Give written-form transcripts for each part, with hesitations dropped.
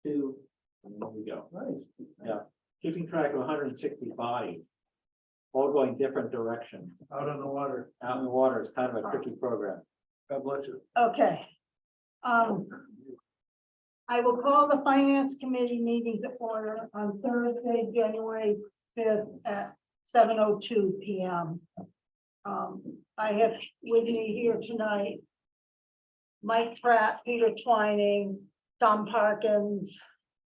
2, and there we go. Nice. Yeah, keeping track of 160 bodies, all going different directions. Out on the water. Out in the water is kind of a tricky program. God bless you. Okay. I will call the finance committee meeting to order on Thursday, January 5th at 7:02 PM. I have with me here tonight Mike Pratt, Peter Twining, Tom Parkins,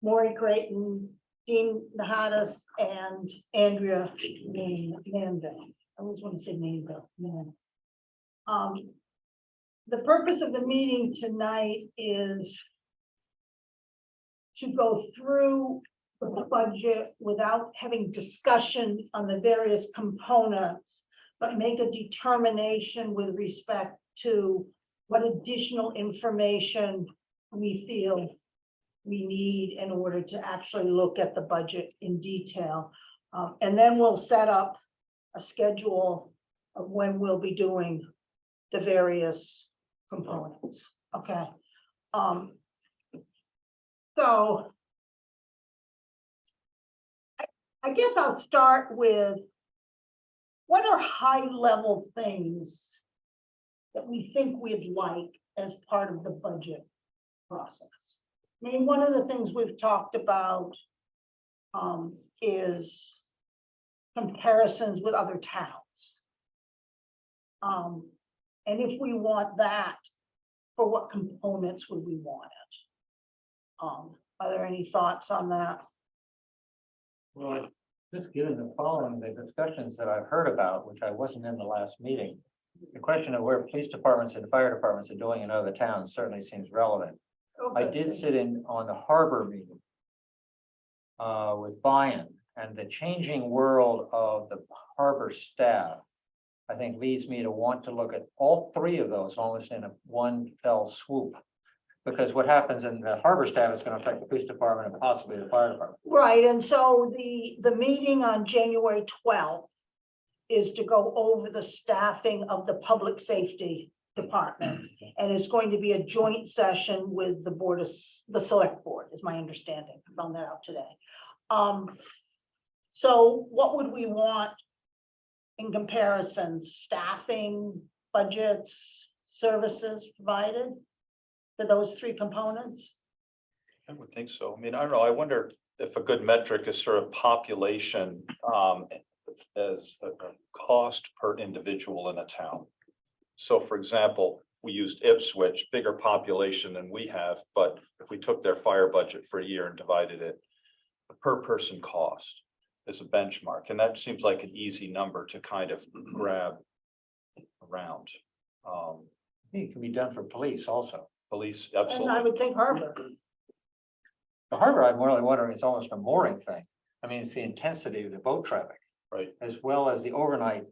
Maury Creighton, Dean Nahadas, and Andrea Manville. I always want to say Manville. The purpose of the meeting tonight is to go through the budget without having discussion on the various components, but make a determination with respect to what additional information we feel we need in order to actually look at the budget in detail. And then we'll set up a schedule of when we'll be doing the various components, okay? So I guess I'll start with what are high-level things that we think we'd like as part of the budget process? I mean, one of the things we've talked about is comparisons with other towns. And if we want that, for what components would we want it? Are there any thoughts on that? Well, just given the following, the discussions that I've heard about, which I wasn't in the last meeting, the question of where police departments and fire departments are doing in other towns certainly seems relevant. I did sit in on the harbor meeting with Brian, and the changing world of the harbor staff, I think leads me to want to look at all three of those almost in a one fell swoop. Because what happens in the harbor staff is going to affect the police department and possibly the fire department. Right, and so the meeting on January 12th is to go over the staffing of the public safety department. And it's going to be a joint session with the board of, the select board, is my understanding. I found that out today. So what would we want in comparison? Staffing, budgets, services provided for those three components? I would think so. I mean, I don't know. I wonder if a good metric is sort of population as a cost per individual in a town. So for example, we used Ipswich, bigger population than we have, but if we took their fire budget for a year and divided it, the per person cost is a benchmark. And that seems like an easy number to kind of grab around. I think it can be done for police also. Police, And I absolutely. would think harbor. The harbor, I'm really wondering, it's almost a mooring thing. I mean, it's the intensity of the boat traffic. Right. As well as the overnight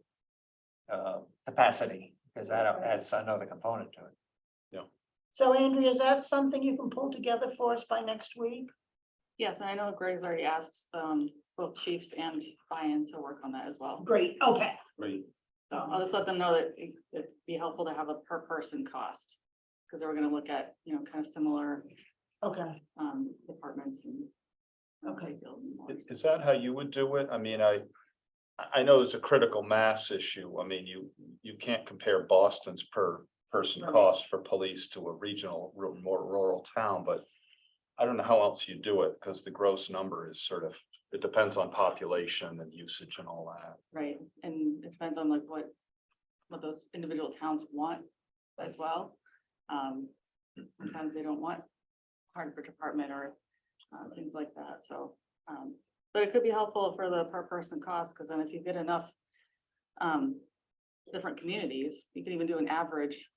capacity, because that adds another component to it. So Andrea, is that something you can pull together for us by next week? Yes, and I know Greg's already asked both chiefs and Brian to work on that as well. Great, okay. Right. So I'll just let them know that it'd be helpful to have a per person cost. Because they were gonna look at, you know, kind of similar Okay, departments and. Okay. bills and all. Is that how you would do it? I mean, I know there's a critical mass issue. I mean, you can't compare Boston's per person Right. cost for police to a regional, more rural town, but I don't know how else you do it, because the gross number is sort of, it depends on population and usage and all that. Right, and it depends on like what those individual towns want as well. Sometimes they don't want harbor department or things like that, so. But it could be helpful for the per person cost, because then if you get enough different communities, you can even do an average.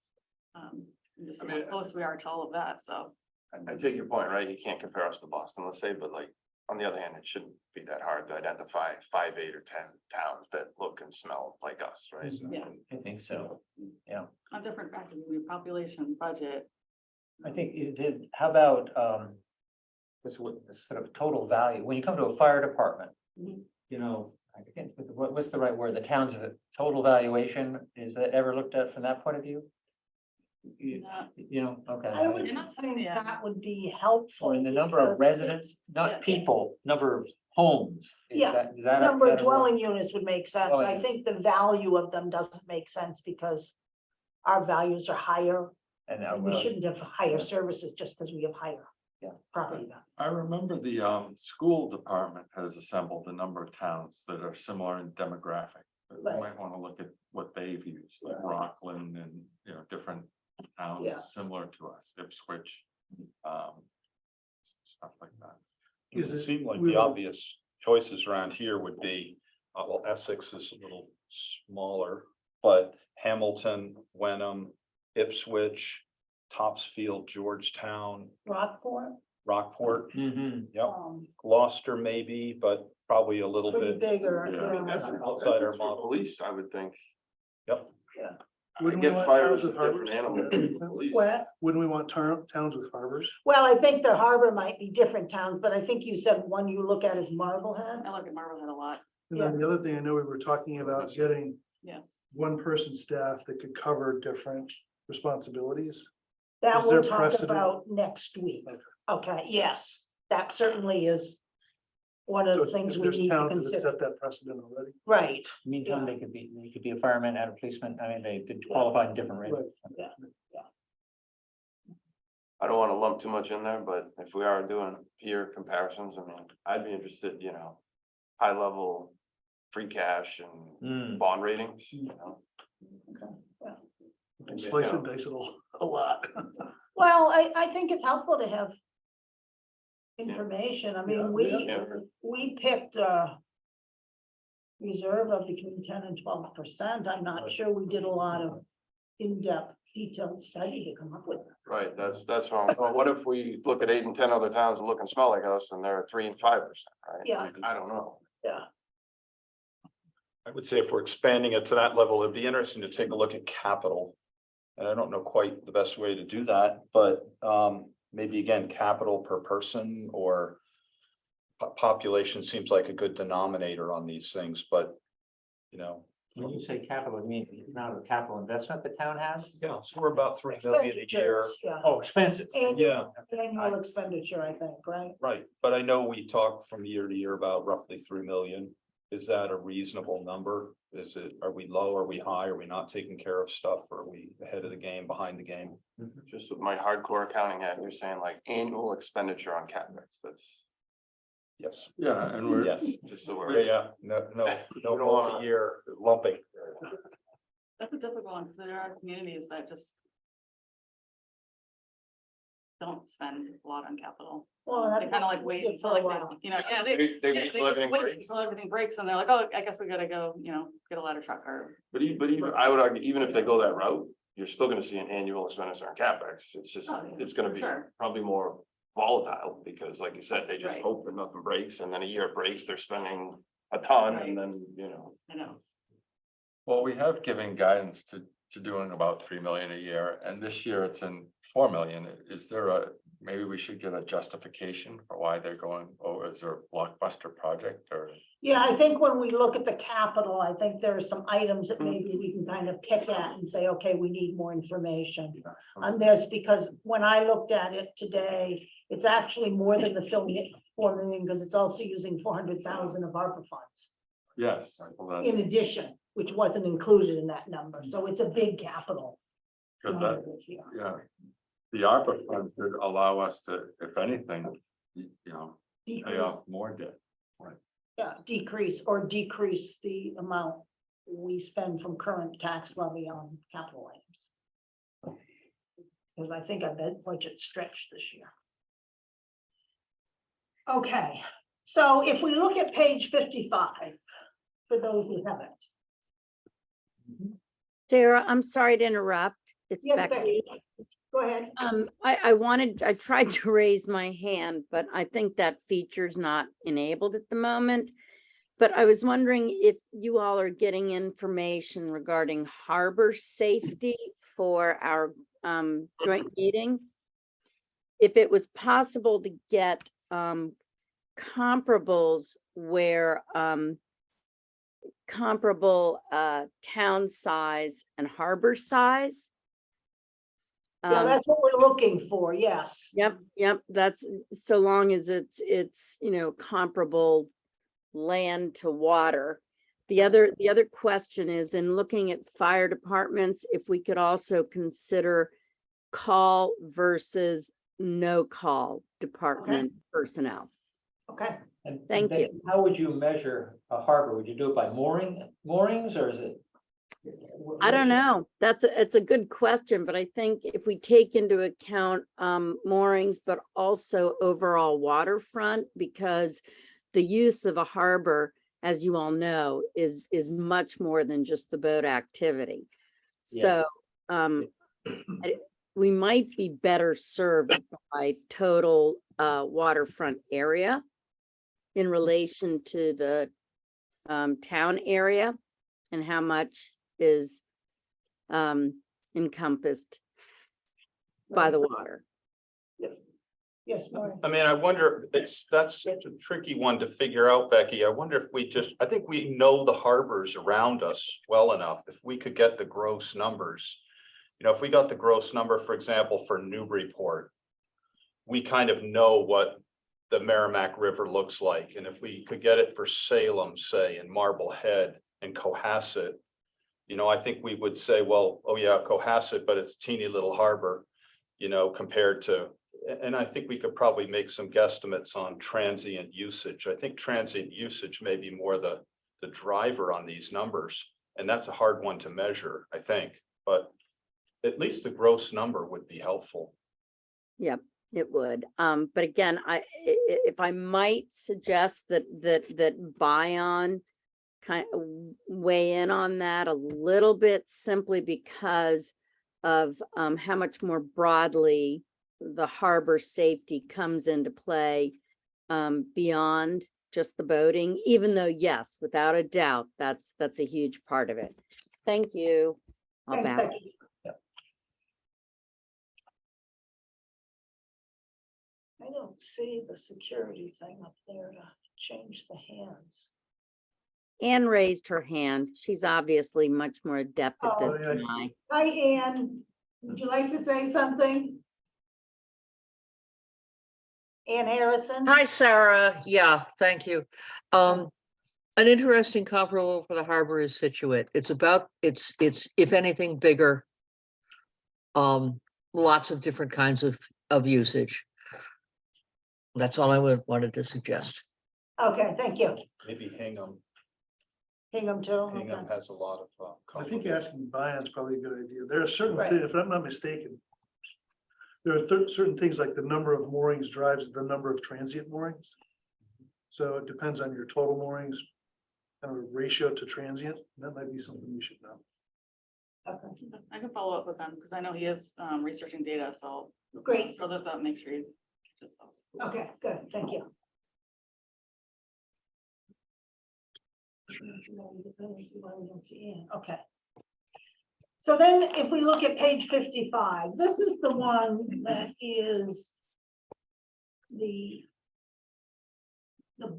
And just see how close we are to all of that, so. I take your point, right? You can't compare us to Boston, let's say, but like, on the other hand, it shouldn't be that hard to identify 5, 8, or 10 towns that look and smell like us, right? So- Yeah. I think so. Yeah, On different factors, your population, budget. I think it did. How about this sort of total value, when you come to a fire department, Mhm. you know, I can't, what's the right word, the town's total valuation, is that ever looked at from that point of view? You know, okay. I would You're not think telling me, that would be helpful. Or in the number of because residents, Yeah. not people, number of homes. Yeah, Is that? Number of dwelling units would make sense. I Dwelling. think the value of them doesn't make sense because our values are higher. And And we shouldn't have higher services just because we have higher. Yeah. Property value. I remember the school department has assembled a number of towns that are similar in demographic. But Right. We might want to look at what they've used, like Rockland and, you know, different towns Yeah. similar to us, Ipswich. Stuff like that. It Is it- seemed like we the were- obvious choices around here would be, well, Essex is a little smaller, but Hamilton, Wenham, Ipswich, Topsfield, Georgetown, Rockport, Rockport, Mhm. yep, um, Gloucester maybe, but probably a little pretty bit, bigger. Yeah. yeah. That's outside our model. Police, I would think. Yep. I Wouldn't we get want fire towns is a with different harbors? animal. than police. What? Wouldn't we want towns with harbors? Well, I think the harbor might be different towns, but I think you said one you look at is Marblehead. I look at Marblehead a lot, And then the other thing I know we were talking about getting yes. one person staff that could cover different responsibilities. That Is we'll there talk precedent? about next week. Okay. Okay, yes, that certainly is one of So the things if we there's need to towns that consider. Set that precedent already. Right, Meantime, they could be a fireman and a policeman. I mean, they did qualify in different rates. I don't want to lump too much in there, but if we are doing peer comparisons, I mean, I'd be interested, you know, high level free cash and Mm. bond ratings, you know. And slice and dice it a lot. well, I think it's helpful to have information. I mean, Yeah. we picked reserve of between 10 and 12%. I'm not sure we did a lot of in-depth detailed study to come up with. Right, that's wrong. Well, what if we look at 8 and 10 other towns that look and smell like us and they're 3 and 5%, right? Yeah. I don't know. I would say if we're expanding it to that level, it'd be interesting to take a look at capital. And I don't know quite the best way to do that, but maybe again, capital per person or population seems like a good denominator on these things, but you know. When you say capital, you mean the amount of capital investment the town has? Yeah, so we're about 3 million a year. Expenditures, yeah. Oh, expenses. Annual expenditure, I think, right? Right, but I know we talk from year to year about roughly 3 million. Is that a reasonable number? Are we low? Are we high? Are we not taking care of stuff? Or are we ahead of the game, behind the game? Just with my hardcore accounting hat, you're saying like annual expenditure on CapEx, that's Yes, Yeah, and we're, yes, just so yeah, we're. yeah, no, We don't wanna- multi-year lumping. That's a difficult one, because there are communities that just don't spend a lot on capital. Well, They that's kind of what like we wait did until for a like, while. they- you know, yeah, they They yeah, wait they till just everything wait breaks. until everything breaks and they're like, oh, I guess we gotta go, you know, get a ladder truck or. But even, I would argue, even if they go that route, you're still gonna see an annual expenditure on CapEx. It's just, Oh, yeah, it's gonna for be sure. probably more volatile, because like you said, they just Right. hope that nothing breaks, and then a year it breaks, they're spending a ton, Right. and then, you know. I know, well, we have given guidance to doing about 3 million a year, and this year it's in 4 million. Is there maybe we should get a justification for why they're going, or is there a blockbuster project or? Yeah, I think when we look at the capital, I think there are some items that maybe we can kind of pick at and say, okay, we need more information on this, because when I looked at it today, it's actually more than the 4 million, because it's also using 400,000 of ARPA funds Yes, well, in that's, addition, which wasn't included in that number. So it's a big capital. because number that, this year. yeah. The ARPA fund could allow us to, if anything, you know, pay Decrease, off more debt. yeah, decrease the amount we spend from current tax levy on capital items. Because I think our budget stretched this year. Okay, so if we look at page 55, for those who haven't. Sarah, I'm sorry to interrupt. It's Yes, Becky. Becky, go ahead. I tried to raise my hand, but I think that feature's not enabled at the moment. But I was wondering if you all are getting information regarding harbor safety for our joint meeting. If it was possible to get comparables where comparable town size and harbor size. Yeah, that's what we're looking for, yes. Yep, that's so long as it's, comparable land to water. The other question is in looking at fire departments, if we could also consider call versus no call department personnel. Okay, And Thank then you. How would you measure a harbor? Would you do it by moorings or is it? I don't know. It's a good question, but I think if we take into account moorings, but also overall waterfront, because the use of a harbor, as you all know, is much more than just the boat activity. So Yes. we might be better served by total waterfront area in relation to the town area and how much is encompassed by the water. yes, Maureen. I mean, I wonder, that's such a tricky one to figure out, Becky. I wonder if I think we know the harbors around us well enough. If we could get the gross numbers. If we got the gross number, for example, for Newburyport, we kind of know what the Merrimack River looks like. And if we could get it for Salem, say, and Marblehead and Cohasset, I think we would say, well, oh yeah, Cohasset, but it's teeny little harbor, compared to, and I think we could probably make some guesstimates on transient usage. I think transient usage may be more the driver on these numbers. And that's a hard one to measure, I think, but at least the gross number would be helpful. Yep, it would. But again, if I might suggest that Bion kind of weigh in on that a little bit, simply because of how much more broadly the harbor safety comes into play beyond just the boating, even though, yes, without a doubt, that's a huge part of it. Thank you. I'll Thanks, bow. Becky. I don't see the security thing up there to change the hands. Anne raised her hand. She's obviously much more adept at this Oh, yeah, I than see. I. Hi, Ann. Would you like to say something? Ann Harrison? Hi, Sarah. Yeah, thank you. An interesting comparable for the harbor is Situate. It's if anything bigger. Lots of different kinds of usage. That's all I wanted to suggest. Okay, thank you. Maybe Hingham Hingham too. Okay. has a lot of. I think asking Bion's probably a good idea. There are certain Right. things, if I'm not mistaken. There are certain things like the number of moorings drives the number of transient moorings. So it depends on your total moorings, kind of ratio to transient. That might be something you should know. Okay. I can follow up with him because I know he is researching data, so. I'll Great. throw those up, make sure you just. Okay, good, thank you. Okay. So then if we look at page 55, this is the one that is the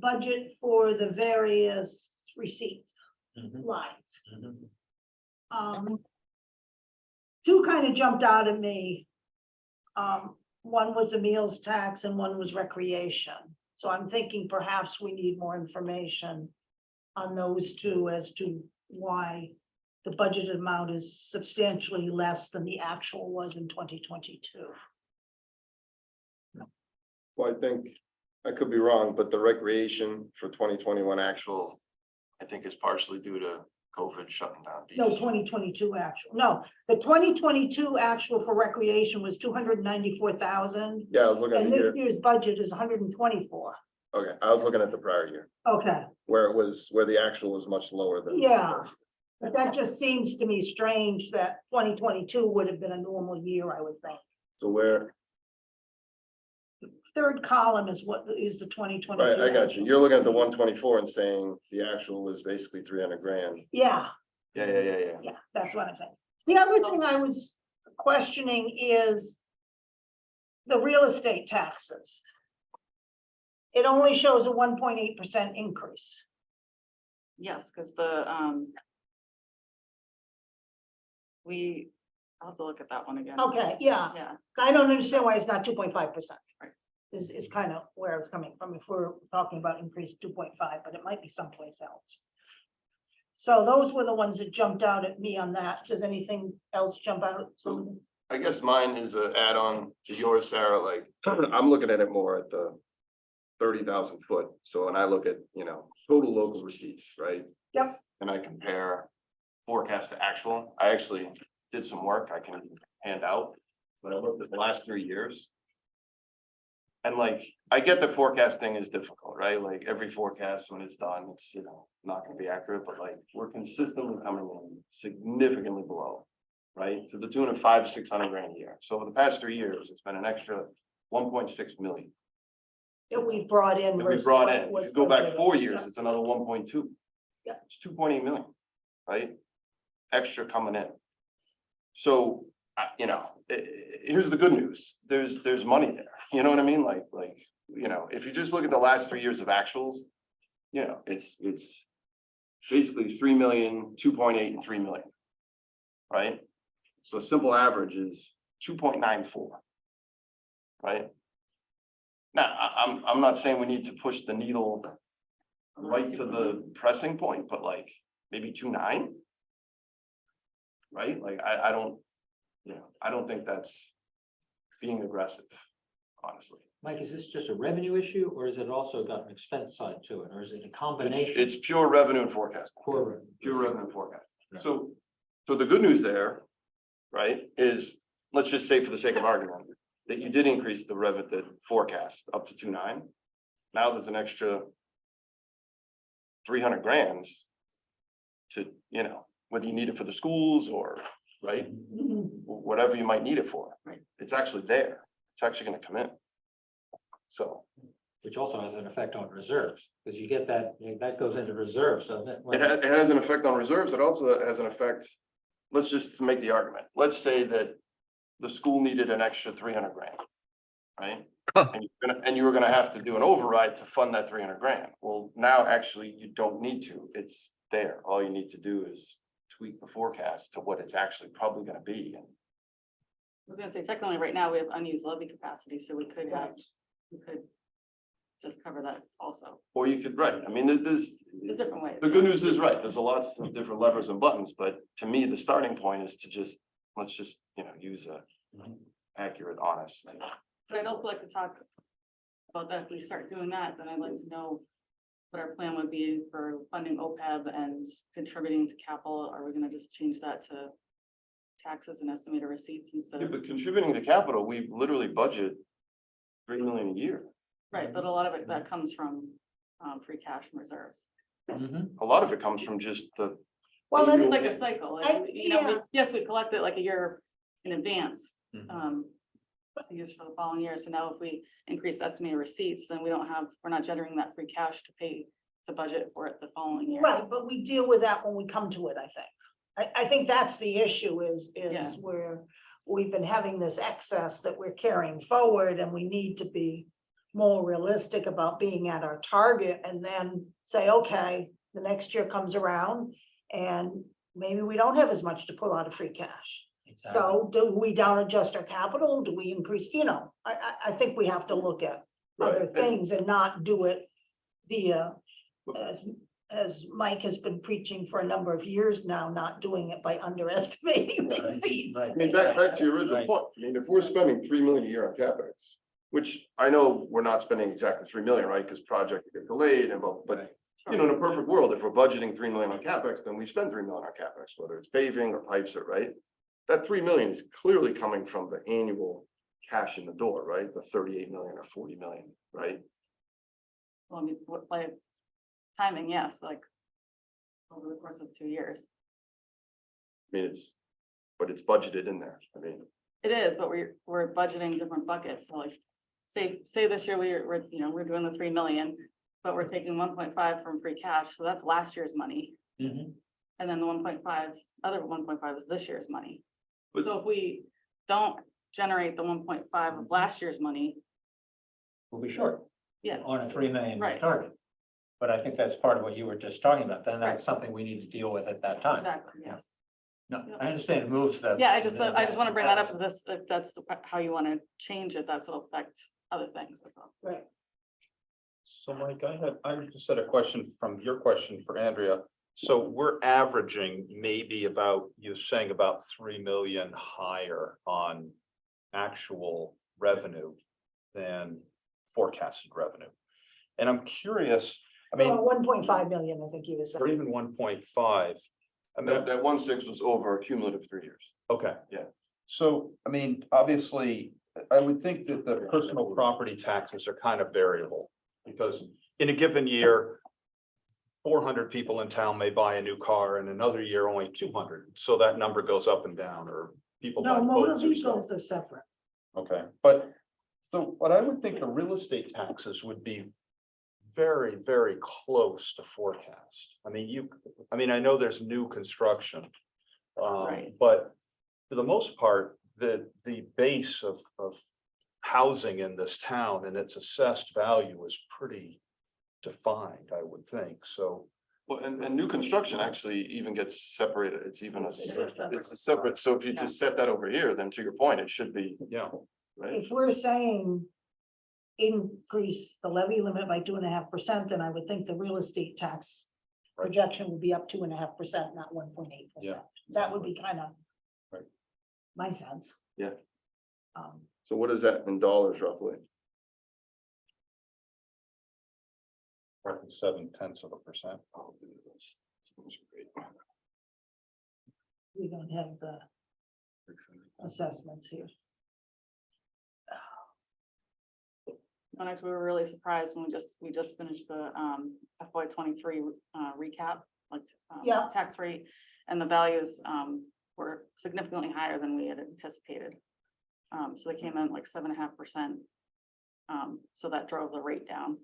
budget for the various receipts Mhm, lines. mhm. Two kind of jumped out at me. One was a meals tax and one was recreation. So I'm thinking perhaps we need more information on those two as to why the budgeted amount is substantially less than the actual was in 2022. Well, I think, I could be wrong, but the recreation for 2021 actual, I think is partially due to COVID shutting down. No, beaches. 2022 actual. No, the 2022 actual for recreation was 294,000. Yeah, I was looking at And the this year, year's budget is 124. okay, I was looking at the prior year, Okay, where the actual was much lower than. Yeah. but that just seems to me strange that 2022 would have been a normal year, I would think. So where, Third column is what is the 2022. right, I got you, actual. you're looking at the 124 and saying the actual was basically 300 grand. Yeah, Yeah. that's what I'm saying. The other thing I was questioning is the real estate taxes. It only shows a 1.8% increase. Yes, because we I'll have to look at that one again. Okay, yeah, Yeah, I don't understand why it's not 2.5%. Right. Is kind of where I was coming from, if we're talking about increase 2.5, but it might be someplace else. So those were the ones that jumped out at me on that. Does anything else jump out? So I guess mine is an add-on to yours, Sarah, like, I'm looking at it more at the 30,000 foot. So when I look at, total local receipts, right? Yep. And I compare forecast to actual, I actually did some work I can hand out, but I looked at the last 3 years. And like, I get that forecasting is difficult, right? Like every forecast when it's done, it's, not gonna be accurate, but like, we're consistently coming in significantly below. Right, to the tune of 500-600 grand a year. So over the past 3 years, it's been an extra 1.6 million That we brought in. that we versus brought what in. If was you go back budgeted. 4 years, Yeah. it's another 1.2. Yeah. It's 2.8 million, right? Extra coming in. So, here's the good news. There's money there. You know what I mean? Like, if you just look at the last 3 years of actuals, it's basically 3 million, 2.8 and 3 million. Right? So a simple average is 2.94. Right? Now, I'm not saying we need to push the needle right to the pressing point, but like maybe 2.9. Right? Like, I don't think that's being aggressive, honestly. Mike, is this just a revenue issue or is it also got an expense side to it? Or is it a combination? It's pure revenue and forecast. Core revenue. Pure revenue and forecast. Right. So the good news there, right, is, let's just say for the sake of argument, that you did increase the forecast up to 2.9. Now there's an extra 300 grand to, whether you need it for the schools or, right, Mhm. whatever you might need it for. Right. It's actually there. It's actually gonna come in. So Which also has an effect on reserves, because you get that goes into reserves, so that. it has an effect on reserves. It also has an effect, let's just make the argument. Let's say that the school needed an extra 300 grand. Right? Huh. And you were gonna have to do an override to fund that 300 grand. Well, now actually you don't need to. It's there. All you need to do is tweak the forecast to what it's actually probably gonna be. And I was gonna say, technically, right now, we have unused levy capacity, so we could just cover that also. or you could, right, I mean, There's different ways. the good news is, right, there's a lots of different levers and buttons, but to me, the starting point is to let's just, use a accurate, honest. But I'd also like to talk about that. If we start doing that, then I'd like to know what our plan would be for funding OPEB and contributing to capital. Are we gonna just change that to taxes and estimated receipts instead Yeah, of, but contributing to capital, we literally budget 3 million a year. right, but a lot of it that comes from free cash and reserves. Mhm. A lot of it comes from just the, Well, then, It's like a cycle, like, yeah. yes, we collect it like a year in advance. Mhm. To use for the following year. So now if we increase estimated receipts, then we're not generating that free cash to pay the budget for it the following year. right, but we deal with that when we come to it, I think. I think that's the issue Yeah. is where we've been having this excess that we're carrying forward and we need to be more realistic about being at our target and then say, okay, the next year comes around and maybe we don't have as much to pull out of free cash. Exactly. So do we down adjust our capital? Do we increase, I think we have to look at other Right. things and not do it via, as Mike has been preaching for a number of years now, not doing it by underestimating receipts. Right. I mean, back to your original Right. point, I mean, if we're spending 3 million a year on CapEx, which I know we're not spending exactly 3 million, right, because projects get delayed and, but in a perfect world, if we're budgeting 3 million on CapEx, then we spend 3 million on CapEx, whether it's paving or pipes or, right? That 3 million is clearly coming from the annual cash in the door, right? The 38 million or 40 million, right? Well, I mean, like timing, yes, like over the course of 2 years. I mean, but it's budgeted in there. I mean, It is, but we're budgeting different buckets. So like, say this year we're doing the 3 million, but we're taking 1.5 from free cash. So that's last year's money. Mhm. And then the 1.5, other 1.5 is this year's money. But- So if we don't generate the 1.5 of last year's money, We'll be short yeah, on a 3 million Right. target. But I think that's part of what you were just talking about. Then that's Right. something we need to deal with at that time. exactly, yes. No, I understand it moves the. Yeah, I just want to bring that up, if that's how you want to change it, that's what affects other things, that's all. Right. So Mike, I just had a question from your question for Andrea. So we're averaging maybe about, you're saying about 3 million higher on actual revenue than forecasted revenue. And I'm curious, I mean, 1.5 million, I think he was or saying. even 1.5. I mean, That 1.6 was over a cumulative 3 years. okay. Yeah. So, I mean, obviously, I would think that the personal property taxes are kind of variable. Because in a given year, 400 people in town may buy a new car, and another year only 200. So that number goes up and down, or people buy No, motor boats or vehicles stuff. are separate. Okay, but, but I would think the real estate taxes would be very, very close to forecast. I mean, I know there's new construction. Right. But for the most part, the base of housing in this town and its assessed value is pretty defined, I would think, so. Well, and new construction actually even gets separated. It's even it's a separate, so if you just set that over here, then to your point, it should be, Yeah, right? If we're saying increase the levy limit by 2.5%, then I would think the real estate tax Right. projection would be up 2.5%, not 1.8%. Yeah. That would be kind of Right. my sense. Yeah. Um, So what is that in dollars roughly? roughly 0.7%. Oh, dude, these things are great. we don't have the assessments here. And actually, we were really surprised when we just finished the FY 23 recap, like Yeah. tax rate, and the values were significantly higher than we had anticipated. So they came in like 7.5%. So that drove the rate down.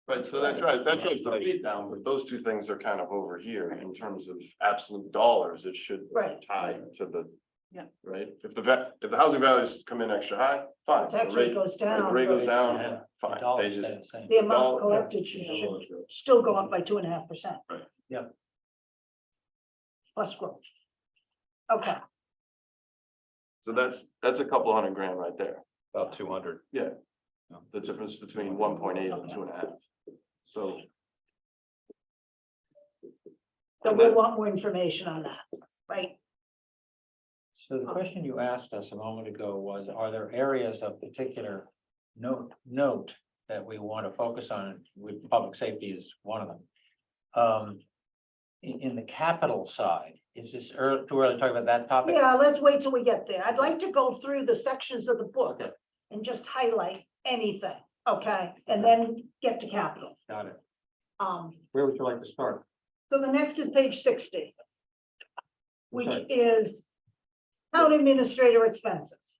Right, so that drives the rate down, but those two things are kind of over here in terms of absolute dollars, it should Right. tie to the. Yeah. Right, if the housing values come in extra high, fine. Tax The rate goes right, the down, rate goes but down, Yeah, fine, the dollars they stay just. the same. the amount dollar- collected should still go up by 2.5%. Right. Yeah. Plus growth. Okay, So that's a couple $100,000 right there, About 200. the difference between 1.8 and 2.5. So. so we'll want more information on that, right? So the question you asked us a moment ago was, are there areas of particular note that we want to focus on? With public safety is one of them. In the capital side, is this too early to talk about that topic? Yeah, let's wait till we get there. I'd like to go through the sections of the book Okay. and just highlight anything, okay? And then get to capital. Got it. Um, Where would you like to start? so the next is page 60, which Sorry. is town administrator expenses.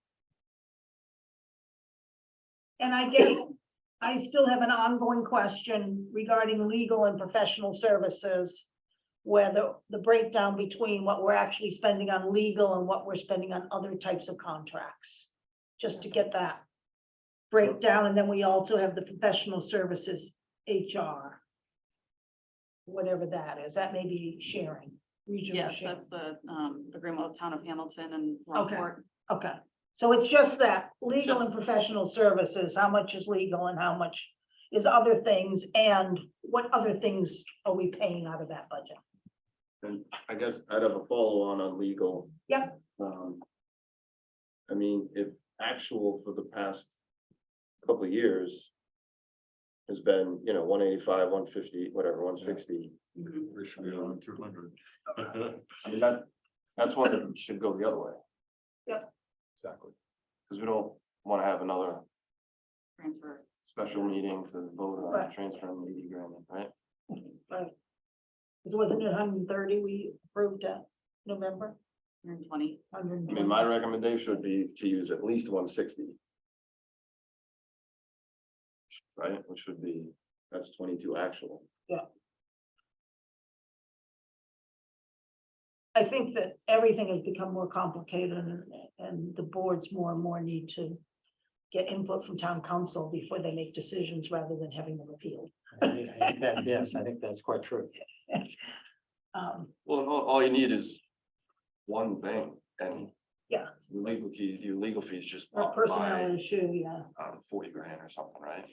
And I still have an ongoing question regarding legal and professional services. Whether the breakdown between what we're actually spending on legal and what we're spending on other types of contracts. Just to get that breakdown, and then we also have the professional services, HR. Whatever that is, that may be sharing, regional Yes, sharing. that's the agreement with Town of Hamilton and Okay. Rockport. Okay, so it's just that legal and Just- professional services, how much is legal and how much is other things? And what other things are we paying out of that budget? And I guess I'd have a follow on legal. Yep. I mean, if actual for the past couple of years. Has been, 185, 150, whatever, 160. Mhm. We should be on 200. I mean, that's one that should go the other way, Exactly. because we don't want to have another Transfer. special meeting to vote on Right. transferring the agreement, right? Right. Because wasn't it 130 we approved at November? 120. I mean, my recommendation would be to use at least 160. Right, which would be, that's 22 actual. I think that everything has become more complicated and the boards more and more need to get input from town council before they make decisions rather than having them appealed. Yes, I think that's quite true. Um, Well, all you need is one thing and. Yeah. Your legal fees just. Or up personnel by, issue, yeah. 40 grand or something, right?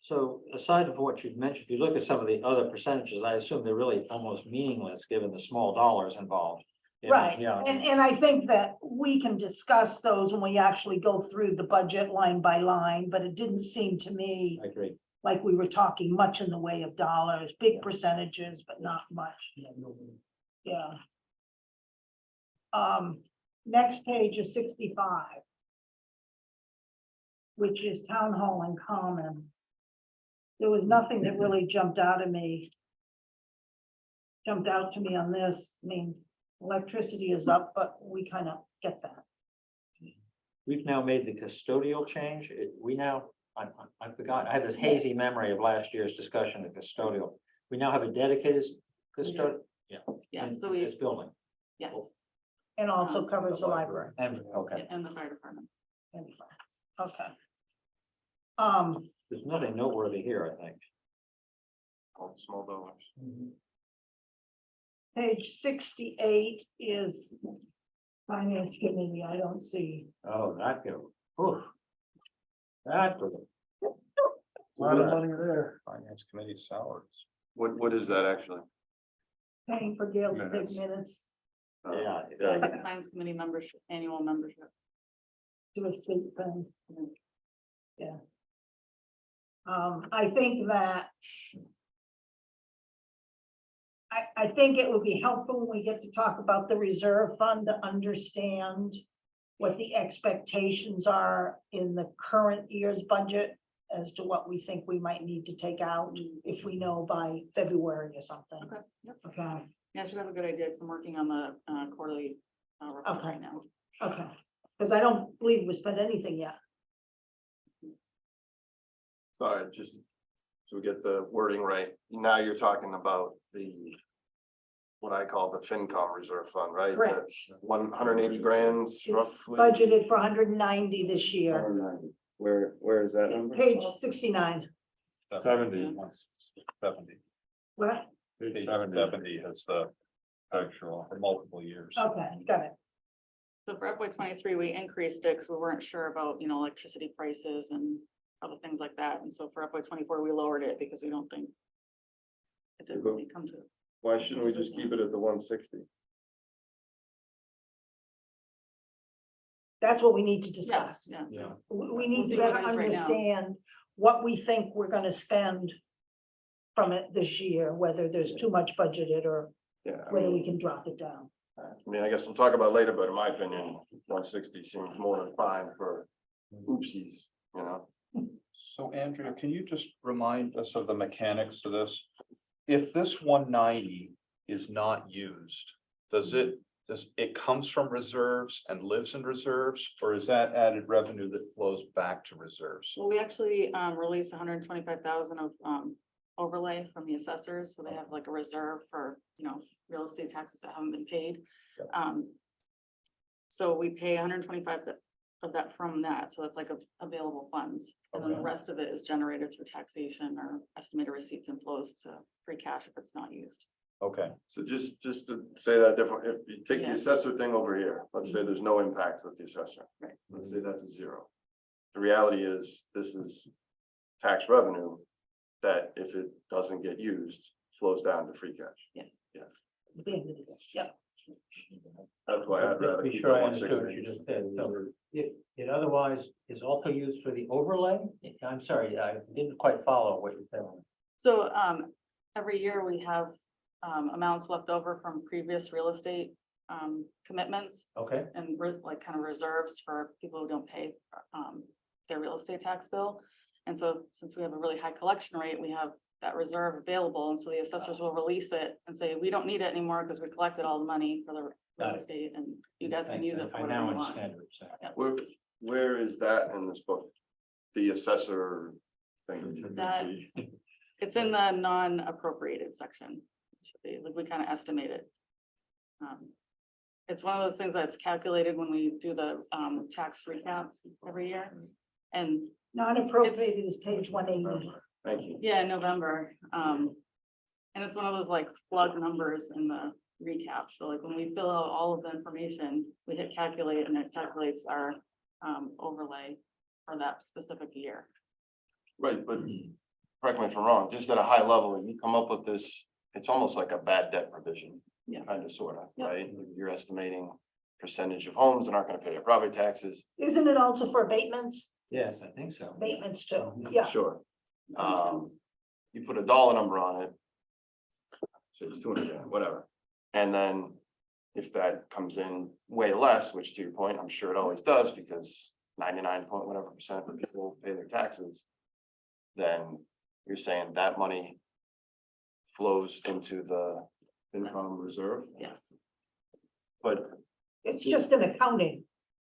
So aside of what you've mentioned, if you look at some of the other percentages, I assume they're really almost meaningless, given the small dollars involved. Right, Yeah. and I think that we can discuss those when we actually go through the budget line by line, but it didn't seem to me I agree. like we were talking much in the way of dollars, big percentages, but not much. Yeah. Next page is 65. Which is town hall and common. There was nothing that really jumped out to me on this. I mean, electricity is up, but we kind of get that. We've now made the custodial change. We now, I forgot, I have this hazy memory of last year's discussion of custodial. We now have a dedicated custodial. Yes, so we, This building. yes, And also covers the library. And, okay, and the fire department. Okay. there's nothing noteworthy here, I think. All small dollars. Page 68 is finance committee. I don't see. Oh, that's good. Whew. That's good. A lot of money there. Finance committee salaries. What is that actually? Paying for Gail to take Minutes. minutes Yeah. Finance committee membership, annual membership. to a state fund. Yeah. I think that I think it would be helpful when we get to talk about the reserve fund to understand what the expectations are in the current year's budget as to what we think we might need to take out if we know by February or something. Okay, yep. Okay, Yeah, I should have a good idea, because I'm working on the quarterly report Okay. right now. okay, because I don't believe we spent anything yet. Sorry, just so we get the wording right. Now you're talking about what I call the FinCom reserve fund, right? Correct. 180 grand It's roughly. budgeted for 190 this year. 190. Where is that number? Page 69. 70. 70. What? Page 70. 70 has the Actual. for multiple years. Okay, got it. So for FY 23, we increased it because we weren't sure about, electricity prices and other things like that. And so for FY 24, we lowered it because we don't think it didn't really come to. Why shouldn't we just keep it at the 160? That's what we need to Yes, discuss. yeah. Yeah. We need to We'll see what better it is right now. understand what we think we're gonna spend from it this year, whether there's too much budgeted or Yeah, I whether mean, we can drop it down. I guess we'll talk about it later, but in my opinion, 160 seems more than fine for oopsies, So Andrea, can you just remind us of the mechanics of this? If this 190 is not used, does it comes from reserves and lives in reserves? Or is that added revenue that flows back to reserves? Well, we actually released 125,000 of overlay from the assessors, so they have like a reserve for, real estate taxes that haven't been paid. So we pay 125 of that from that, so it's like available funds. And then the Okay. rest of it is generated through taxation or estimated receipts and flows to free cash if it's not used. Okay, So just to say that different, if you take the Yeah. assessor thing over here, let's say there's no impact with the assessor. Right. Let's say that's a zero. The reality is, this is tax revenue that if it doesn't get used, flows down to free cash. Yes. At the end of the day. Yep. That's why I'd Just rather be keep it sure I at understood what 160. you just said. So it otherwise is also used for the overlay? I'm sorry, I didn't quite follow what you said. So every year we have amounts left over from previous real estate commitments Okay, and like kind of reserves for people who don't pay their real estate tax bill. And so since we have a really high collection rate, we have that reserve available. And so the assessors will release it and say, we don't need it anymore because we collected all the money for the real Got it. estate and you guys can thanks. use it for I whatever now you want. understand what you're saying. Where is that in this book? The assessor thing? That- It's in the non-appropriated section. Should be, like, we kind of estimate it. It's one of those things that's calculated when we do the tax recap every year. And Non-appropriated is page 180. Thank you. yeah, in November. And it's one of those like plug numbers in the recap. So like when we fill out all of the information, we hit calculate and it calculates our overlay for that specific year. Right, but correct me if I'm wrong, just at a high level, when you come up with this, it's almost like a bad debt provision. Yeah. Kind of, sort of, Yeah. right? You're estimating percentage of homes that aren't gonna pay their property taxes. Isn't it also for abatements? Yes, I think so. Abatements too, yeah. Sure. Exemptions. You put a dollar number on it. So it's 200, whatever. And then if that comes in way less, which to your point, I'm sure it always does, because 99 point whatever percent of people pay their taxes. Then you're saying that money flows into the income reserve, Yes. but, It's just an accounting.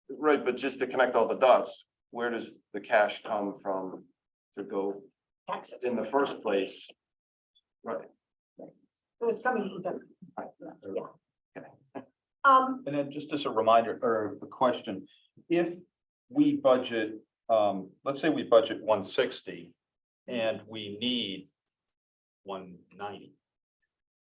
right, but just to connect all the dots, where does the cash come from to go Taxes. in the first place? Right. So it's coming from the, yeah. And then just as a reminder or a question, if we budget, let's say we budget 160 and we need 190.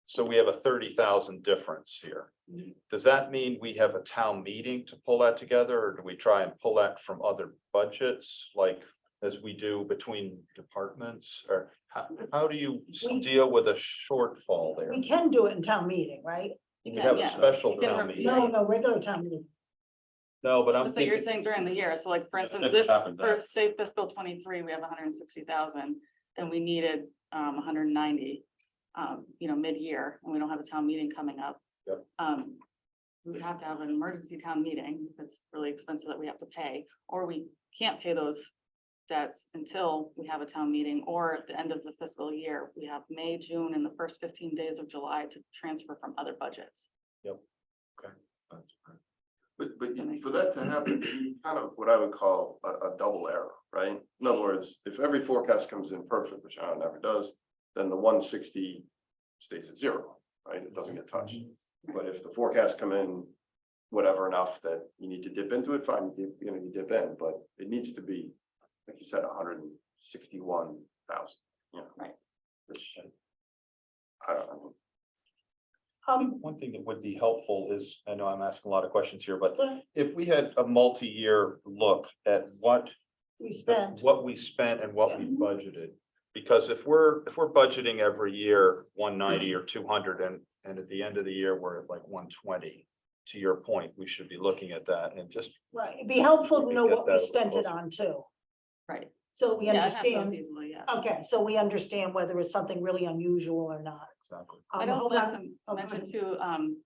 So we have a 30,000 difference here. Mhm. Does that mean we have a town meeting to pull that together, or do we try and pull that from other budgets, like as we do between departments? Or how do you deal with a shortfall there? we can do it in town meeting, right? You We can, have a yes. special You can town re- meeting. No, regular town meeting. No, but I'm So you're thinking, saying during the year, so like, for instance, If it this, happens, for say fiscal 23, we have 160,000, and we needed 190. Mid-year, and we don't have a town meeting coming up. Yep. We would have to have an emergency town meeting, if it's really expensive that we have to pay, or we can't pay those debts until we have a town meeting, or at the end of the fiscal year, we have May, June, and the first 15 days of July to transfer from other budgets. That's right. But That makes for that to happen, you kind of what I would call a double error, right? In other words, if every forecast comes in perfect, which I know never does, then the 160 stays at zero, right? It doesn't get touched. But if the forecasts come in whatever enough that you need to dip into it, fine, you dip in, but it needs to be, like you said, 161,000, Right. which I don't know. one thing that would be helpful is, I know I'm asking a lot of questions here, but So if we had a multi-year look at what we spent, what we spent and what we budgeted. Because if we're budgeting every year 190 or 200 and at the end of the year, we're at like 120. To your point, we should be looking at that and just, right, it'd be helpful to We know get what we that spent it closer. on too, Right. so we Yeah, I have those understand. easily, yes. Okay, so we understand whether it's something really unusual or not. exactly. I'd also Hold like on. to Oh, go mention ahead. too,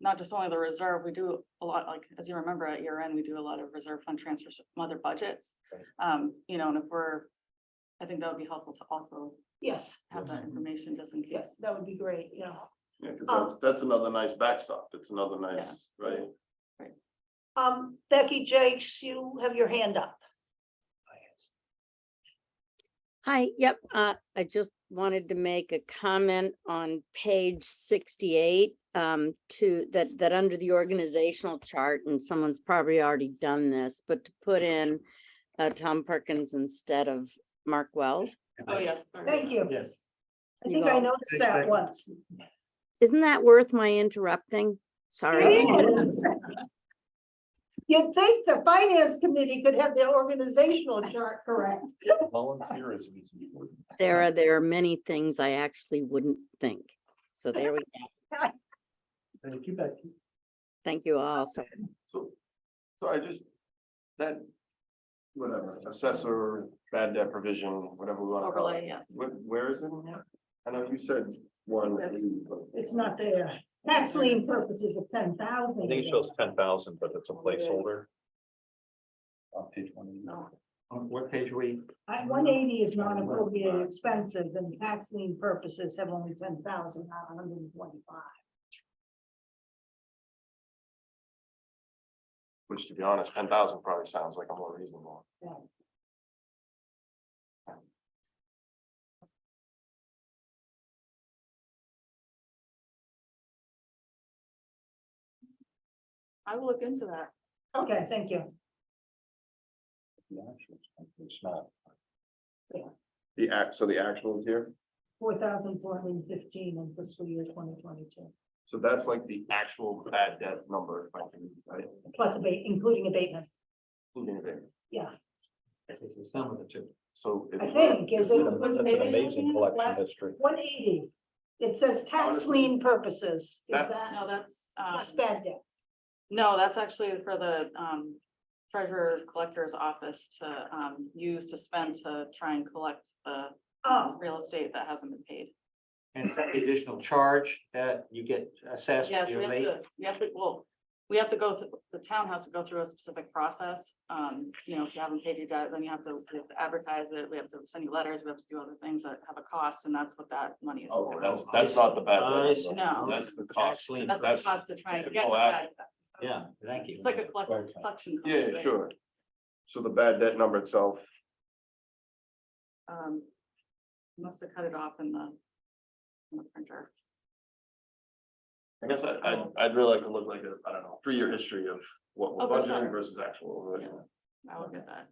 not just only the reserve, we do a lot, like, as you remember, at year end, we do a lot of reserve fund transfers from other budgets. Okay. And if I think that would be helpful to also Yes, have that information just in yes, case. that would be great, yeah. Yeah, because that's another nice backstop. It's another nice, right? Becky Jakes, you have your hand up. Hi, yep, I just wanted to make a comment on page 68, to that under the organizational chart, and someone's probably already done this, but to put in Tom Perkins instead of Mark Wells. Oh, yes. sorry. Thank you. Yes. I You think I all- noticed Thanks, that Becky. once. Isn't that worth my interrupting? Sorry. It is. You'd think the finance committee could have their organizational chart correct. Volunteerism is important. There are many things I actually wouldn't think. So there we go. Thank you, Becky. Thank you all. So So I just, that, whatever, assessor, bad debt provision, whatever we want to call Overlay, it. yeah. Where is it? I know you said one. It's not there. Tax lien purposes of 10,000. I think it shows 10,000, but it's a placeholder. On page 1. No. On what page are we? 180 is non-appropriated expenses and tax lien purposes have only 10,000, not 125. Which, to be honest, 10,000 probably sounds like a more reasonable. Yeah. I will look into that. Okay, thank you. Small. So the actual is here? 4,415 in fiscal year 2022. So that's like the actual bad debt number, if I can, right? Plus including abatement, Including it. yeah. It's the sum of the two. So. if I we're- think, is it? That's an amazing collection history. 180. It says tax lien purposes. Is That- that, No, that's, that's bad debt? no, that's actually for the, treasurer collector's office to, use to spend to try and collect the Oh, real estate that hasn't been paid. And is that the additional charge that you get assessed? Yes, you're we have late? to, we have to go through, the town has to go through a specific process. You know, if you haven't paid your debt, then we have to advertise it, we have to send you letters, we have to do other things that have a cost, and that's what that money is Oh, for. that's not the bad I debt. see. number. No. That's the cost. Tax lien. That's the cost to try and get Oh, that. Yeah, thank you. It's like a collection cost. Yeah, right? sure. So the bad debt number itself, Must have cut it off in the printer. I guess I'd really like to look like a, I don't know, 3-year history of what we're Oh, for budgeting sure. versus actual. Right? Yeah. I will get that.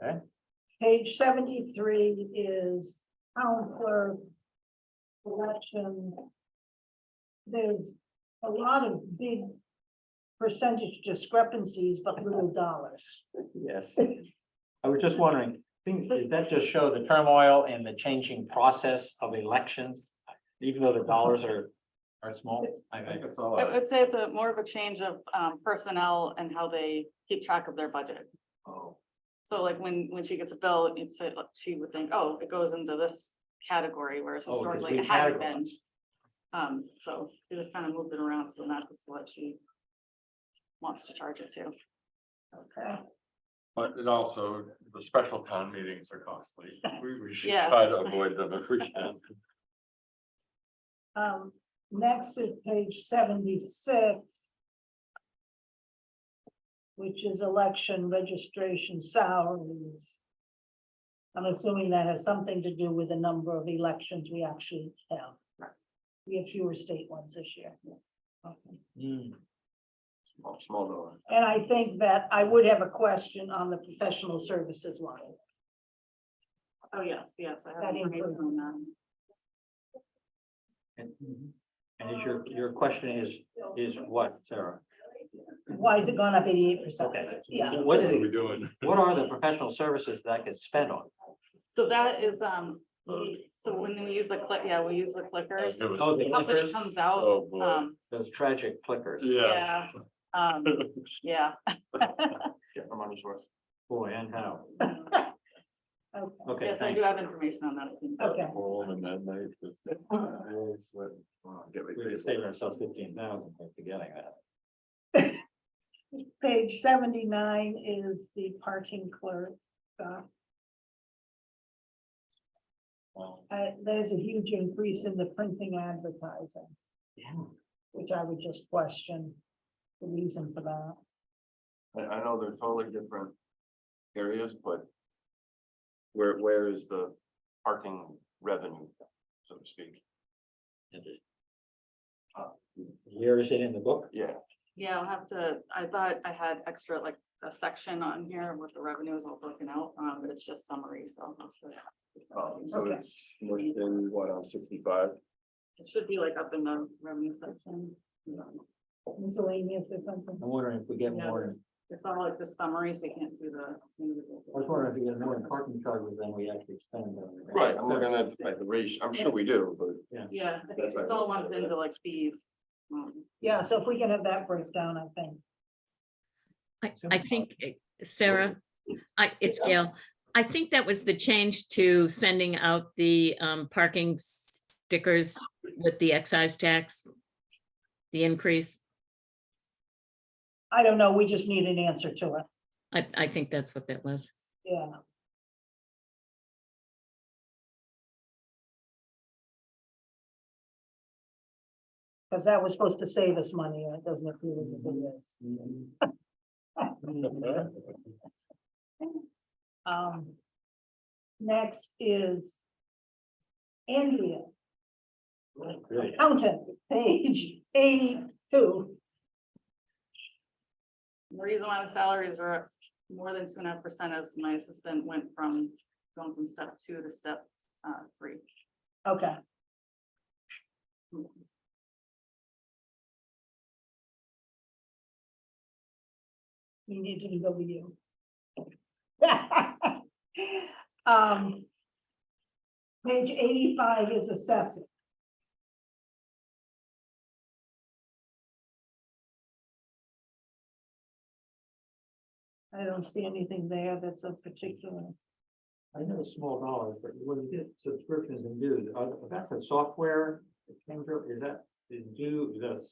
Okay. Page 73 is town clerk election. There's a lot of big percentage discrepancies, but little dollars. Yes. I was just wondering, does that just show the turmoil and the changing process of elections? Even though the dollars are small? I think That's all. I would say it's more of a change of personnel and how they keep track of their budget. Oh, So like when she gets a bill, it's, she would think, oh, it goes into this category, whereas Oh, 'cause historically we it hadn't been. categorized. So she just kind of moved it around, so that's what she wants to charge it to. Okay, But it also, the special town meetings are costly. We should Yes. try to avoid them if we can. next is page 76. Which is election registration salaries. I'm assuming that has something to do with the number of elections we actually have. We have fewer state ones this year. Okay. Hmm. Small dollar. And I think that I would have a question on the professional services line. Oh, yes, yes, I have That information on that. And is your question is what, Sarah? Why has it gone up 88%? Okay. Yeah. What What is are we it? doing? What are the professional services that gets spent on? So that is, so when we use the click, yeah, we use the clickers. Oh, the How it clickers, comes out, Oh, boy. those tragic clickers. yeah, yeah. Get my money's worth. Boy, and how. Okay. Okay, Yes, I thanks. do have information on that. I think. Okay. Home and that night. Get ready. We could save ourselves 15,000 by forgetting that. Page 79 is the parking clerk. There's a huge increase in the printing advertising, Yeah. which I would just question the reason for that. I know they're totally different areas, but where is the parking revenue, so to speak? Where is it in the book? Yeah, Yeah, I'll have to, I thought I had extra, like, a section on here with the revenues all broken out, but it's just summary, so. I'll have to- so Okay. it's more than what, on 65? It should be like up in the revenue section. Miscellaneous or something. I'm wondering if we get Yeah, more. It's all like the summary, so you can't do the. individual. I was wondering if we get more in parking charges than we actually spend. on it. Right, I'm looking at the ratio, I'm sure we do, but Yeah, I think it's all lumped into like fees. Yeah, so if we can have that breakdown, I think. I think, Sarah, it's Gail. I think that was the change to sending out the parking stickers with the excise tax. The increase. I don't know, we just need an answer to it, I think that's what that was. yeah. Because that was supposed to save us money, and it doesn't appear as if it is. Next is Andrea, Really? accountant, page 82. The reason why the salaries were up more than 2.5% is my assistant went from going from step 2 to step free. Okay. We need to go with you. Um. Page 85 is assessing. I don't see anything there that's of particular. I know small dollars, but when you get subscriptions and dues, that's a software that came through, is that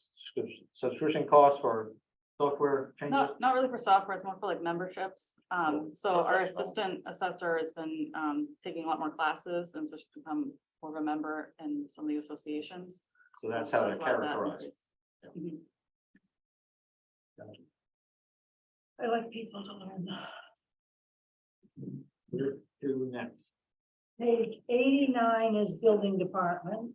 subscription costs for software changes? Not really for software, it's more for like memberships. So our assistant assessor has been, taking a lot more classes, and so she's become more of a member in some of the associations. So that's how they're why that characterized. increased. Mhm. I like people to learn. Where to next? Page 89 is building department.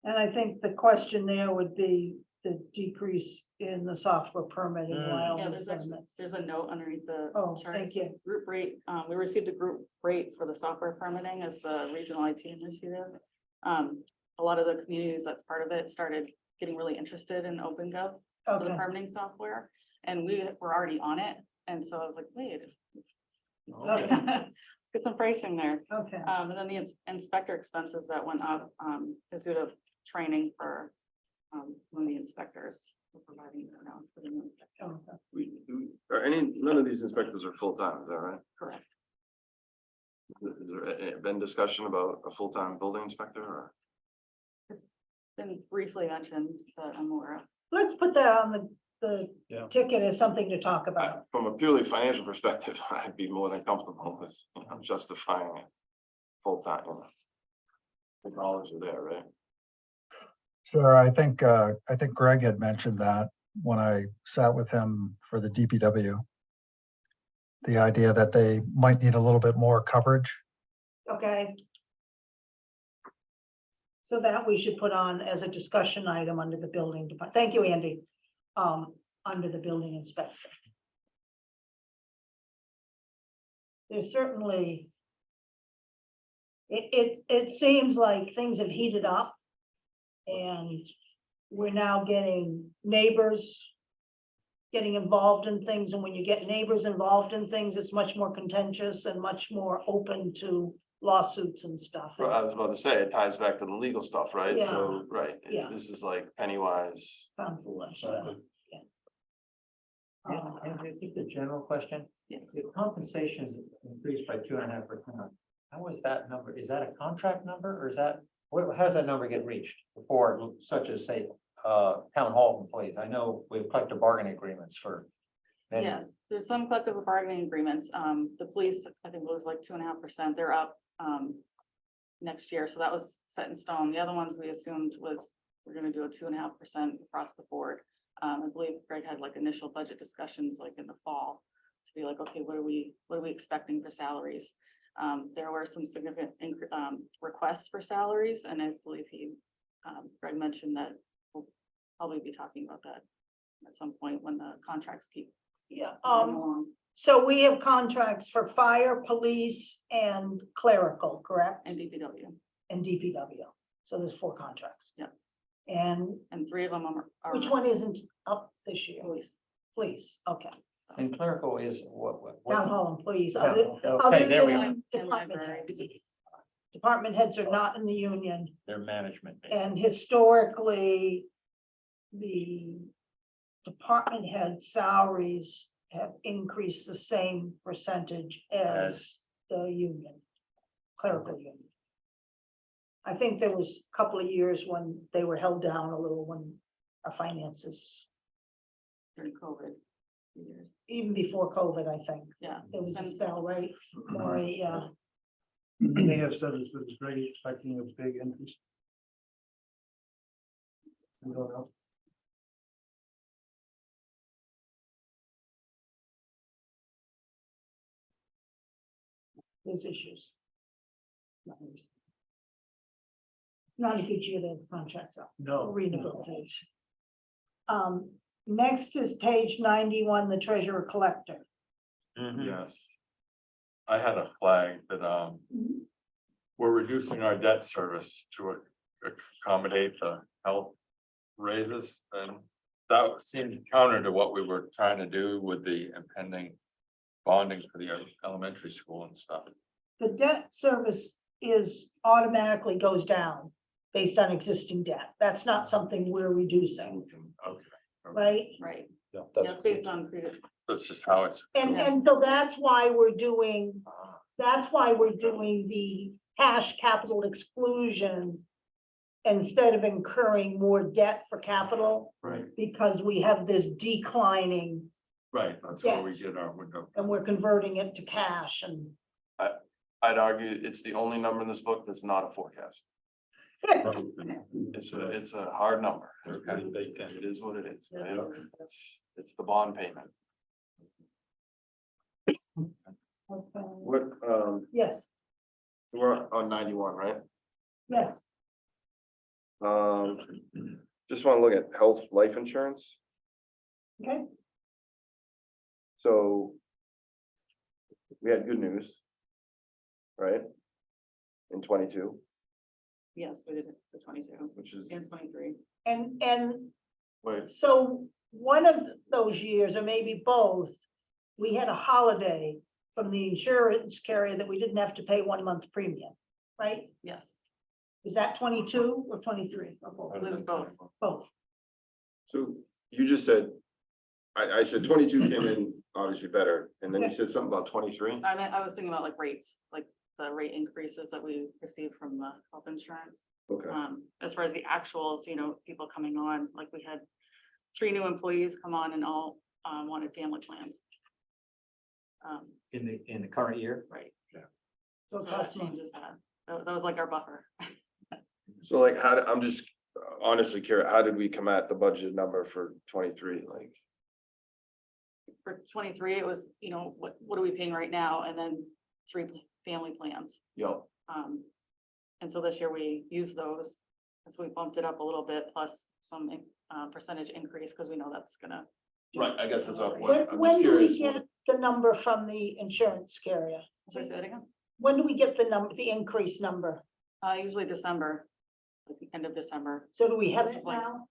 And I think the question there would be the decrease in the software permitting while. Yeah, it's on this. there's a note underneath the. Oh, chart. thank you. Group rate, we received a group rate for the software permitting as the regional IT initiative. A lot of the communities that's part of it started getting really interested in OpenGov for the Okay, permitting software, and we were already on it, and so I was like, wait. Okay. Let's get some pricing there. okay. And then the inspector expenses that went up, is due to training for, one of the inspectors were providing it now for the new inspector. Okay. None of these inspectors are full-time, is that right? Correct. Is there been discussion about a full-time building inspector or? Been briefly mentioned, but I'm aware of. Let's put that on the Yeah. ticket as something to talk about. From a purely financial perspective, I'd be more than comfortable with, justifying it full-time. The dollars are there, right? Sarah, I think Greg had mentioned that when I sat with him for the DPW. The idea that they might need a little bit more coverage. Okay. So that we should put on as a discussion item under the building department. Thank you, Andy. Under the building inspector. There's certainly. It seems like things have heated up. And we're now getting neighbors. Getting involved in things, and when you get neighbors involved in things, it's much more contentious and much more open to lawsuits and stuff. Well, I was about to say, it ties back to the legal stuff, right? Yeah. So, right, Yeah. this is like Pennywise. Found foolish, Exactly. yeah. And I think the general question, Yes. if compensation is increased by 2.5%, how is that number? Is that a contract number or is that, how does that number get reached for such as say, town hall employees? I know we have collective bargaining agreements for. many- Yes, there's some collective bargaining agreements. The police, I think it was like 2.5%. They're up next year, so that was set in stone. The other ones we assumed was we're gonna do a 2.5% across the board. I believe Greg had like initial budget discussions like in the fall to be like, okay, what are we expecting for salaries? There were some significant requests for salaries, and I believe Greg mentioned that we'll probably be talking about that at some point when the contracts keep Yeah, going along. so we have contracts for fire, police, and clerical, correct? And DPW, And DPW. So there's 4 contracts. Yeah. And and 3 of them are. which one isn't up this year? Police. Police, okay. And clerical is what? Town hall employees. Town other- hall. other Okay, there we than are. And Department library. heads. Department heads are not in the union, Their management. and historically, the department head salaries have increased the same percentage as the union, clerical union. I think there was a couple of years when they were held down a little when our finances, During COVID years, even before COVID, I think, yeah. it was it's been- just fell right, Maury, yeah. They have said this, but it's very expecting a big increase. We don't know. Those issues. Not a good year, the contracts up. No. Renegotiation. Next is page 91, the treasurer collector. Yes. I had a flag that, we're reducing our debt service to accommodate the health raises, and that seemed counter to what we were trying to do with the impending bonding for the elementary school and stuff. The debt service is automatically goes down based on existing debt. That's not something we're reducing, Okay, right? Right, Yeah, yeah, it's based on previous, that's just how it's. And so that's why we're doing, the cash capital exclusion instead of incurring more debt for capital, Right, because we have this declining right, that's where we get our window. and we're converting it to cash and. I'd argue it's the only number in this book that's not a forecast. It's a hard number. Okay. It is what it is. Yeah. right? It's the bond payment. What, Yes, we're on 91, right? yes, Just want to look at health, life insurance. okay, So we had good news, right? In 22, yes, we did it for 22 which is, and 23. and wait, so one of those years, or maybe both, we had a holiday from the insurance carrier that we didn't have to pay 1 month premium, right? Yes, Is that 22 or 23? it was both. Both. so you just said, I said 22 came in obviously better, and then you said something about 23. I was thinking about like rates, like the rate increases that we received from the health insurance. Okay, As far as the actuals, you know, people coming on, like we had 3 new employees come on and all wanted family plans. In the current year? Right, So so it that costs money. changes that. That was like our buffer. so like, I'm just honestly curious, how did we come at the budget number for 23, like? For 23, it was, you know, what are we paying right now? And then 3 family plans. Yo, And so this year we used those. And so we bumped it up a little bit plus some percentage increase because we know that's gonna. right, I guess that's what. When do we get the number from the insurance carrier? Sorry, say that again? When do we get the increased number? Usually December, like the end of December. So do we have This it is like- now?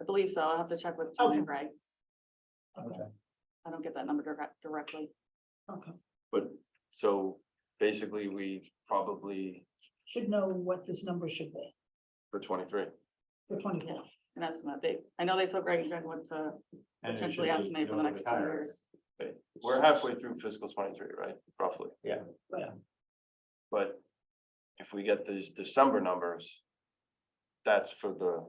I believe so. I'll have to check with Jim Okay. and Greg. Okay, I don't get that number directly. okay. But, so basically, we probably, Should know what this number should be for 23. for 24. An estimate. I know they told Greg and Greg what to potentially estimate for the next 2 years. Okay, we're halfway through fiscal 23, right, roughly? Yeah. But if we get these December numbers, that's for the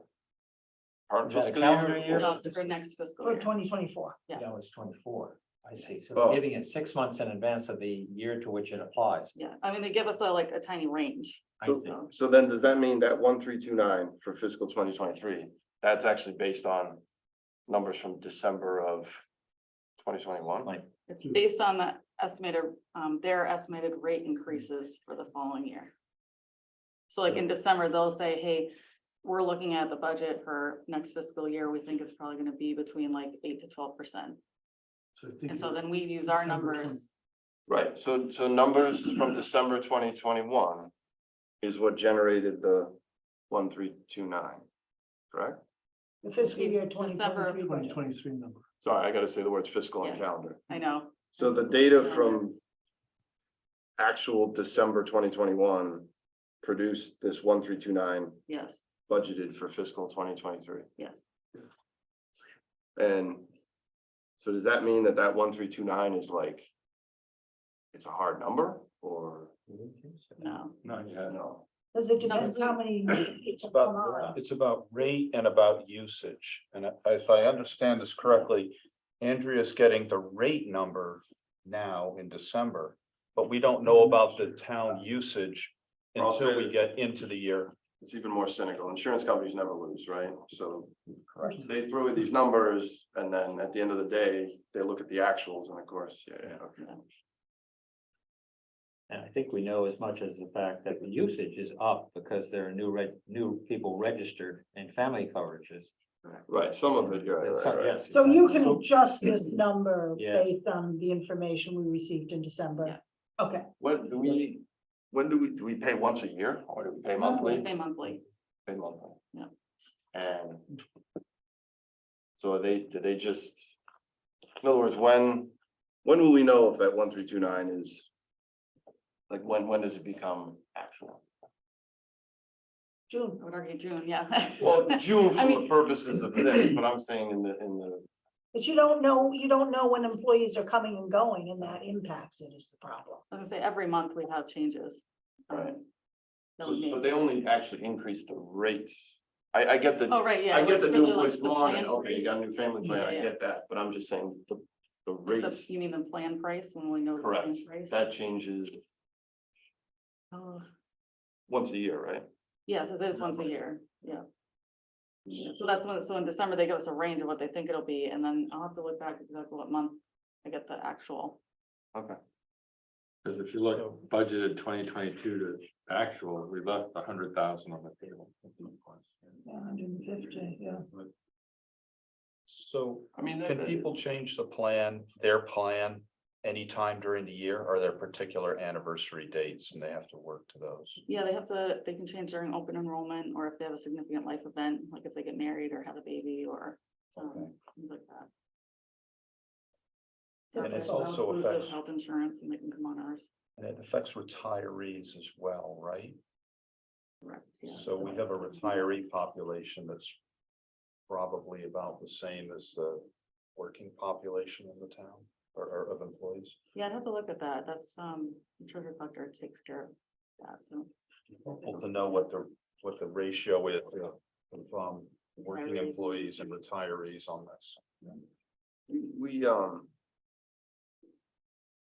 current Is that a fiscal calendar year? year? No, it's for next fiscal For year. 2024. Yes, No, it's 24. I see. So Oh. they're giving it 6 months in advance of the year to which it applies. yeah. I mean, they give us like a tiny range. I So- think. So then, does that mean that 1329 for fiscal 2023, that's actually based on numbers from December of 2021? Like, It's based on the estimated, their estimated rate increases for the following year. So like in December, they'll say, hey, we're looking at the budget for next fiscal year. We think it's probably gonna be between like 8 to 12%. So I think And so it- then we use our December numbers. Right, so numbers from December 2021 is what generated the 1329, correct? The fiscal year December of 2023. budget. 2023 number. Sorry, I gotta say the words fiscal and Yes. calendar. I know, So the data from actual December 2021 produced this 1329 yes, budgeted for fiscal 2023. yes. And so does that mean that 1329 is like, it's a hard number or No, Not yet. no? Because it depends how many. It's about rate and about usage. And if I understand this correctly, Andrea's getting the rate number now in December, but we don't know about the town usage I'll until say we that- get into the year. It's even more cynical. Insurance companies never lose, right? So they throw in these numbers and then at the end of the day, they look at the actuals and of course, yeah, okay. And I think we know as much as the fact that the usage is up because there are new people registered in family coverages. Right, some of it, you're right. Yes. So you can adjust this number Yeah. based on the information we received in December. Yeah. Okay, When do we pay once a year or do we pay monthly? Pay monthly. Pay monthly. Yeah. And so do they just, in other words, when will we know if that 1329 is? Like, when does it become actual? June. I would argue June, yeah. Well, June I for the mean- purposes of this, but I'm saying in the, But you don't know when employees are coming and going, and that impacts it is the problem. I was gonna say, every month we have changes. Right. That we but make. they only actually increased the rates. I get the, Oh, right, yeah. I get the for new like, voice the come on, and plan okay, you got a price. new family plan, I Yeah, yeah. get that, but I'm just saying the The- rates, You mean the plan price when we know the correct, plan price? that changes Oh, once a year, right? yes, it is once a year, yeah. So that's when, so in December, they give us a range of what they think it'll be, and then I'll have to look back exactly what month I get the actual. Okay. Because if you look budgeted 2022 to actual, we left 100,000 on the table. 150, yeah. So I mean, can people change the plan, their plan, anytime during the year? Are there particular anniversary dates and they have to work to those? Yeah, they can change during open enrollment, or if they have a significant life event, like if they get married or have a baby or things like that. And If their it's also spouse loses affects- health insurance and they can come on ours. And it affects retirees as well, right? Correct, yeah. So we have a retiree population that's probably about the same as the working population in the town or of employees. Yeah, I'd have to look at that. That's, the treasurer collector takes care of that, so. Helpful to know what the ratio is of working Retirees. employees and retirees on this. We, I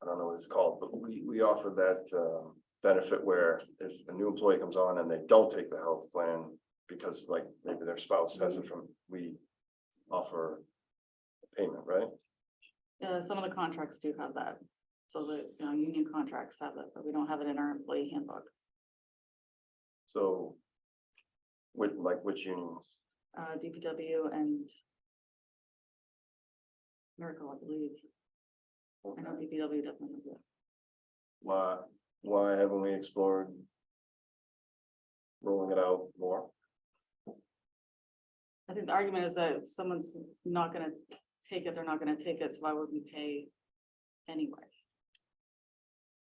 don't know what it's called, but we offer that, benefit where if a new employee comes on and they don't take the health plan because like maybe their spouse has it from, we offer payment, right? Some of the contracts do have that. So the, union contracts have it, but we don't have it in our employee handbook. So which unions? DPW and Miracle, I believe. I know DPW definitely has it. Why haven't we explored rolling it out more? I think the argument is that if someone's not gonna take it, they're not gonna take it, so why would we pay anyway?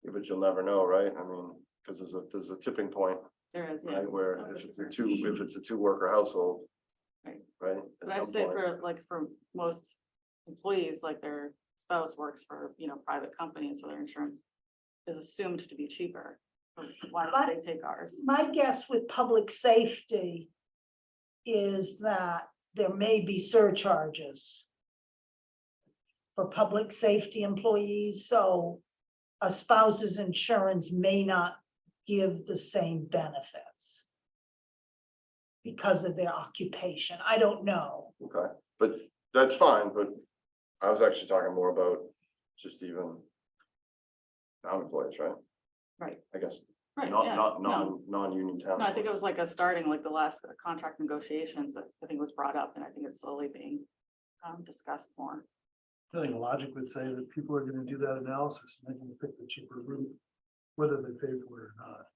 Yeah, but you'll never know, right? I mean, because there's a tipping point, There is, yeah. right, where Oh, if for it's sure. if it's a two worker household. Right. Right? But At I'd some say point. for most employees, like their spouse works for, private companies, so their insurance is assumed to be cheaper. So why don't they take ours? My guess with public safety is that there may be surcharges for public safety employees, so a spouse's insurance may not give the same benefits because of their occupation. I don't know. Okay, but that's fine, but I was actually talking more about just even non-employees, right? Right. I guess, Right, not, yeah, not, no. non-union town. No, I think it was like a starting, like the last contract negotiations that I think was brought up, and I think it's slowly being discussed more. I think logic would say that people are gonna do that analysis and they're gonna pick the cheaper route, whether they pay for it or not.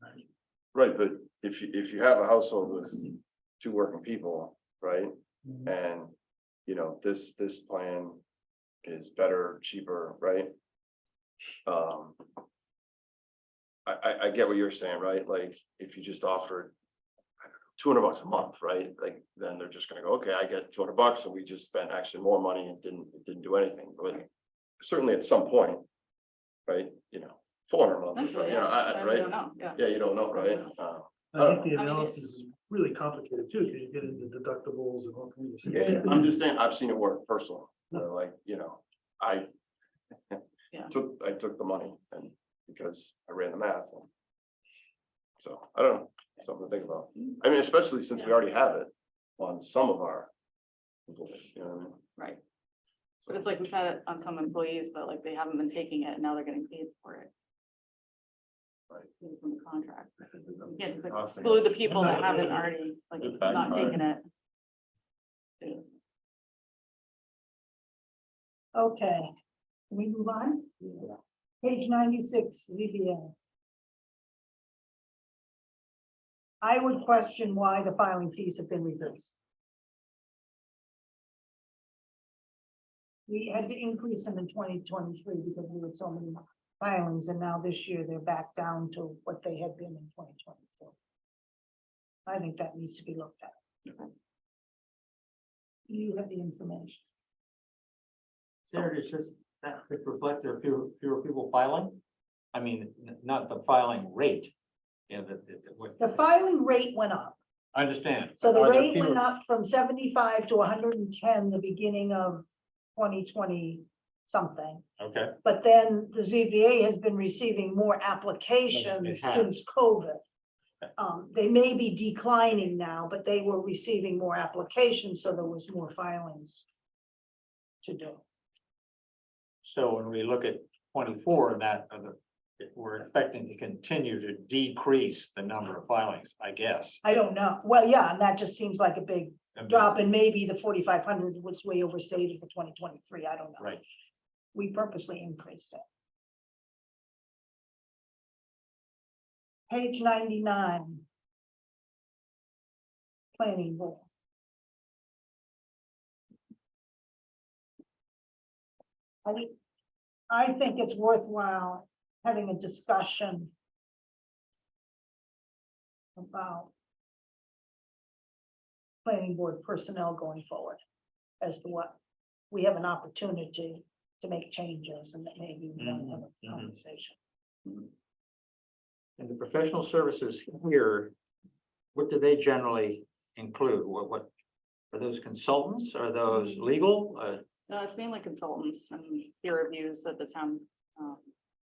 Right? Right, but if you have a household with two working people, right? Mhm. And, this plan is better, cheaper, right? I get what you're saying, right? Like, if you just offered, I don't know, $200 a month, right? Like, then they're just gonna go, okay, I get $200 and we just spent actually more money and didn't do anything, but certainly at some point, right, $400 a month, Eventually, right? yeah, we Right? don't know, yeah. Yeah, you don't know, right? I think the I mean, analysis is really complicated too, because you get into deductibles and all kinds of stuff. Yeah, I'm just saying, I've seen it work personally, where like, I. Yeah. I took the money and because I ran the math. So, I don't know, something to think about. I mean, especially since we already have it on some of our. employees, you know what I mean? Right. But it's like we've had it on some employees, but like they haven't been taking it and now they're getting paid for it. Right. It's in the contract. You can't just like exclude the people that haven't already, like, not taken it. Okay, can we move on? Page 96, ZBA. I would question why the filing fees have been reduced. We had to increase them in 2023 because we had so many filings, and now this year they're back down to what they had been in 2024. I think that needs to be looked at. You have the information. Sarah, it's just that it reflects there are fewer people filing? I mean, not the filing rate. Yeah, The filing rate went up. I understand. So the Are there rate went fewer- up from 75 to 110 the beginning of 2020 something. Okay, But then the ZBA has been receiving more applications It has. since COVID. They may be declining now, but they were receiving more applications, so there was more filings to do. so when we look at 24 and that, we're expecting to continue to decrease the number of filings, I guess. I don't know. Well, yeah, and that just seems like a big drop, and maybe the 4,500 was way overstated for 2023. I don't know. Right. We purposely increased it. Page 99. Planning board. I think it's worthwhile having a discussion about planning board personnel going forward as to what we have an opportunity to make changes, and that maybe we want to have a conversation. And the professional services here, what do they generally include? What are those consultants? Are those legal? No, it's mainly consultants and peer reviews that the town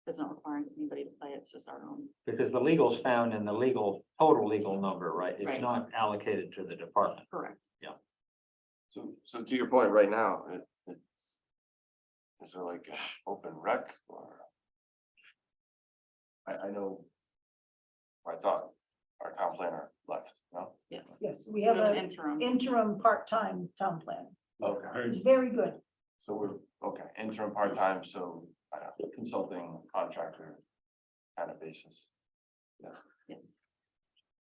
isn't requiring anybody to pay. It's just our own. Because the legal's found in the total legal number, right? It's Right. not allocated to the department. Correct. So to your point right now, it's. Is there like an open rec or? I know. I thought our town planner left, no? Yes. Yes, we have an an interim. interim part-time town planner. Okay, It's very good. so we're, okay, interim part-time, so I don't know, consulting contractor kind of basis. Yes. Yes.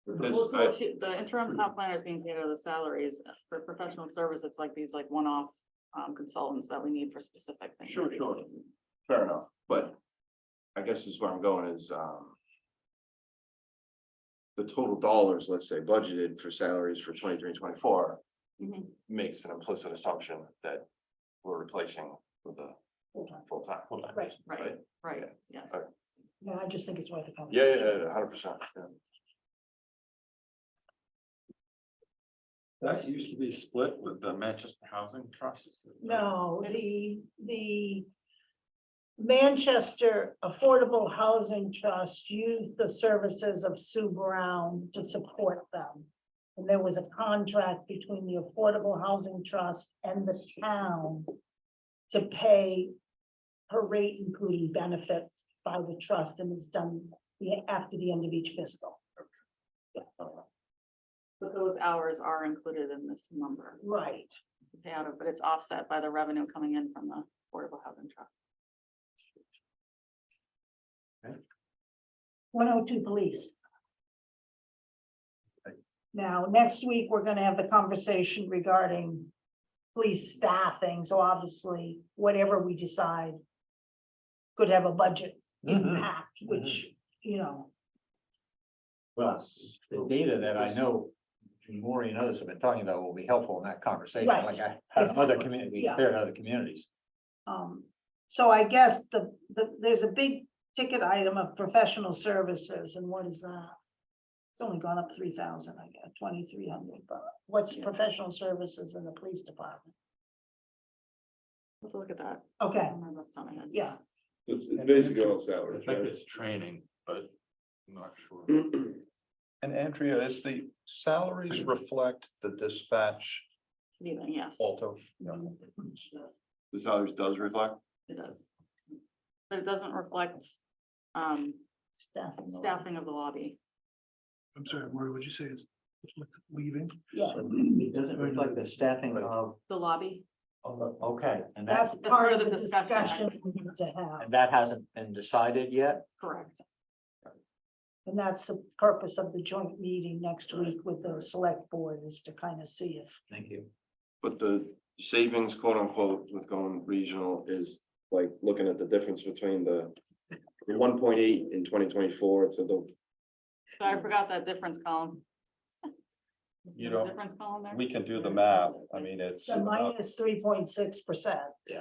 This, Well, so the interim town planner is being paid out of the salaries for professional service. It's like these one-off consultants that we need for specific things. Sure. Fair enough, but I guess is where I'm going is, the total dollars, let's say, budgeted for salaries for 23-24 Mhm. makes an implicit assumption that we're replacing with a Full-time. full-time. Right. Right, right, yes. Okay. Yeah, I just think it's worth the Yeah, conversation. 100%. That used to be split with the Manchester Housing Trust. No, the Manchester Affordable Housing Trust used the services of Sue Brown to support them. And there was a contract between the Affordable Housing Trust and the town to pay her rate, including benefits, by the trust, and it's done after the end of each fiscal. But those hours are included in this number. Right. to pay out of, but it's offset by the revenue coming in from the Affordable Housing Trust. 102 police. Now, next week, we're gonna have the conversation regarding police staffing, so obviously, whatever we decide could have a budget impact, which, you know, Well, the data that I know Maureen and others have been talking about will be helpful in that conversation, Right. like I have other communities, Yeah. compared to other communities. so I guess there's a big ticket item of professional services, and what is that? It's only gone up 3,000, I guess, 2,300, but what's professional services in the police department? Let's look at that. Okay, I don't remember off the top of my head. yeah, It's basically all salaries. I think it's training, but I'm not sure. And Andrea, is the salaries reflect the dispatch Leaving, yes, alto? The salaries does reflect? it does. But it doesn't reflect staffing of the lobby. I'm sorry, Maureen, what'd you say is leaving? yeah, It doesn't reflect the staffing of, The lobby, Okay, and That's that, part of the the discussion. discussion we need to have. and that hasn't been decided yet? Correct. And that's the purpose of the joint meeting next week with the select board is to kind of see if. Thank you. But the savings, quote unquote, with going regional is like looking at the difference between the 1.8 in 2024 to the, So I forgot that difference column. You The know, Difference column there. we can do the math. I mean, it's. So minus 3.6%. Yeah.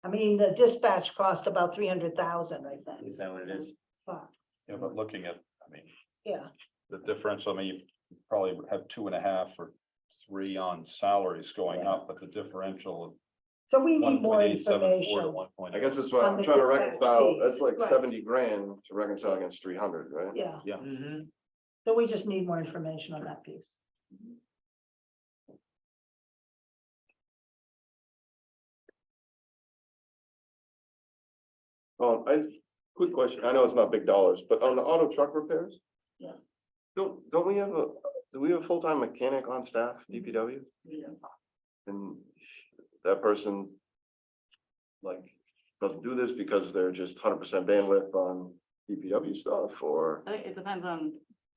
I mean, the dispatch cost about 300,000, I think, Is that what it is? but, Yeah, but looking at, I mean, yeah, the difference, I mean, you probably would have 2.5 or 3 on salaries going up, but the differential of so we need more 1.874 to information. 1.0. I guess that's what On I'm the trying to dispatch reconcile. piece, That's like right. 70 grand to reconcile against 300, right? Yeah, Yeah. Mm-hmm. so we just need more information on that piece. Quick question. I know it's not big dollars, but on the auto truck repairs? Yeah. Don't we have do we have a full-time mechanic on staff, DPW? And that person like doesn't do this because they're just 100% bandwidth on DPW stuff or? I think it depends on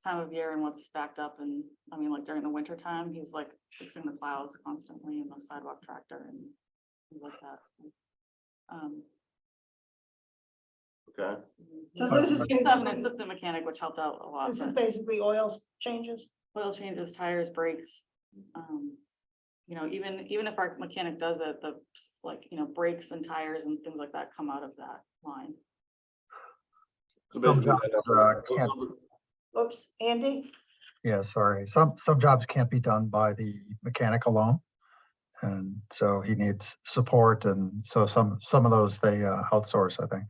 time of year and what's stacked up and, I mean, like during the winter time, he's like fixing the plows constantly and the sidewalk tractor and things like that. Okay, So this is We used to have an basically, assistant mechanic, which helped out a lot. this is but basically oil changes. Oil changes, tires, brakes. You know, even if our mechanic does it, the like, you know, brakes and tires and things like that come out of that line. so Some basically. jobs, can't, Oops, Andy? yeah, sorry. Some jobs can't be done by the mechanic alone. And so he needs support. And so some of those they outsource, I think.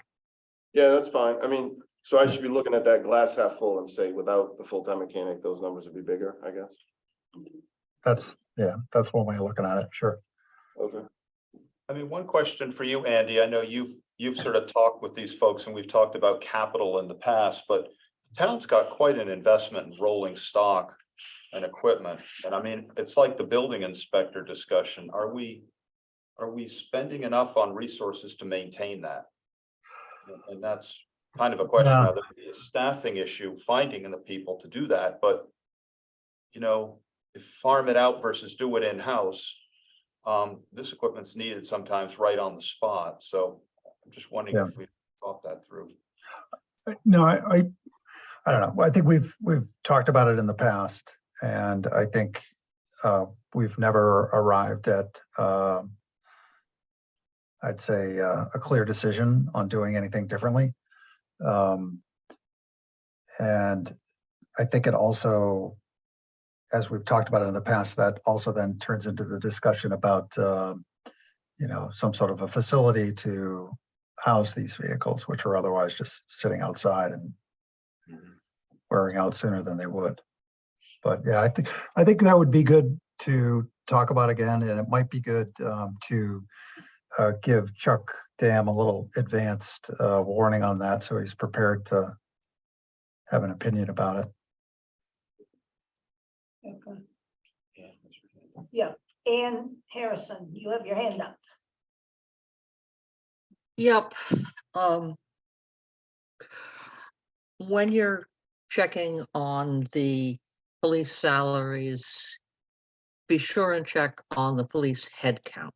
Yeah, that's fine. I mean, so I should be looking at that glass half full and say without the full-time mechanic, those numbers would be bigger, I guess. That's one way of looking at it. Sure. Okay. I mean, one question for you, Andy. I know you've sort of talked with these folks and we've talked about capital in the past, but the town's got quite an investment in rolling stock and equipment. And I mean, it's like the building inspector discussion. Are we spending enough on resources to maintain that? And that's kind of a question. Yeah. Now, there'd be a staffing issue, finding the people to do that, but you know, if farm it out versus do it in-house, this equipment's needed sometimes right on the spot. So I'm just wondering Yeah. if we thought that through. No, I don't know. I think we've talked about it in the past, and I think we've never arrived at I'd say a clear decision on doing anything differently. And I think it also, as we've talked about it in the past, that also then turns into the discussion about some sort of a facility to house these vehicles, which are otherwise just sitting outside and wearing out sooner than they would. But yeah, I think that would be good to talk about again, and it might be good to give Chuck Dam a little advanced warning on that, so he's prepared to have an opinion about it. Okay. Yeah, Ann Harrison, you have your hand up. Yep. When you're checking on the police salaries, be sure and check on the police head count.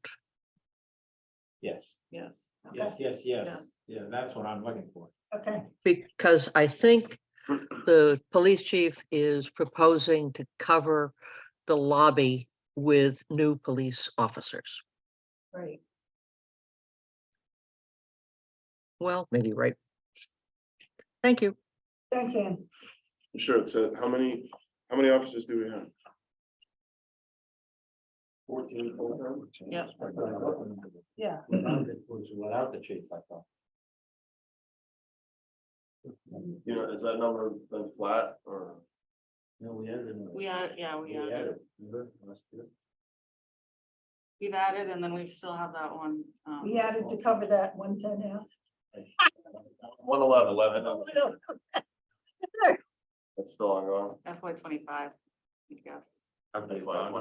Yes, Yes. yes. Yes. Yeah, that's what I'm looking for. Okay, Because I think the police chief is proposing to cover the lobby with new police officers. great. Well, maybe right. Thank you. Thanks, Ann. Sure, it's how many officers do we have? 14 full-time? Yep. Yeah, Without the chief, I thought. You know, is that number been flat or? No, we added. We added, yeah, we added. That's good. We've added and then we still have that one. we added to cover that 110 now. 111. That's still ongoing. FY 25, I guess. 25.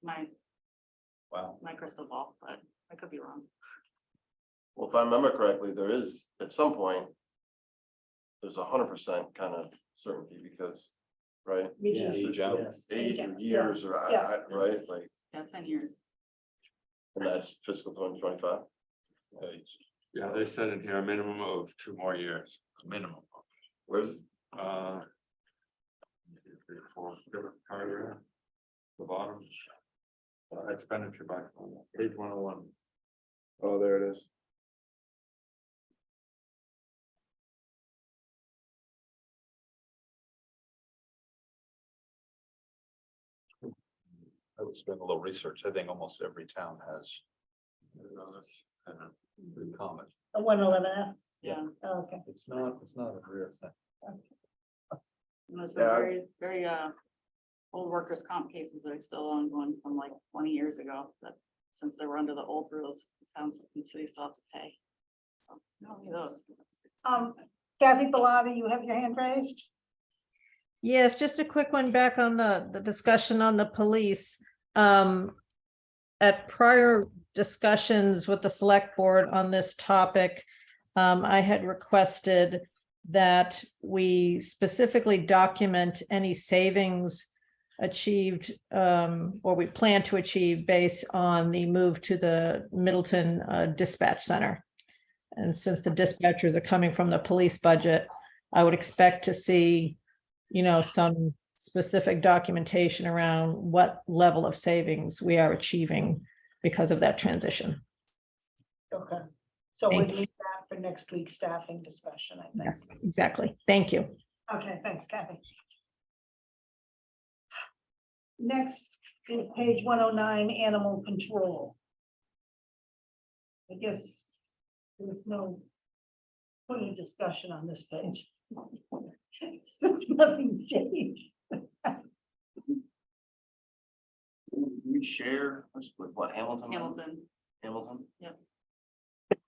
My Wow. my crystal ball, but I could be wrong. Well, if I remember correctly, there is, at some point, there's 100% kind of certainty because, right? We just- Age out. Yes. Age or Yeah, years or, yeah. right, like, Yeah, 10 years. and that's fiscal 2025. Yeah, they said in here a minimum of 2 more years, minimum. Where's, Uh. 3, 4, different paragraph. The bottom. Expenditure by page 101. oh, there it is. I was doing a little research. I think almost every town has Good comment. A 111F, Yeah. okay. It's not a real thing. And there's some Yeah. very, old workers' comp cases that are still ongoing from like 20 years ago, that since they were under the old rules, towns and cities still have to pay. So, no, those. Kathy Bellata, you have your hand raised? Yes, just a quick one back on the discussion on the police. At prior discussions with the select board on this topic, I had requested that we specifically document any savings achieved or we plan to achieve based on the move to the Middleton Dispatch Center. And since the dispatchers are coming from the police budget, I would expect to see, you know, some specific documentation around what level of savings we are achieving because of that transition. Okay, so we Thank need that for next week's staffing discussion, I think. Yes, exactly. Thank you. Okay, thanks, Kathy. Next is page 109, animal control. I guess there's no point of discussion on this page. Since nothing changed. We share with what, Hamilton? Hamilton, Hamilton? Yep.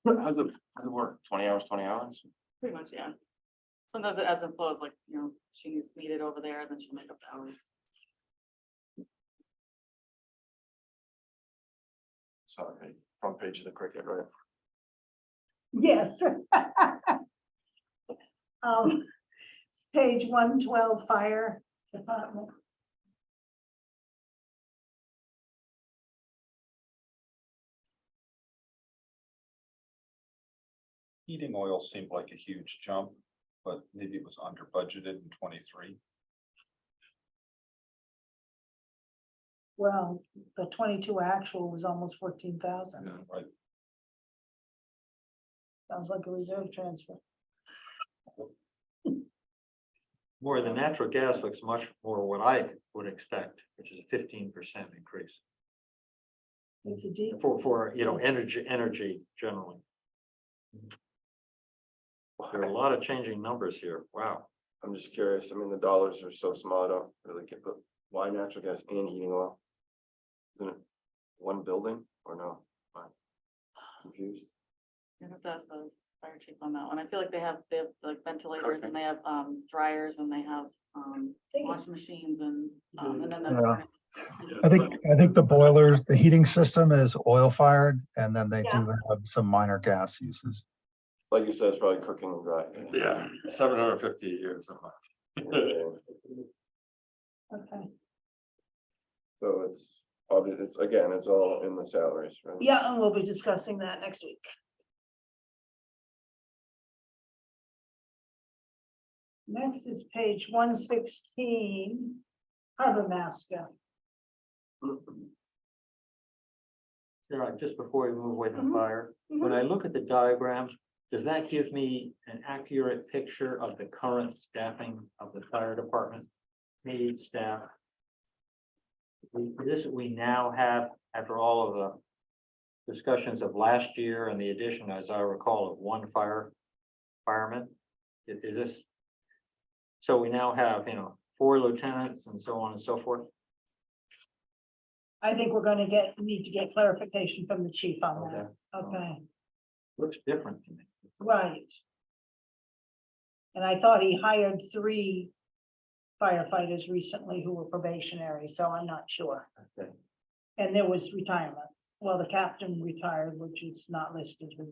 How's it work? 20 hours, 20 hours? pretty much, yeah. Sometimes it ebbs and flows, like, you know, she's needed over there, then she'll make up the hours. Sorry, front page of the Cricket, right? Yes. Page 112, fire department. heating oil seemed like a huge jump, but maybe it was under budgeted in 23. Well, the 22 actual was almost 14,000. Right. Sounds like a reserve transfer. More the natural gas looks much more what I would expect, which is a 15% increase It's a deep. for, you know, energy generally. There are a lot of changing numbers here. Wow. I'm just curious. I mean, the dollars are so small, I don't really get, but why natural gas and heating oil? Isn't it one building or no? I'm confused. You have to ask the fire chief on that one. I feel like they have like ventilators Okay. and they have dryers and they have think wash it's- machines and then Yeah. that's. I think the boiler, the heating system is oil fired, and then they Yeah. do have some minor gas uses. Like you said, it's probably cooking and dry. Yeah, 750 a year, something. Okay, So it's obvious, it's again, it's all in the salaries, right? yeah, and we'll be discussing that next week. Next is page 116, harbor master. Sarah, just before we move away from Mhm. fire, when I look at the diagram, does that give me an accurate picture of the current staffing of the fire department? Paid staff? We now have, after all of the discussions of last year and the addition, as I recall, of one fireman. Is this? So we now have, you know, 4 lieutenants and so on and so forth. I think we're gonna need to get clarification from the chief on Okay. that. Okay, Looks different to me. right. And I thought he hired 3 firefighters recently who were probationary, so I'm not sure. Okay. And there was retirement. Well, the captain retired, which is not listed here,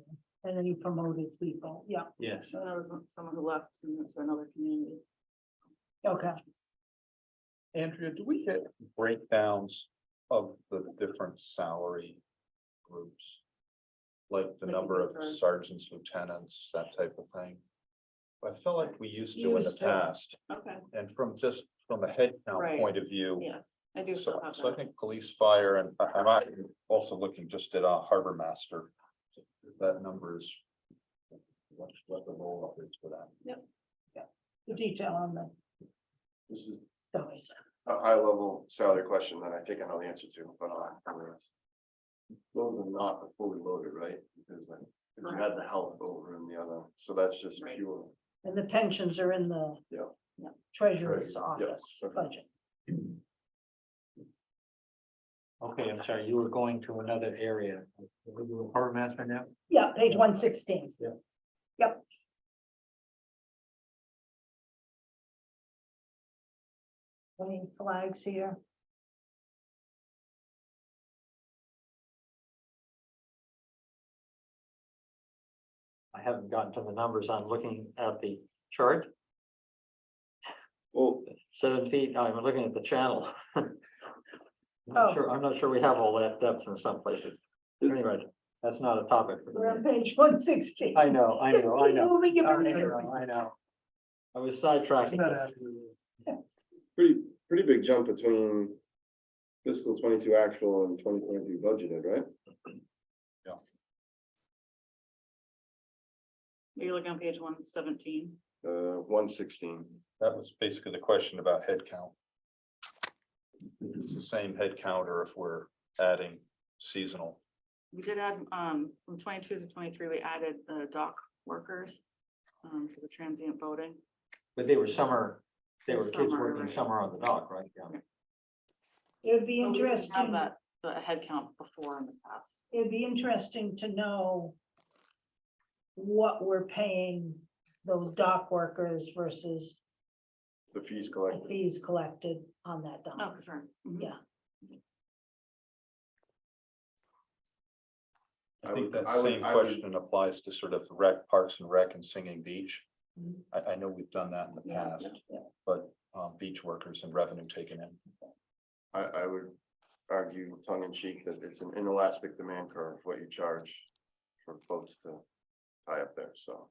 and then he promoted people, yeah, Yes. So there was someone who left and went to another community. okay. Andrea, do we get breakdowns of the different salary groups? Like the Like number of for- sergeants, lieutenants, that type of thing? I felt like we used to in the Used to. past, Okay, and from a head count Right. point of view. yes, I do. So, still have so I that. think police, fire, and I'm actually also looking just at harbor master. That number is. What the roll up is for that. The detail on the This is salaries. a high level salary question that I think I know the answer to, but those are not fully loaded, right? Because like, because you had the health over in the other, so that's just Right. pure. And the pensions are in the Yeah. treasurer's Treasury, yeah, office okay. budget. Okay, I'm sorry, you were going to another area. Were you a harbor master now? Yeah, page 116. Yeah. Yep. Any flags here? I haven't gotten to the numbers. I'm looking at the chart. Well, 7 feet, I'm looking at the channel. Oh. I'm not sure we have all that depth in some places. Anyway, that's not a topic for the We're on minute. page 116. I know. Moving your I computer. know, I know. I was sidetracking Not this. accurate. pretty big jump between fiscal 22 actual and 2022 budgeted, right? You're looking on page 117. 116. That was basically the question about head count. It's the same head count, or if we're adding seasonal. We did add, from 22 to 23, we added the dock workers for the transient boating. But they were kids Summer, working right. summer on the dock, right? Yeah. It'd be But we didn't have interesting, that, the head count before in the past. it'd be interesting to know what we're paying those dock workers versus The fees the collected. fees collected on that Oh, dock. for sure. Mhm. Yeah, I think that I would- same I would- question applies to sort of rec, parks and rec and Singing Beach. Mhm. I know we've done that in the Yeah, past, yeah. but beach workers and revenue taken in. I would argue tongue in cheek that it's an inelastic demand curve, what you charge for boats to tie up there, so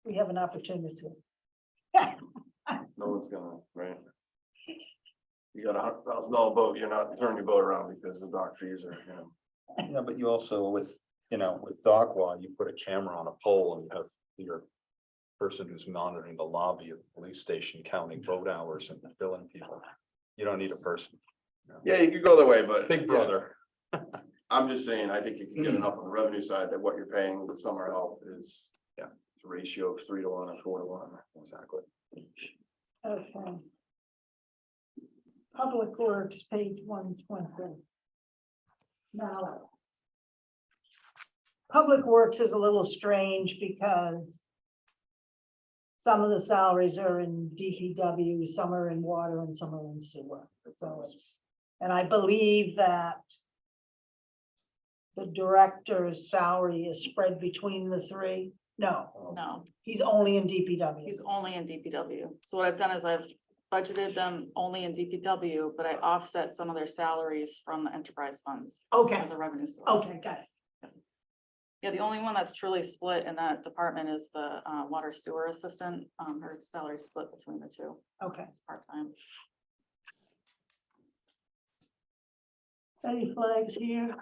we have an opportunity. no one's gonna, right? You got $100,000 boat, you're not turning your boat around because the dock fees are, you know. Yeah, but you also with Dockwall, you put a camera on a pole and you have your person who's monitoring the lobby of the police station, counting boat hours and billing people. You don't need a person. Yeah, you could go that way, but. Big brother. I'm just saying, I think you can get enough on the revenue side that what you're paying with summer help is, Yeah. it's a ratio of 3 to 1 or 4 to 1. Exactly. Okay. Public Works, page 120. Now. Public Works is a little strange because some of the salaries are in DPW, some are in water and some are in sewer. So it's, and I believe that the director's salary is spread between the three. No, No, he's only in DPW. he's only in DPW. So what I've done is I've budgeted them only in DPW, but I offset some of their salaries from the enterprise funds Okay, as a revenue source. okay, got it. Yeah, the only one that's truly split in that department is the water sewer assistant. Her salary split between the two. Okay. It's part-time. Any flags here?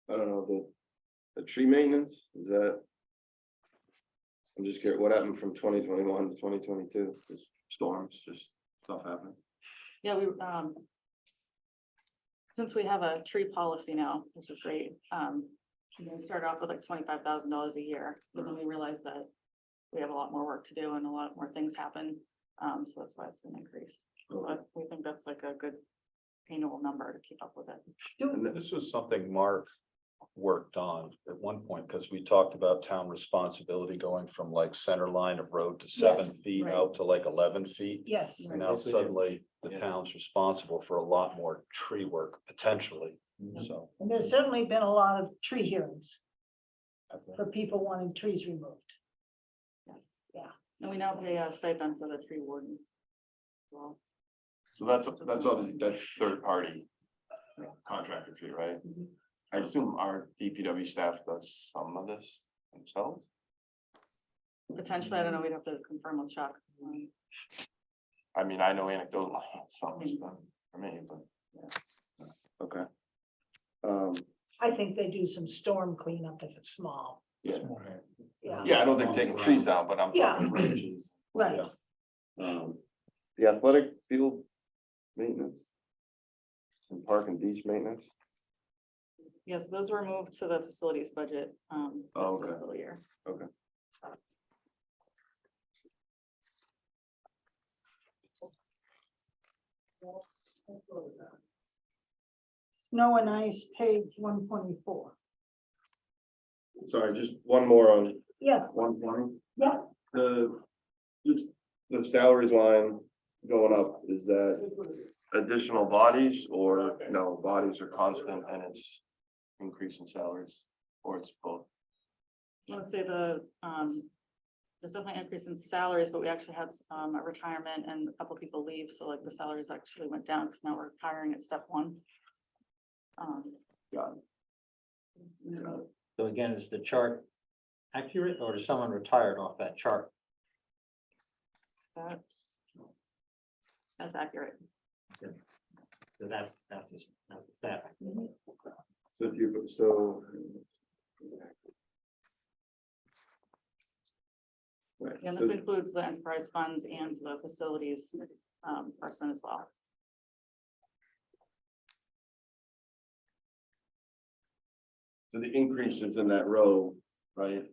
I don't know, the tree maintenance, is that? I'm just curious, what happened from 2021 to 2022? Just storms, just stuff happening. Yeah, we, since we have a tree policy now, which is great, we started off with like $25,000 a year, but then we realized that we have a lot more work to do and a lot more things happen. So that's why it's been increased. So we think that's like a good annual number to keep up with it. And then- This was something Mark worked on at one point, because we talked about town responsibility going from like center line of road to 7 Yes, feet right. out to like 11 feet. Yes, And now Yes, we do. suddenly the Yes. town's responsible for a lot more tree work potentially So. And there's certainly been a lot of tree hearings for people wanting trees removed. Yes. Yeah. And we now pay a stipend for the tree warden. So, So that's obviously, that's third party contractor fee, right? Mhm. I assume our DPW staff does some of this themselves? potentially, I don't know, we'd have to confirm with Chuck. I mean, I know anecdotally, some is done for me, but. Okay. I think they do some storm cleanup if it's small. Yeah, Yeah, I don't think taking trees down, but I'm Yeah. talking branches. right. The athletic field maintenance. And park and beach maintenance. Yes, those were moved to the facilities budget, this Oh, okay. fiscal year. Okay. Snow and ice, page 124. Sorry, just one more on Yes, 120. yeah, Just the salaries line going up, is that additional bodies or no, bodies are constant and it's increase in salaries, or it's both? Let's say there's definitely an increase in salaries, but we actually had a retirement and a couple people leave, so like the salaries actually went down because now we're hiring at step one. Got So again, is the chart accurate or is someone retired off that chart? That's accurate. So that's the staff. So if you, so. Right, And so- this includes the enterprise funds and the facilities person as well. So the increases in that row, right?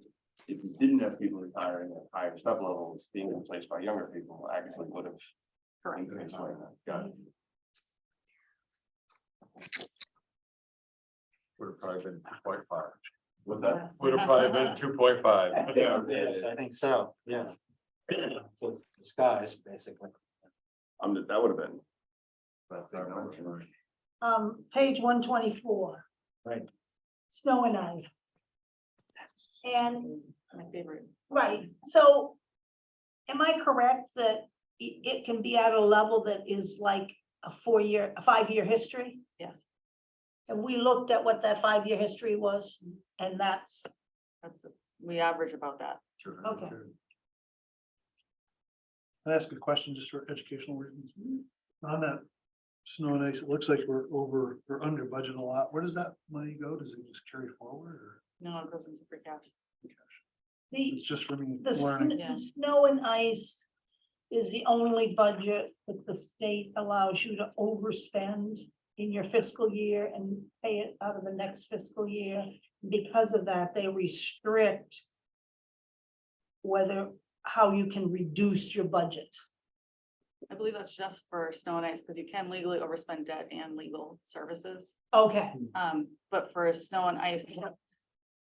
If you didn't have people retiring at higher step levels, being replaced by younger people actually would have increased. Right now. Got it. Would have probably been 2.5. What's that? Yes. Would have probably been 2.5. Yeah. Yes, I think so, yes. So it's disguised, basically. That would have been. That's our motion. page 124. Right. Snow and ice. And, My favorite. right, so am I correct that it can be at a level that is like a 5-year history? Yes, Have we looked at what that 5-year history was? And that's, we average about that. okay. Can I ask a question just for educational reasons? On that snow and ice, it looks like we're under budget a lot. Where does that money go? Does it just carry forward or? No, it goes into free cash. The, It's just for me the learning. Yeah. snow and ice is the only budget that the state allows you to overspend in your fiscal year and pay it out of the next fiscal year. Because of that, they restrict how you can reduce your budget. I believe that's just for snow and ice, because you can legally overspend debt and legal services. Okay, But for snow and ice,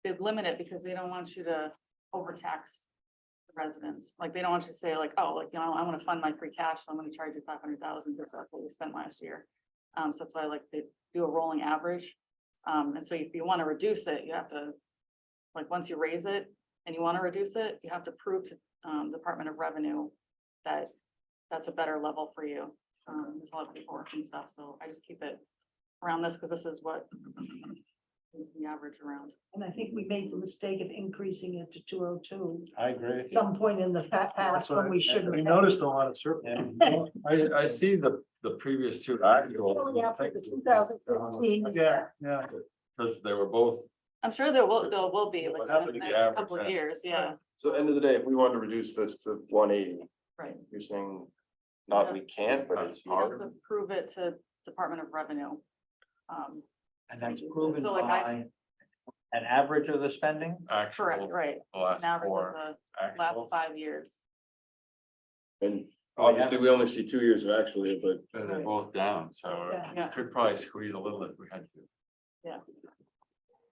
they limit it because they don't want you to overtax the residents. Like, they don't want you to say like, oh, like, you know, I want to fund my free cash, so I'm gonna charge you 500,000, because that's what we spent last year. So that's why like they do a rolling average. And so if you want to reduce it, you have to, like, once you raise it and you want to reduce it, you have to prove to Department of Revenue that that's a better level for you. There's a lot of paperwork and stuff, so I just keep it around this because this is what we average around. and I think we made the mistake of increasing it to 202 I agree. at some point in the past when we shouldn't. We have. noticed a lot of surplus. I see the previous two articles. Only after the 2015. Yeah, yeah. Because they were both, I'm sure there will be like What happened in to a the average, couple of yeah. years, yeah, So end of the day, if we wanted to reduce this to 180, right. you're saying not we can't, but it's You have hard. to prove it to Department of Revenue. And that's proven So, like, by an average of the spending? Correct, actual, right, the last an average of four, the last actuals. 5 years. And obviously, we only see 2 years of actual here, but And they're both down, so Yeah. we could probably squeeze a little if we had to.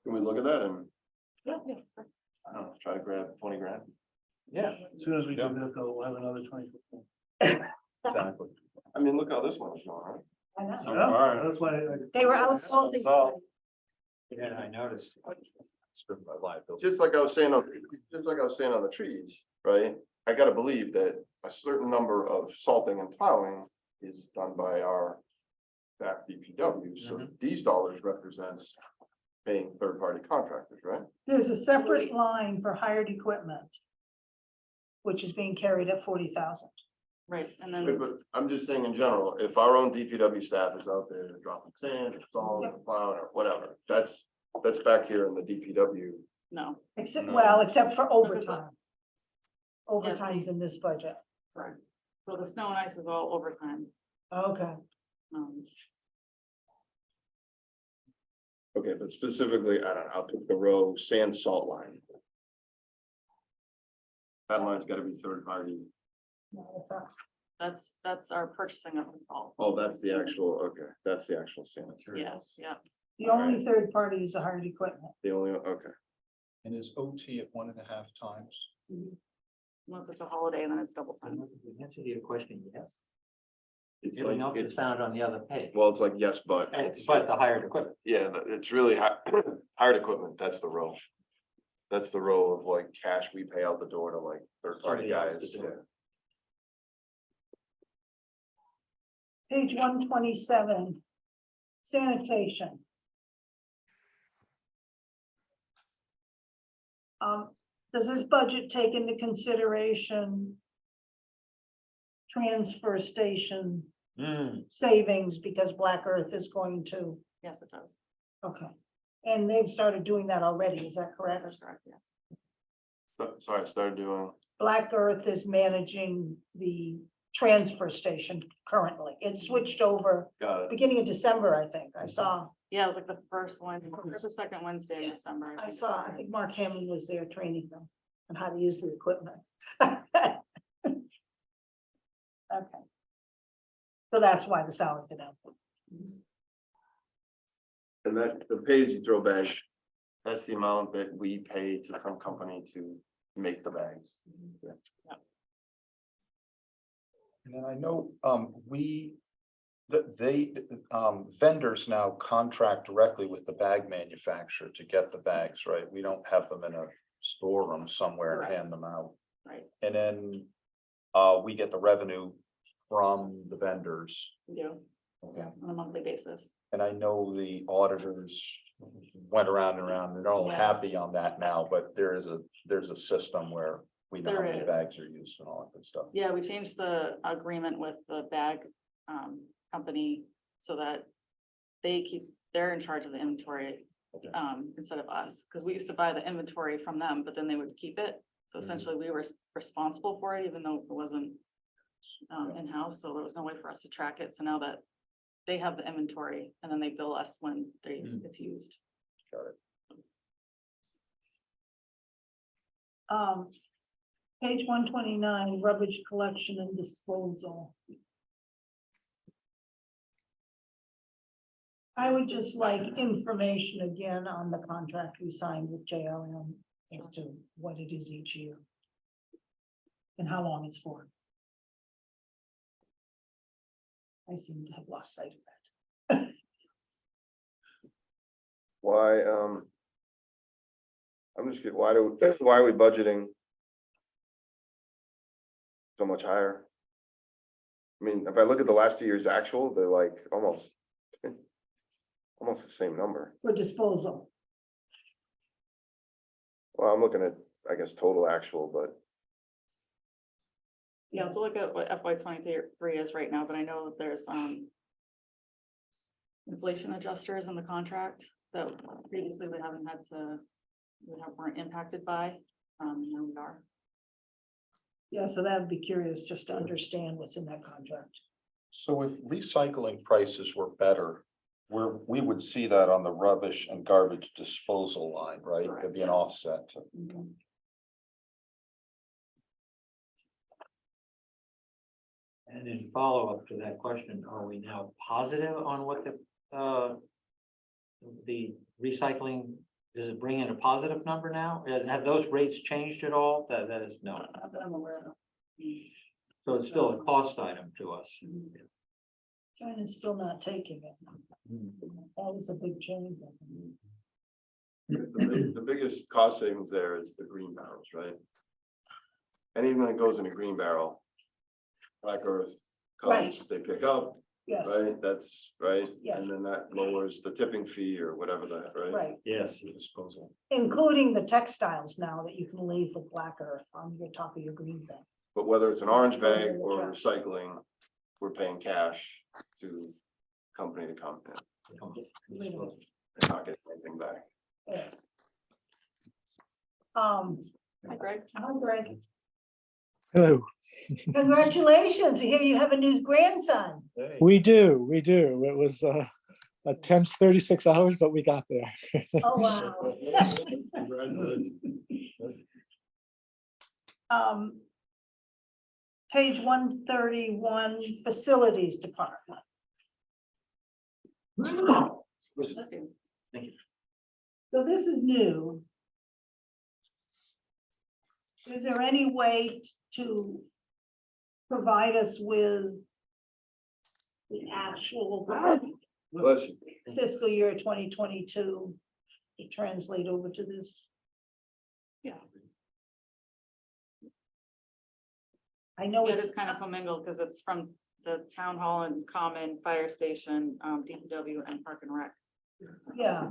can we look at that and, Yeah. I don't know, try to grab 20 grand? Yeah. As soon as we do that, though, we'll have another 20. Exactly. I mean, look how this one's going, right? I know. So Yeah, far. that's why. They were out salting. Salt. Yeah, I noticed. It's been my liability. Just like I was saying on the trees, right? I gotta believe that a certain number of salting and plowing is done by our back DPW, so these dollars represents paying third-party contractors, right? There's a separate line for hired equipment, which is being carried at 40,000. Right, and But then, but I'm just saying in general, if our own DPW staff is out there dropping sand, or salt, or plowing, or whatever, that's back here in the DPW. no, Except, No. well, except for overtime. Overtime's in this budget. correct. So the snow and ice is all overtime. Okay. Um, Okay, but specifically, I don't know, I'll pick the row sand salt line. That line's gotta be third party. No, it's not. that's our purchasing of the salt. Oh, that's the actual, okay, that's the actual sanitary. Yes, yeah. The only third party is the hired equipment. The only, okay, And is OT at 1.5 times? Unless it's a holiday, then it's double time. The answer to your question, yes. it's Everything like, else is it's, found on the other page. well, it's like, yes, but. But the hired equipment. Yeah, it's really hired equipment, that's the row. That's the row of like cash we pay out the door to like third party Somebody else to guys, do yeah. it. Page 127, sanitation. Does this budget take into consideration transfer station savings because Black Earth is going to, Yes, it does. okay. And they've started doing that already, is that correct? That's correct, yes. Sorry, I started doing, Black Earth is managing the transfer station currently. It switched over got it. beginning of December, I think. I saw, Yeah, it was like the first or second Wednesday in December. I think Mark Hammond was there training them on how to use the equipment. Okay. So that's why the salaries are down. And that, the pay as you throw bag, that's the amount that we pay to some company to make the bags. Yeah. And then I know, vendors now contract directly with the bag manufacturer to get the bags, right? We don't have them in a storeroom somewhere and hand them out. Right, And then, we get the revenue from the vendors. we do, Okay. on a monthly basis. And I know the auditors went around and around, they're all Yes. happy on that now, but there's a system where we know how There many is. bags are used and all that good stuff. Yeah, we changed the agreement with the bag company so that they're in charge of the inventory Okay. instead of us, because we used to buy the inventory from them, but then they would keep it. So essentially, we were responsible for it, even though it wasn't in-house, so there was no way for us to track it. So now that they have the inventory and then they bill us when it's used. Got it. Page 129, rubbish collection and disposal. I would just like information again on the contract we signed with JRM as to what it is each year. And how long it's for. I seem to have lost sight of that. Why, I'm just kidding, why are we budgeting so much higher? I mean, if I look at the last 2 years actual, they're like almost the same number. For disposal. Well, I'm looking at, I guess, total actual, but You have to look at what FY 23 is right now, but I know that there's inflation adjusters in the contract that previously we haven't had to, weren't impacted by, now we are. Yeah, so that would be curious just to understand what's in that contract. So if recycling prices were better, we would see that on the rubbish and garbage disposal line, right? Correct, There'd be an yes. offset. And in follow-up to that question, are we now positive on what the recycling, does it bring in a positive number now? Have those rates changed at all? That is no. Not that I'm aware of. So it's still a cost item to us. China's still not taking it. That was a big change. The biggest cost savings there is the green barrels, right? Anything that goes in a green barrel. Black Earth comes, they pick up, Yes, right? That's right. Yes. And then that lowers the tipping fee or whatever that, right? right, Yes. Disposal. including the textiles now that you can leave with Black Earth on your top of your green bag. But whether it's an orange bag or recycling, we're paying cash to company to come in. And not getting anything back. Yeah. Hi, Greg. Hi, Greg. Hello. Congratulations, I hear you have a new grandson. We do. It was a tense 36 hours, but we got there. Oh, wow. Page 131, Facilities Department. Bless you. So this is new. Is there any way to provide us with the actual Bless you. fiscal year 2022 to translate over to this? Yeah. I know Yeah, it's it's kind of commingled because it's from the town hall and common, fire station, DPW and park and rec. yeah.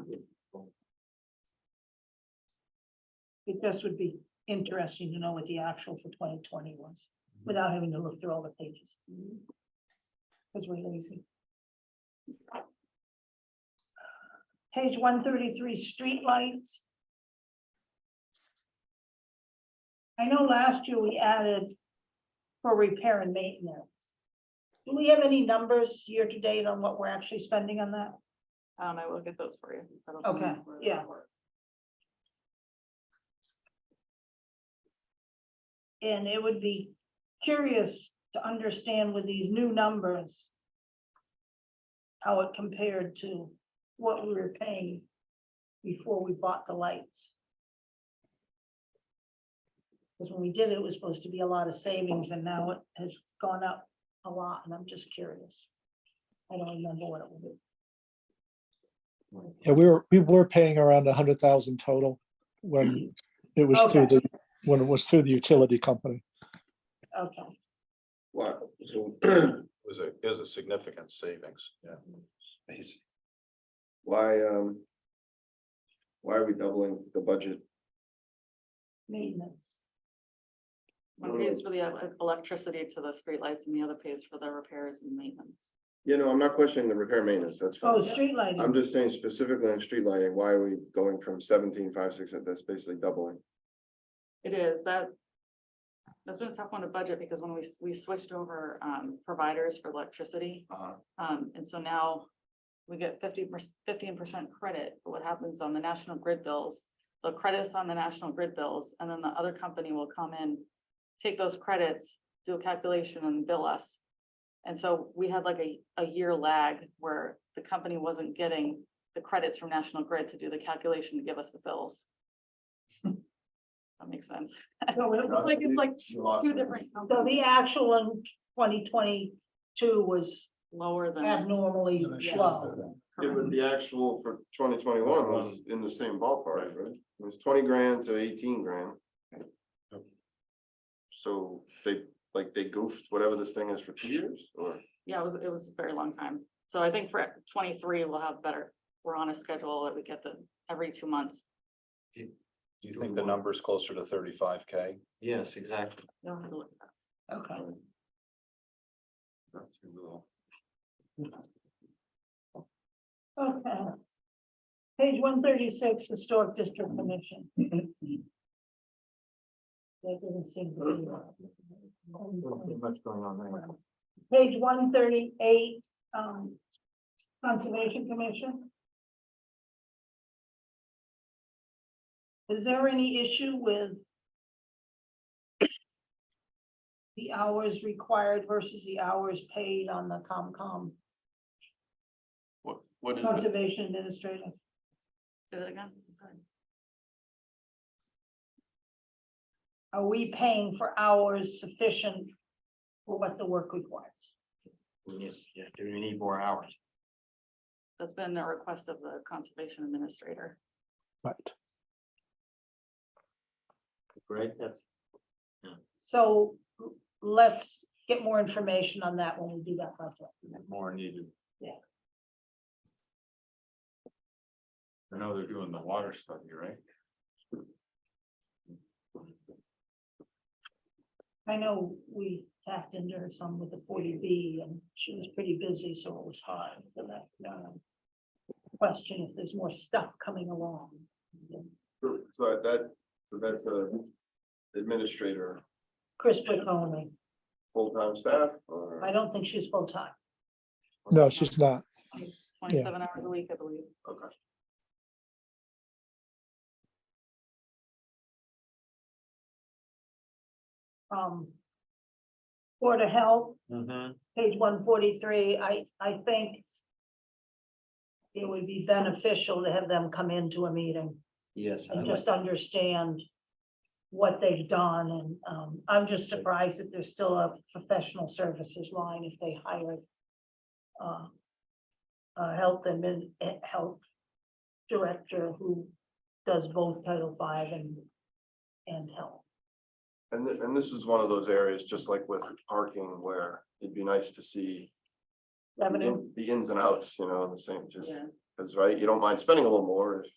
It just would be interesting to know what the actual for 2020 was, without having to look through all the pages. Because we're lazy. Page 133, streetlights. I know last year we added for repair and maintenance. Do we have any numbers year to date on what we're actually spending on that? I will get those for you. That'll be Okay, for- yeah. And it would be curious to understand with these new numbers, how it compared to what we were paying before we bought the lights. Because when we did it, it was supposed to be a lot of savings and now it has gone up a lot and I'm just curious. I don't remember what it would be. Yeah, we were paying around 100,000 total when it was through Okay. when it was through the utility company. Okay, Wow, so It was a significant savings, yeah. why are we doubling the budget? maintenance. One pays for the electricity to the streetlights and the other pays for the repairs and maintenance. You know, I'm not questioning the repair maintenance, that's Oh, fine. street lighting. I'm just saying specifically on street lighting, why are we going from 17,560 that's basically doubling? It is that's been a tough one to budget because when we switched over providers for electricity. And so now we get 15% credit for what happens on the national grid bills. They'll credit us on the national grid bills and then the other company will come in, take those credits, do a calculation and bill us. And so we had like a year lag where the company wasn't getting the credits from National Grid to do the calculation to give us the bills. That makes sense. So It's like two different So companies. the actual in 2022 was Lower than. abnormally Yes. low. Yeah, but the actual for 2021 was in the same ballpark, right? It was 20 grand to 18 grand. So they goofed whatever this thing is for 2 years or? Yeah, it was a very long time. So I think for 23, we'll have better, we're on a schedule that we get every 2 months. Do you think the number's closer to 35K? Yes, exactly. You'll have to look at that. Okay. That's a little. Okay. Page 136, Historic District Commission. That doesn't seem to be. Much going on there. Page 138, Conservation Commission. Is there any issue with the hours required versus the hours paid on the COMCOM What is that? Conservation Administrator? Say that again. Sorry. Are we paying for hours sufficient for what the work requires? Do we need more hours? That's been a request of the conservation administrator. Right. Great, that's. So let's get more information on that when we do that project. More needed. Yeah. I know they're doing the water study, right? I know we tapped into her some with the 40B and she was pretty busy, so it was hard for that. Question if there's more stuff coming along. So that's a administrator, Chris Brickoni, full-time staff, or? I don't think she's full-time. No, she's not. It's 27 hours a week, I believe. Okay. Board of Health, Mm-hmm. page 143, I think it would be beneficial to have them come into a meeting Yes. and just understand what they've done, and I'm just surprised that there's still a professional services line if they hired a health director who does both Title V and health. And this is one of those areas, just like with parking, where it'd be nice to see Revenue, the ins and outs, you know, the same, just, Yeah. because, right, you don't mind spending a little more if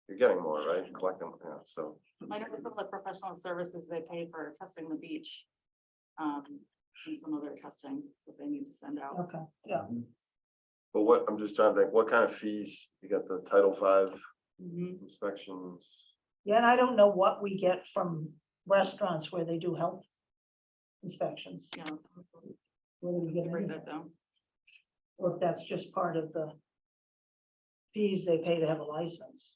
you're getting more, right, collecting, yeah, so. I know some of the professional services they pay for testing the beach. And some other testing that they need to send out. okay, yeah. But what, I'm just trying to think, what kind of fees, you got the Title V Mhm. inspections? Yeah, and I don't know what we get from restaurants where they do health inspections. Yeah. Whether we get Break any, that down. or if that's just part of the fees they pay to have a license.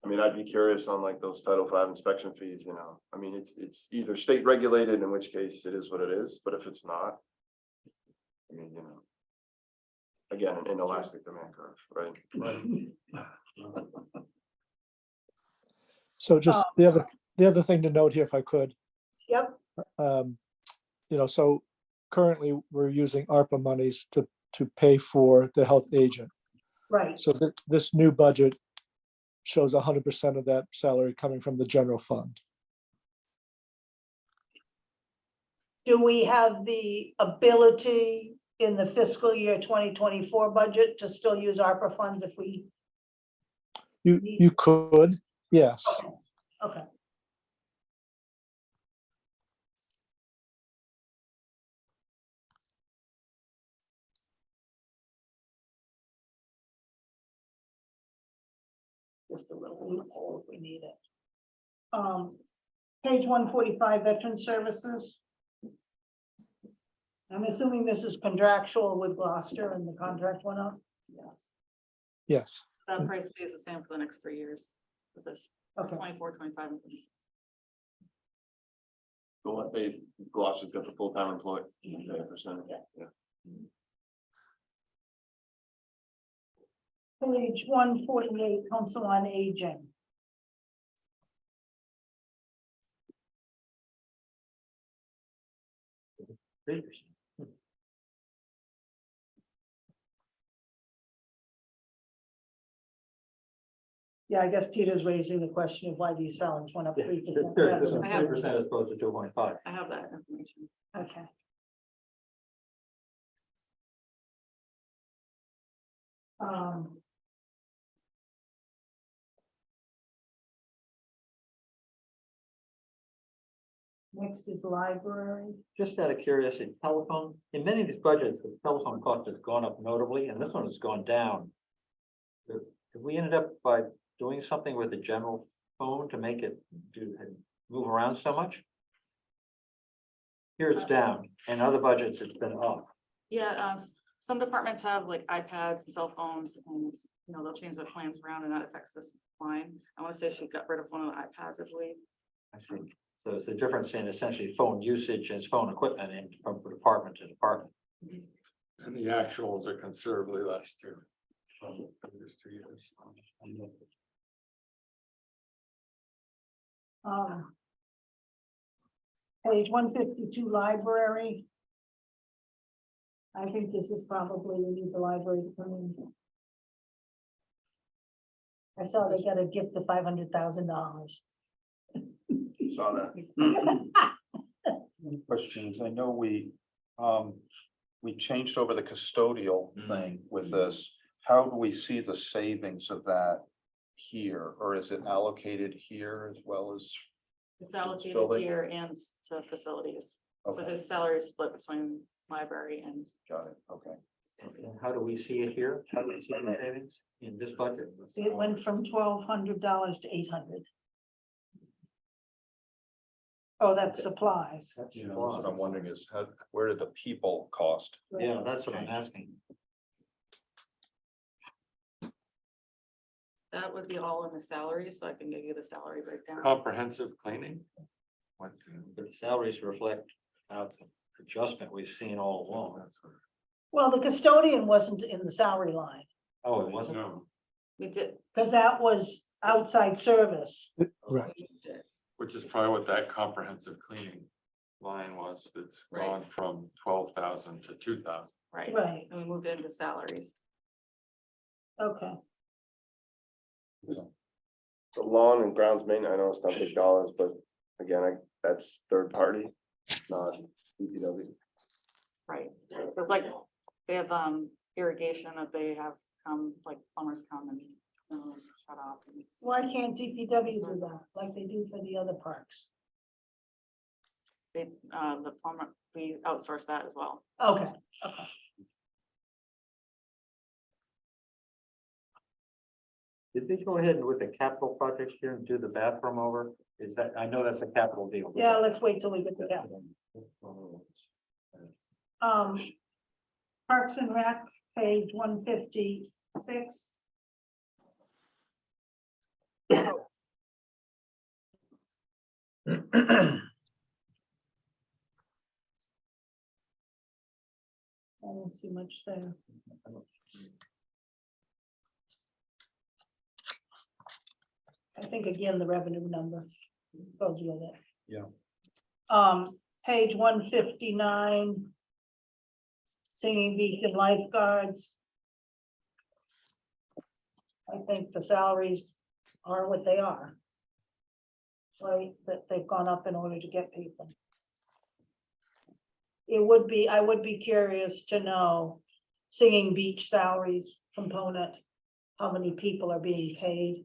I mean, I'd be curious on like those Title V inspection fees, you know, I mean, it's either state regulated, in which case it is what it is, but if it's not. I mean, you know. Again, an inelastic demand curve, right? So just the other thing to note here, if I could, Yep, so currently we're using ARPA monies to pay for the health agent. right. So this new budget shows 100% of that salary coming from the general fund. Do we have the ability in the fiscal year 2024 budget to still use ARPA funds if we? You could, yes. Okay. Just a little loophole if we need it. Page 145, Veteran Services. I'm assuming this is contractual with Gloucester and the contract went up. Yes. Yes. That price stays the same for the next 3 years with this Okay, 24, 25. and 26. The one, Gloucester's got the full-time employee, 10%, yeah. page 148, Council on Aging. Yeah, I guess Peter's raising the question of why these salaries went up 3%. This one, I have- 3% as opposed to 2.5. I have that information. Okay. Next is library. Just out of curiosity, telephone, in many of these budgets, the telephone cost has gone up notably, and this one has gone down. Have we ended up by doing something with the general phone to make it move around so much? Here it's down, and other budgets it's been up. Yeah, some departments have like iPads and cell phones and, they'll change their plans around and that affects this line. I want to say she got rid of one of the iPads, I believe. I see. So it's the difference in essentially phone usage as phone equipment and from department to department. And the actuals are considerably less too. From the previous 2 years. Page 152, library. I think this is probably, we need the library to come in. I saw they got a gift of $500,000. Saw that. Questions, I know we changed over the custodial thing with this. How do we see the savings of that here, or is it allocated here as well as? It's allocated building? here and to facilities. So Okay, his salary is split between library and. got it, okay. And how do we see it here? How do we see the savings in this budget? See, it went from $1,200 to $800. Oh, that's supplies. That's You know, what I'm wondering is, where did the people cost? Yeah, that's what I'm asking. That would be all in the salary, so I can give you the salary breakdown. Comprehensive cleaning? What? The salaries reflect the adjustment we've seen all along. That's what- Well, the custodian wasn't in the salary line, Oh, it wasn't? No, We did. because that was outside service. Right. which is probably what that comprehensive cleaning line was. It's gone Right. from 12,000 to 2,000. Right, Right, and we moved into salaries. okay. The lawn and grounds maintenance, I know it's not big dollars, but again, that's third party, not DPW. Right, so it's like, they have irrigation that they have come, like plumbers come and shut off. and- Why can't DPW do that like they do for the other parks? They, the plumber, we outsource that as well. Okay, okay. Did they go ahead with the capital project here and do the bathroom over? Is that, I know that's a capital deal. Yeah, let's wait till we get to that. Parks and Rec, page 156. I don't see much there. I think again, the revenue number goes with it. Yeah. Page 159. Singing Beach and lifeguards. I think the salaries are what they are. Right, that they've gone up in order to get people. It would be, I would be curious to know, Singing Beach salaries component, how many people are being paid,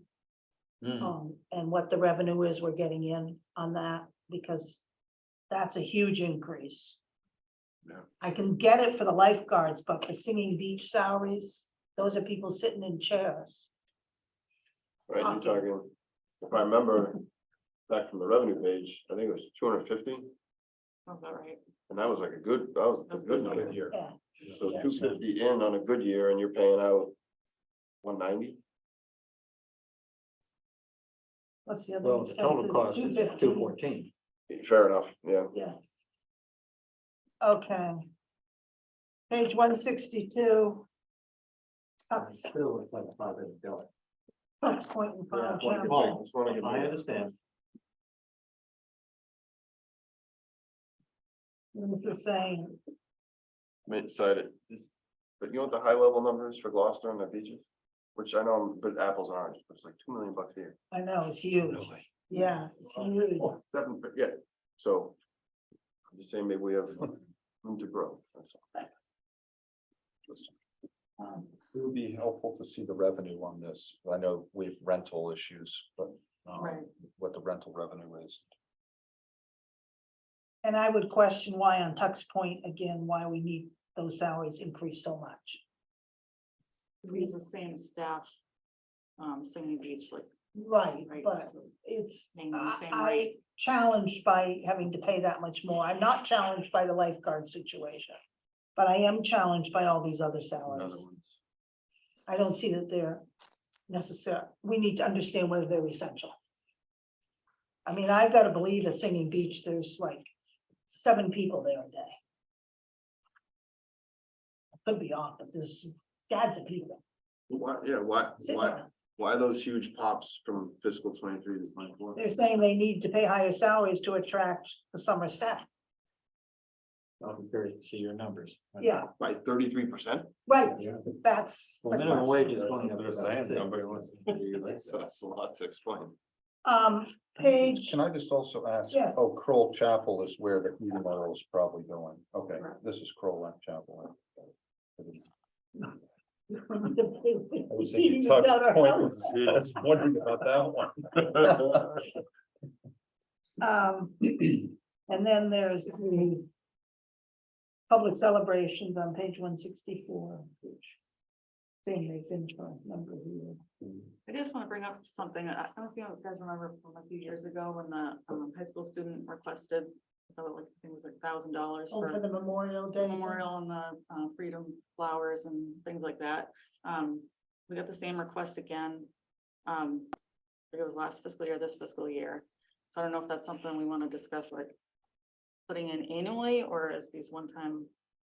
and what the revenue is we're getting in on that, because that's a huge increase. Yeah. I can get it for the lifeguards, but for Singing Beach salaries, those are people sitting in chairs. Right, you're talking, if I remember back from the revenue page, I think it was 250, Sounds about right. and that was like a good, that was a That's good good. number. Here. Yeah, So Yeah. 250 in on a good year and you're paying out 190? what's the other? Well, the total cost is 215. 214. Fair enough, yeah. Yeah. Okay. Page 162. Still looks like a $500 bill. That's Point and Farm Yeah, Point and Chapel. Farm. Just wanna get- I understand. This is saying, Mid-sided, but you know what the high level numbers for Gloucester and the beaches? Which I know, but apples and oranges, but it's like $2 million a year. I know, it's huge. Yeah, it's huge. Yeah, so. I'm just saying, maybe we have room to grow, that's all. Um, It would be helpful to see the revenue on this. I know we have rental issues, but Right. what the rental revenue is. And I would question why on Tux Point, again, why we need those salaries increased so much. We use the same staff, Singing Beach, like. Right, Right. but it's, Paying them the same I rate. challenged by having to pay that much more. I'm not challenged by the lifeguard situation. But I am challenged by all these other salaries. Another one's. I don't see that they're necessary. We need to understand whether they're essential. I mean, I've got to believe at Singing Beach, there's like 7 people there a day. Could be off, but there's scads of people. Why, sitting around. why those huge pops from fiscal 23 to 24? They're saying they need to pay higher salaries to attract the summer staff. I'm curious to see your numbers. Yeah, By 33%. right, Yeah. that's. Well, the minimum question. wage is going up. They're saying nobody wants to do that, so That's a lot to explain. Page, Can I just also ask? Yes. Oh, Kroll Chapel is where the heating oil is probably going. Okay, this is Kroll Chapel. I was thinking Tuck's Point. I was wondering about that one. And then there's the public celebrations on page 164, which thing they've been for a number of years. I just want to bring up something. I don't know if you guys remember from a few years ago when the high school student requested, I think it was like $1,000 Over for the Memorial the Day. memorial and the freedom flowers and things like that. We got the same request again. I think it was last fiscal year, this fiscal year. So I don't know if that's something we want to discuss, like putting in annually or as these one-time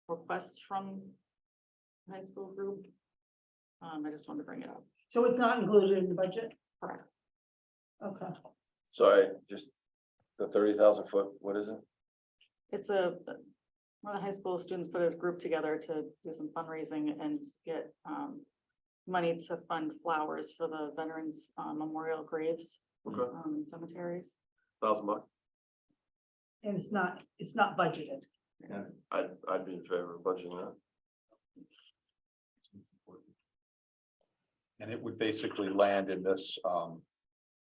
requests from the high school group. I just wanted to bring it up. So it's not included in the budget? Correct. Okay. Sorry, just the 30,000 foot, what is it? It's one of the high school students put a group together to do some fundraising and get money to fund flowers for the veterans memorial graves Okay, in cemeteries. $1,000. And it's not budgeted. I'd be in favor of budgeting that. And it would basically land in this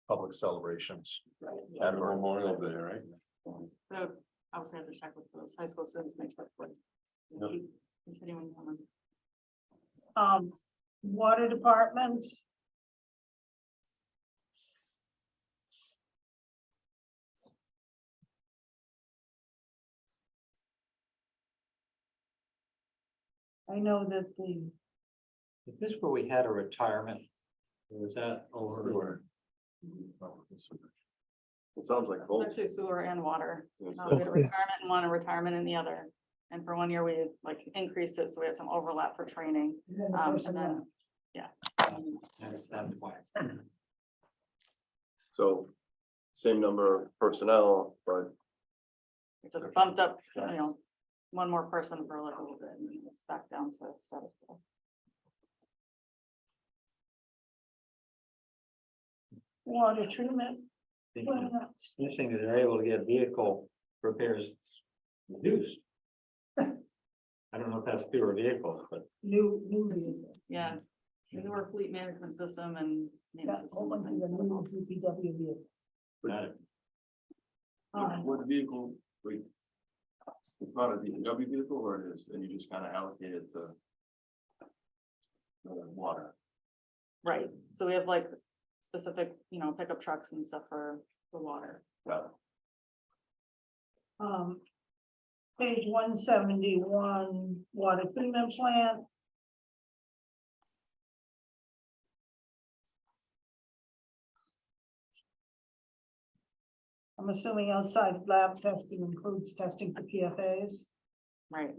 public celebrations. at Memorial Day, right? So I also have to check with those high school students, make sure. Yep. Continuing on. Water department. I know that the, Is this where we had a retirement? Or was that over? Sewer. It sounds like both. Actually sewer and water. Yes. We had a retirement in one, a retirement in the other. And for 1 year, we like increased it, so we had some overlap for training. And then, yeah. That's why. So same number of personnel, but It just bumped up, one more person for like a little bit and then it's back down to status quo. water treatment. Interesting that they're able to get vehicle repairs reduced. I don't know if that's fewer vehicles, but New vehicles. Yeah. The newer fleet management system and. That maintenance whole system bunch of and the things. new DPW vehicles. got it. what vehicle, wait. It's not a DPW vehicle or it is, and you just kind of allocate it to water. Right, so we have like specific, pickup trucks and stuff for water. Page 171, water treatment plant. I'm assuming outside lab testing includes testing for PFAS. Right,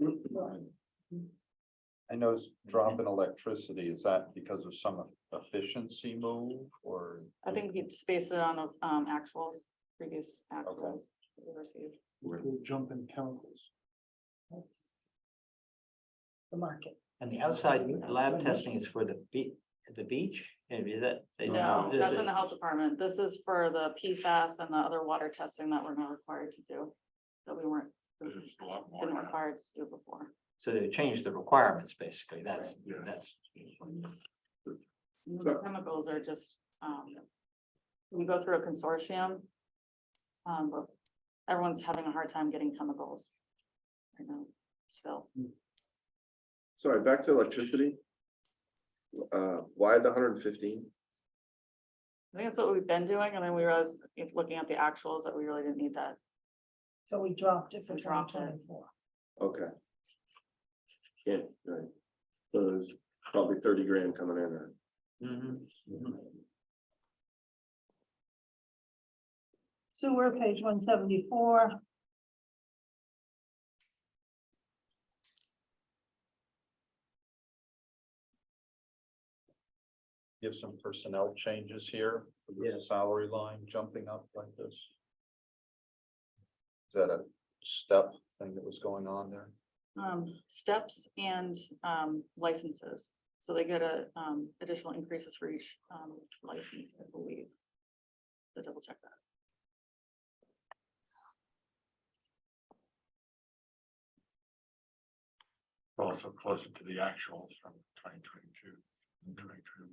I noticed drop in electricity. Is that because of some efficiency move or? I think you just base it on actuals, previous actuals we received. Jump in chemicals. That's the market. And the outside lab testing is for the beach, and is that? No, that's in the health department. This is for the PFAS and the other water testing that we're not required to do. That we weren't, There's a lot more didn't now. require to do before. So they changed the requirements, basically, that's. The chemicals are just, we go through a consortium. But everyone's having a hard time getting chemicals. Right now, still. Sorry, back to electricity. Why the 115? I think that's what we've been doing, and then we realized, if looking at the actuals, that we really didn't need that. So we dropped it for We dropped it. 2024. Okay. Yeah, right. So there's probably 30 grand coming in or. Sewer, page 174. Give some personnel changes here, for the salary line jumping up like this. Is that a step thing that was going on there? Steps and licenses. So they get additional increases for each license, I believe. To double check that. Also closer to the actuals from 2022 and 2023.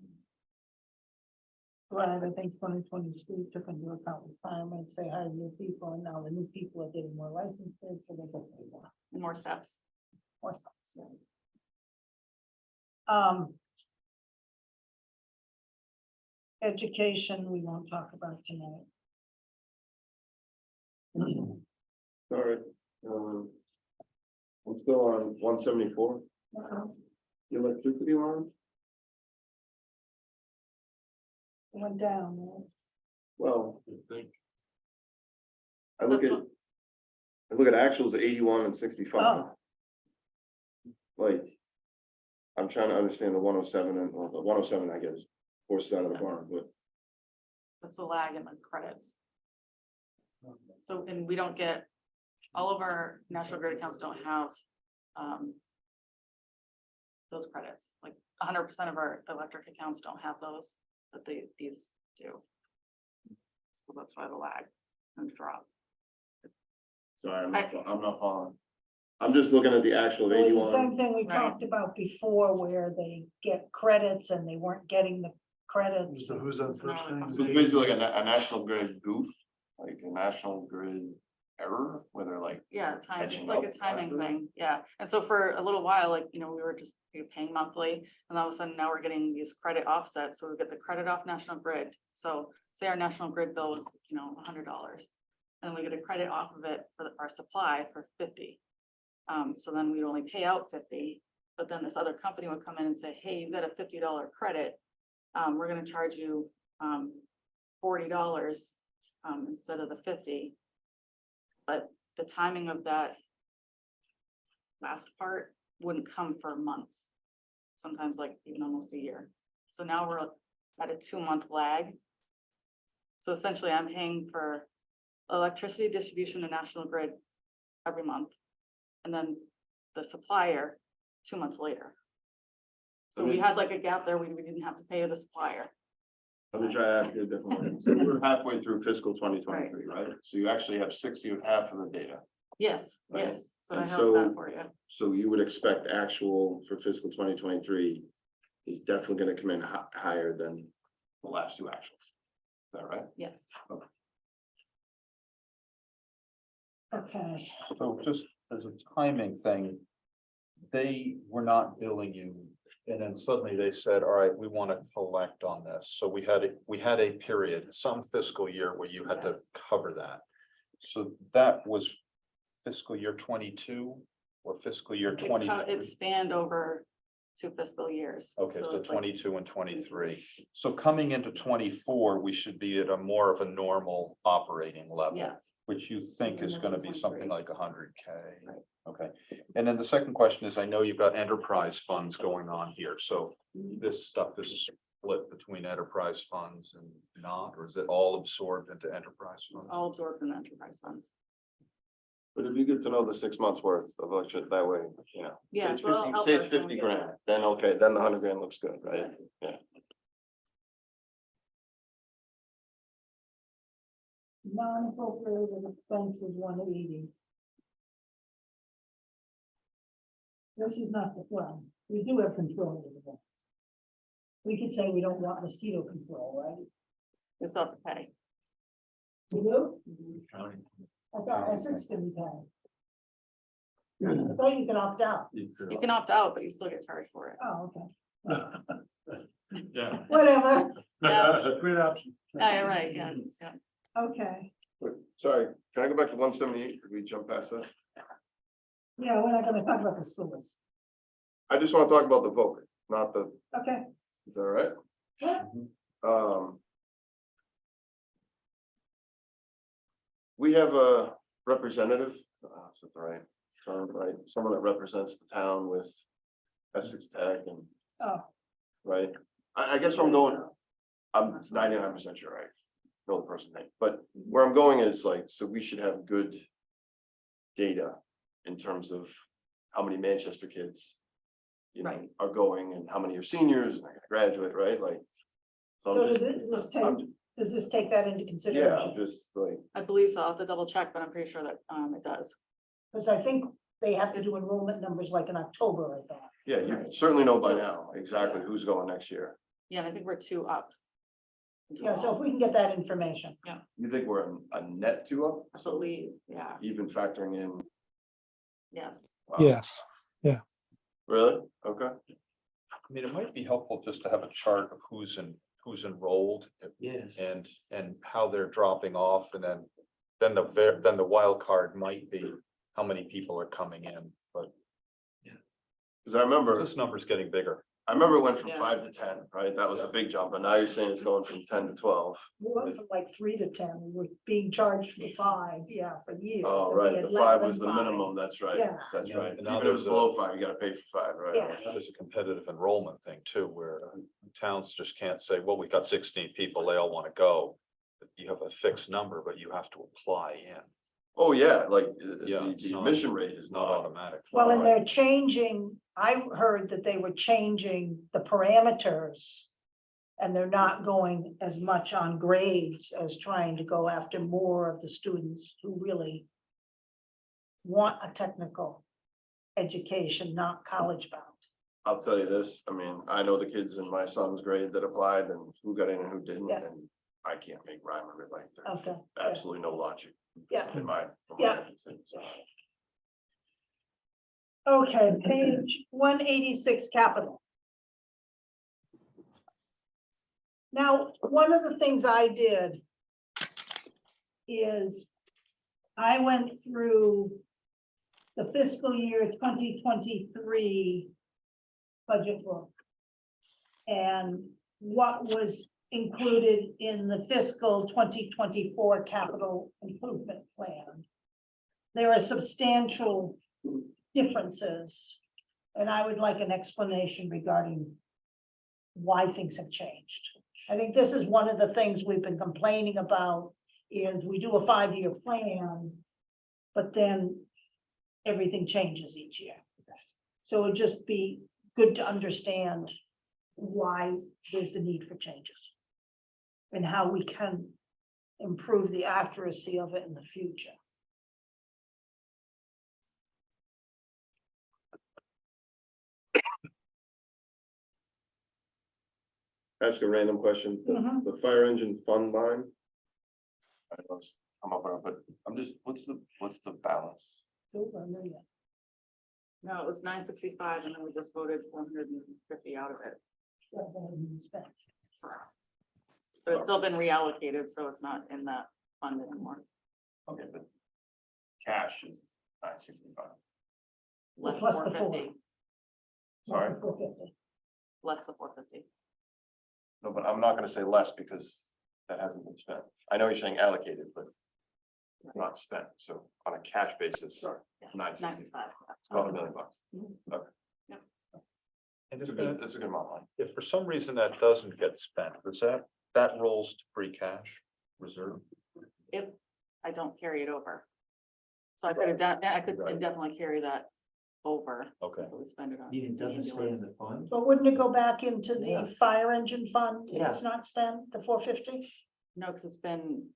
Right, I think 2023 took into account retirements, they hired new people, and now the new people are getting more licenses, so they get more. And more steps. More stuff. So. Education, we won't talk about tonight. All right. I'm still on 174. The electricity line. It went down. Right? Well, I think I look That's at, what- I look at actuals 81 and 65. Oh, Like, I'm trying to understand the 107 and, well, the 107, I guess, forced out of the barn, but That's the lag in the credits. So, and we don't get, all of our National Grid accounts don't have those credits, like 100% of our electric accounts don't have those, but these do. So that's why the lag and drop. sorry, I'm not following. I'm just looking at the actual it was the 81. same thing we Right. talked about before, where they get credits and they weren't getting the It was credits. the who's on first name. So it's basically like a national grid goof, like a national grid error, where they're like, Yeah, time, it's catching like a up timing after that? thing, yeah. And so for a little while, like, you know, we were just paying monthly, and all of a sudden now we're getting these credit offsets, so we get the credit off National Grid. So say our National Grid bill was, you know, $100, and we get a credit off of it for our supply for 50. So then we'd only pay out 50, but then this other company would come in and say, hey, you got a $50 credit. We're gonna charge you $40 instead of the 50. But the timing of that last part wouldn't come for months, sometimes like even almost a year. So now we're at a 2-month lag. So essentially I'm paying for electricity distribution to National Grid every month. And then the supplier 2 months later. So we had like a gap there, we didn't have to pay the supplier. let me try to ask you a different way. So we're halfway through fiscal 2023, right? So you actually have 60 of half of the data. Yes, Right. yes, so I And have so- that for you. So you would expect actual for fiscal 2023 is definitely gonna come in higher than the last two actuals. Is that right? Yes. Okay, So just as a timing thing, they were not billing you. And then suddenly they said, all right, we want to collect on this. So we had a period, some fiscal year where you had to Yes. cover that. So that was fiscal year 22 or fiscal year 20. It spanned over 2 fiscal years. Okay, so it's like- 22 and 23. So coming into 24, we should be at a more of a normal operating level. Yes, Which you think is And gonna that's be in something 23. like 100K. Right. Okay, and then the second question is, I know you've got enterprise funds going on here, so this stuff is split between enterprise funds and not, or is it all absorbed into enterprise it's funds? all absorbed in the enterprise funds. But it'd be good to know the 6 months worth of electricity that way, you know. Yeah, Say it's so I'll 50, help say us it's when we 50 get grand, that. then okay, then the 100 grand looks good, right? Yeah. non-appropriated expense is 180. This is not the plan. We do have control over that. We could say we don't want mosquito control, right? It's up to pay. We do? county. I thought Essex didn't pay. I thought you could opt out. You could- You can opt out, but you still get charged for it. Oh, okay. Yeah. Whatever. Great option. Yeah, you're right, yeah, yeah. Okay. Wait, sorry, can I go back to 178? Did we jump past that? Yeah, we're not gonna talk about the schools. I just want to talk about the vote, not the, Okay. is that all right? Yeah. We have a representative, is that the right term, right? Someone that represents the town with Essex Tech and, Oh, right? I guess where I'm going, I'm 99% sure I know the person name, but where I'm going is like, so we should have good data in terms of how many Manchester kids. You know, Right. are going and how many are seniors and are gonna graduate, right? Like. So So I'm does just, does this take that into yeah, consideration? I'm just like, I believe so. I'll have to double check, but I'm pretty sure that it does. Because I think they have to do enrollment numbers like in October, I thought. yeah, you certainly know by now exactly who's going next year. Yeah, and I think we're 2 up. Yeah, so if we can get that information. You think we're a net 2 up? I So believe, yeah, even factoring in. yes. wow. Yes, Really? Okay. I mean, it might be helpful just to have a chart of who's enrolled. Yes. And how they're dropping off, and then the wild card might be how many people are coming in, but Cause I remember, this number's getting bigger. it went from Yeah. 5 to 10, right? That was a big jump, but now you're saying it's going from 10 to 12. We went from like 3 to 10, we were being charged for 5, yeah, for years. Oh, and we right, had the less 5 than was the 5. minimum, that's right, Yeah. that's Yeah, right. and Even now if it's there's a- below 5, you gotta pay for 5, right? Yeah. Now there's a competitive enrollment thing too, where towns just can't say, well, we got 16 people, they all want to go. You have a fixed number, but you have to apply in. Oh, yeah, like, Yeah, it's the not- admission rate is It's not not. automatic. Well, and Right. they're changing, I heard that they were changing the parameters. And they're not going as much on grades as trying to go after more of the students who really want a technical education, not college bound. I'll tell you this, I mean, I know the kids in my son's grade that applied and who got in and who didn't, Yeah. and I can't make rhyme or it, like, there's Okay, absolutely no logic yeah, in my. from what Yeah. I can see, so. okay, page 186 capital. Now, one of the things I did is I went through the fiscal year 2023 budget book and what was included in the fiscal 2024 capital improvement plan. There are substantial differences, and I would like an explanation regarding why things have changed. I think this is one of the things we've been complaining about, is we do a 5-year plan, but then everything changes each year. So it'd just be good to understand why there's the need for changes and how we can improve the accuracy of it in the future. Ask a random question, Mhm. the fire engine fund line. I know it's come up, but I'm just, what's the balance? Over a million. No, it was 965 and then we just voted 150 out of it. That hasn't been spent. But it's still been reallocated, so it's not in that fund anymore. Okay, but cash is 965. Less Plus the 450, Sorry, 450. less the 450. no, but I'm not gonna say less because that hasn't been spent. I know you're saying allocated, but not spent, so on a cash basis, Yes, 965. 965. It's about $1 million. And It's a good, it's a good amount of money. if for some reason that doesn't get spent, does that rolls to free cash reserve? If I don't carry it over. So I could have done, I could Right. definitely carry that over. Okay. if We spend it on. Meaning it doesn't stay in ambulance. the fund? But wouldn't it go back into the Yeah. fire engine fund? If Yeah. It's not spent, the 450? No, because it's been,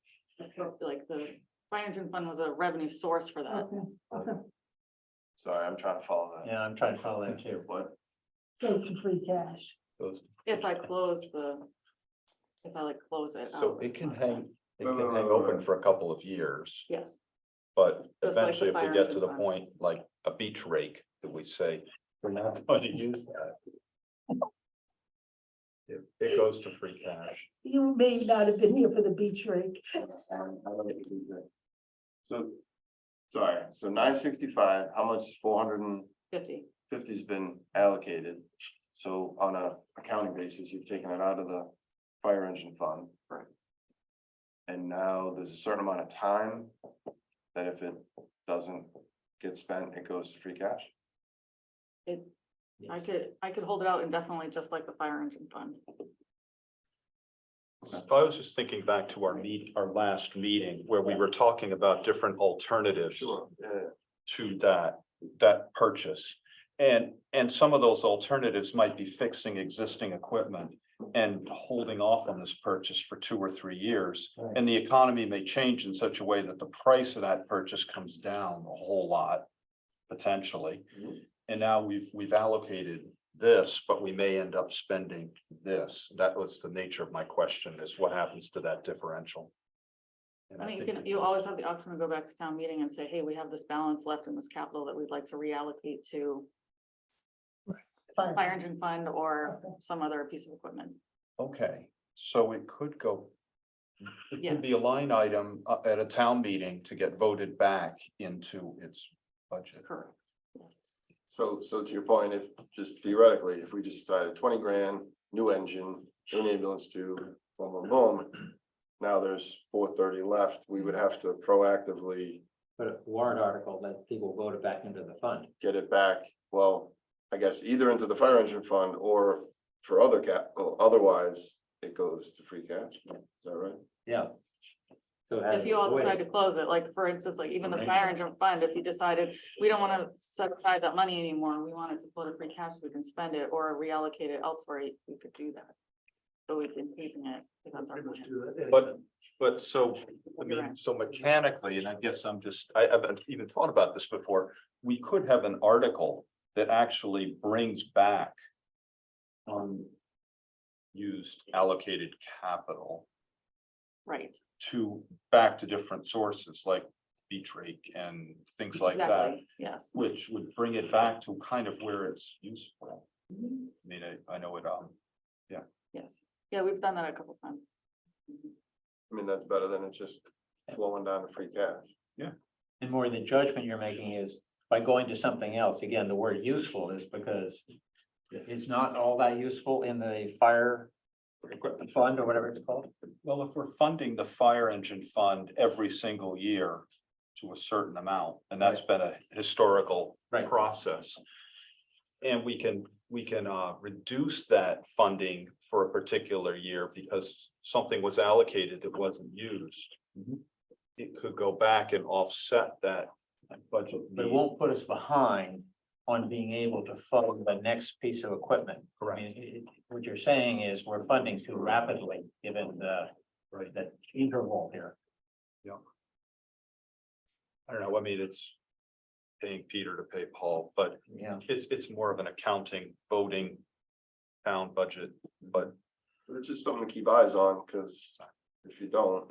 like, the fire engine fund was a revenue source for that. Okay, okay. Sorry, I'm trying to follow that. Yeah, I'm trying to follow that too. What? Goes to free cash. Those- If I close the, if I like close it. So out, it can it's hang, not- it can hang open for a couple of years, Yes, but the eventually if we fire get engine to the fund. point like a beach rake that we say, we're not going to use that. It goes to free cash. You may not have been here for the beach rake. So, sorry, so 965, how much 450 50. has been allocated? So on a accounting basis, you've taken it out of the fire engine fund. Correct. And now there's a certain amount of time that if it doesn't get spent, it goes to free cash. I could hold it out indefinitely, just like the fire engine fund. If I was just thinking back to our last meeting where we were talking about different alternatives. Yeah. to that purchase. And some of those alternatives might be fixing existing equipment and holding off on this purchase for 2 or 3 years. Right. And the economy may change in such a way that the price of that purchase comes down a whole lot, potentially. And now we've allocated this, but we may end up spending this. That was the nature of my question, is what happens to that differential? And I mean, think you always have the option to go back to town meeting and say, hey, we have this balance left in this capital that we'd like to reallocate to Fine. fire engine fund or some other piece of equipment. Okay, so it could go. It could be Yes. a line item at a town meeting to get voted back into its budget. Correct. Yes. So to your point, if just theoretically, if we just decided 20 grand, new engine, new ambulance too, boom, boom, boom. Now there's 430 left, we would have to proactively Put a warrant article that people vote it back into the fund. get it back. Well, I guess either into the fire engine fund or for other capital, otherwise it goes to free cash. Is that right? Yeah. So If you all decide to close it, like, for instance, like even the Right. fire engine fund, if you decided, we don't want to set aside that money anymore, we want it to flow to free cash, so we can spend it or reallocate it elsewhere, we could do that. So we can keeping it, if that's our Pretty much plan. do that. But so, I mean, so mechanically, and I guess I haven't even thought about this before, we could have an article that actually brings back used allocated capital Right. to back to different sources like beach rake and things like that, Exactly. Yes. which would bring it back to kind of where it's useful. I mean, I know it, Yes. Yeah, we've done that a couple times. I mean, that's better than it just flowing down to free cash. And more the judgment you're making is by going to something else. Again, the word useful is because it's not all that useful in the fire equipment fund or whatever it's called. well, if we're funding the fire engine fund every single year to a certain amount, and that's been a historical Right. process. And we can reduce that funding for a particular year because something was allocated that wasn't used. Mhm. It could go back and offset that budget. But it need. won't put us behind on being able to fund the next piece of equipment. I mean, what you're saying is we're funding too rapidly, given the interval here. I don't know, I mean, it's paying Peter to pay Paul, but Yeah. it's more of an accounting, voting town budget, but It's just something to keep eyes on, because if you don't,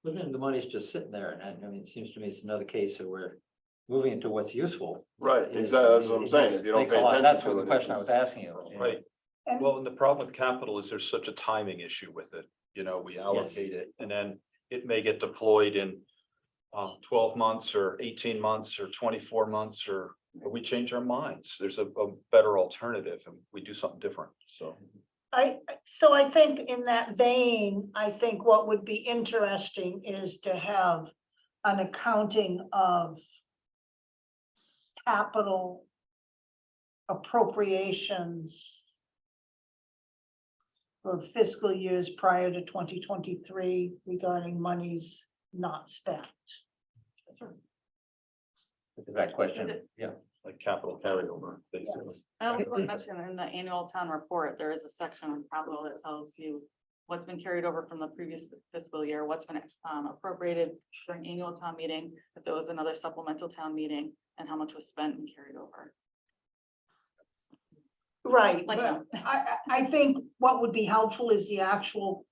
But then the money's just sitting there, and I mean, it seems to me it's another case where we're moving into what's useful. right, Is- exactly, that's what I'm it saying, makes- if you don't makes a pay lot- attention That's to what it. the question I was asking you. right. And- Well, and the problem with capital is there's such a timing issue with it, you know, we allocate it and then it may get deployed in 12 months or 18 months or 24 months, or we change our minds. There's a better alternative and we do something different, so. So I think in that vein, I think what would be interesting is to have an accounting of capital appropriations for fiscal years prior to 2023 regarding monies not spent. Because that question, yeah. Like capital carryover, basically. I also want to mention in the annual town report, there is a section on capital that tells you what's been carried over from the previous fiscal year, what's been appropriated during annual town meeting, if there was another supplemental town meeting, and how much was spent and carried over. Right, Like but I think what would be helpful is the actual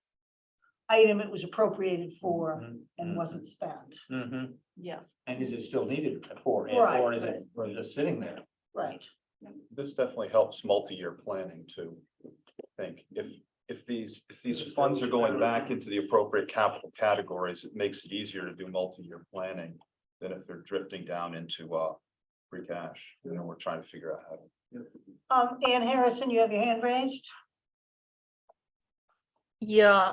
item it was appropriated for and wasn't spent. Mhm. Yes. And is it still needed for, Right, or is it just sitting there? Right. This definitely helps multi-year planning too. I think if these funds are going back into the appropriate capital categories, it makes it easier to do multi-year planning than if they're drifting down into free cash. You know, we're trying to figure out how to. Ann Harrison, you have your hand raised? Yeah,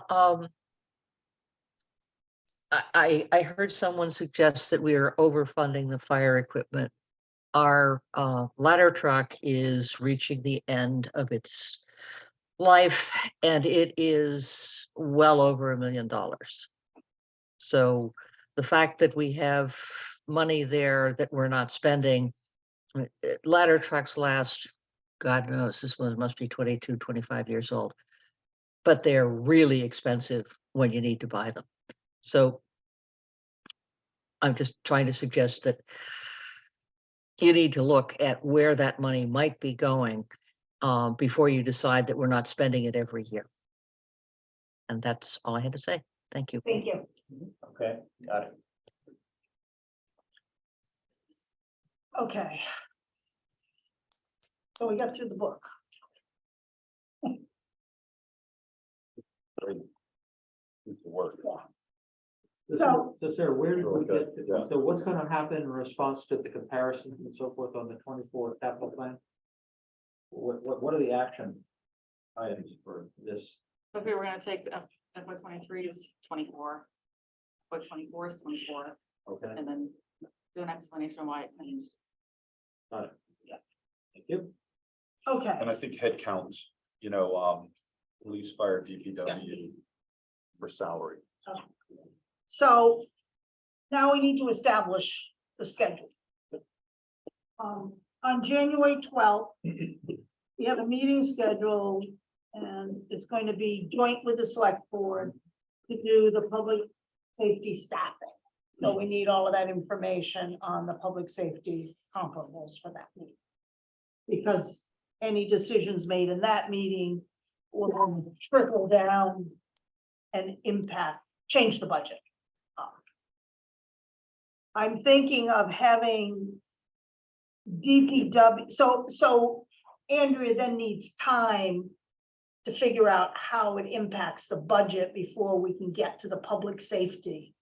I heard someone suggest that we are overfunding the fire equipment. Our ladder truck is reaching the end of its life and it is well over $1 million. So the fact that we have money there that we're not spending. Ladder trucks last, God knows, this one must be 22, 25 years old. But they're really expensive when you need to buy them. So I'm just trying to suggest that you need to look at where that money might be going before you decide that we're not spending it every year. And that's all I had to say. Thank you. Thank you. Okay, got it. Okay. So we got through the book. Work. So, So Sarah, where did we Okay, get, to- yeah. so what's gonna happen in response to the comparisons and so forth on the 24 capital plan? What are the action items for this? If we were gonna take FY 23 is 24. FY 24 is 24, Okay, and then do an explanation why it changed. got it. Yeah. Thank you. okay. And I think head counts, police, fire, DPW for salary. So now we need to establish the schedule. On January 12th, we have a meeting scheduled and it's going to be joint with the select board to do the public safety staffing. So we need all of that information on the public safety comparables for that meeting. Because any decisions made in that meeting will trickle down and change the budget. I'm thinking of having DPW, so Andrea then needs time to figure out how it impacts the budget before we can get to the public safety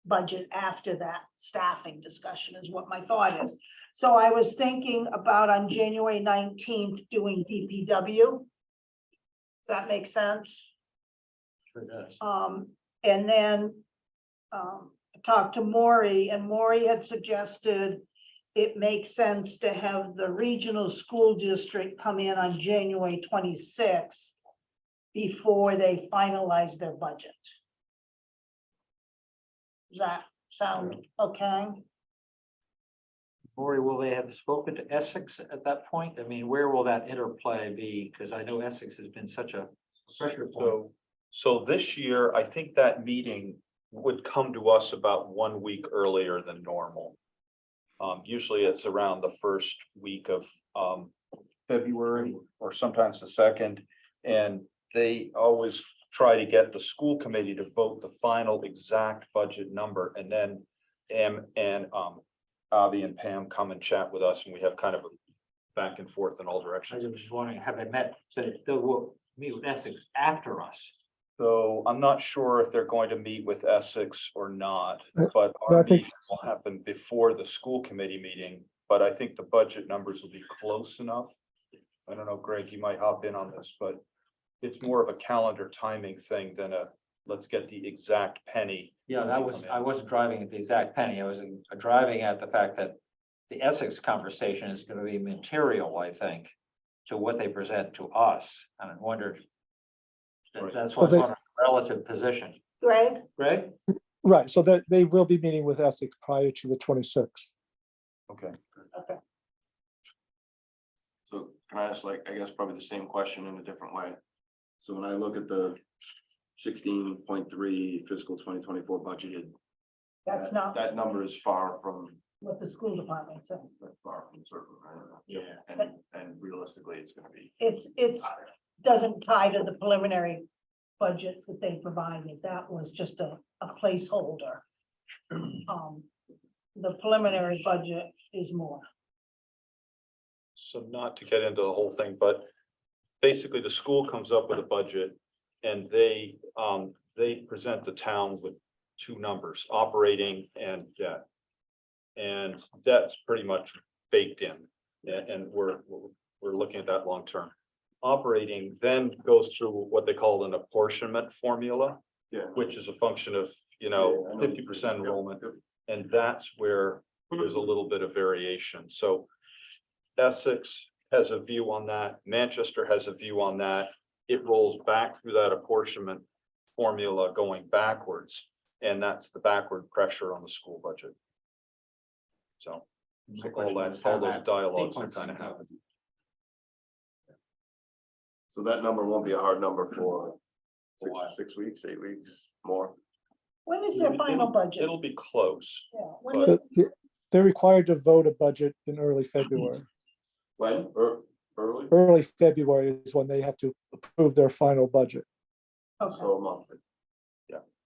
budget after that staffing discussion is what my thought is. So I was thinking about on January 19th doing DPW. Does that make sense? Sure does. And then talked to Maury, and Maury had suggested it makes sense to have the regional school district come in on January 26th before they finalize their budget. Does that sound okay? Maury, will they have spoken to Essex at that point? I mean, where will that interplay be? Because I know Essex has been such a pressure point. So this year, I think that meeting would come to us about 1 week earlier than normal. Usually it's around the first week of February or sometimes the second. And they always try to get the school committee to vote the final exact budget number, and then Avi and Pam come and chat with us, and we have kind of a back and forth in all I directions. was just wondering, have they met, so they'll meet with Essex after us? So I'm not sure if they're going to meet with Essex or not, but no, I our think- meeting will happen before the school committee meeting. But I think the budget numbers will be close enough. I don't know, Greg, you might hop in on this, but it's more of a calendar timing thing than let's get the exact penny. Yeah, when that we was, come in. I wasn't driving at the exact penny. I was driving at the fact that the Essex conversation is gonna be material, I think, to what they present to us. And I wondered. Right. That's Well, what's on a relative position. Greg? Greg? Right, so that they will be meeting with Essex prior to the 26th. Okay. Okay. So can I ask, like, I guess probably the same question in a different way? So when I look at the 16.3 fiscal 2024 budgeted. That's not That number is far from, what the school department said. far from certain, I don't know. Yeah. And realistically, it's gonna be. It's doesn't tie to the preliminary budget that they provided. That was just a placeholder. The preliminary budget is more. So not to get into the whole thing, but basically the school comes up with a budget and they present the town with two numbers, operating and debt. And debt's pretty much baked in, and we're looking at that long term. Operating then goes through what they call an apportionment formula, Yeah. which is a function of, Yeah, I know. 50% Yep, enrollment. yep. And that's where there's a little bit of variation. So Essex has a view on that. Manchester has a view on that. It rolls back through that apportionment formula going backwards. And that's the backward pressure on the school budget. So My all question was that, all how those that dialogues are sequencing kind of goes. happening. So that number won't be a hard number for A while. 6 weeks, 8 weeks, more. When is their final budget? It'll be close. Yeah, when but- is- They're required to vote a budget in early February. When, early, Early February is when they have to approve their final budget. okay. so a month.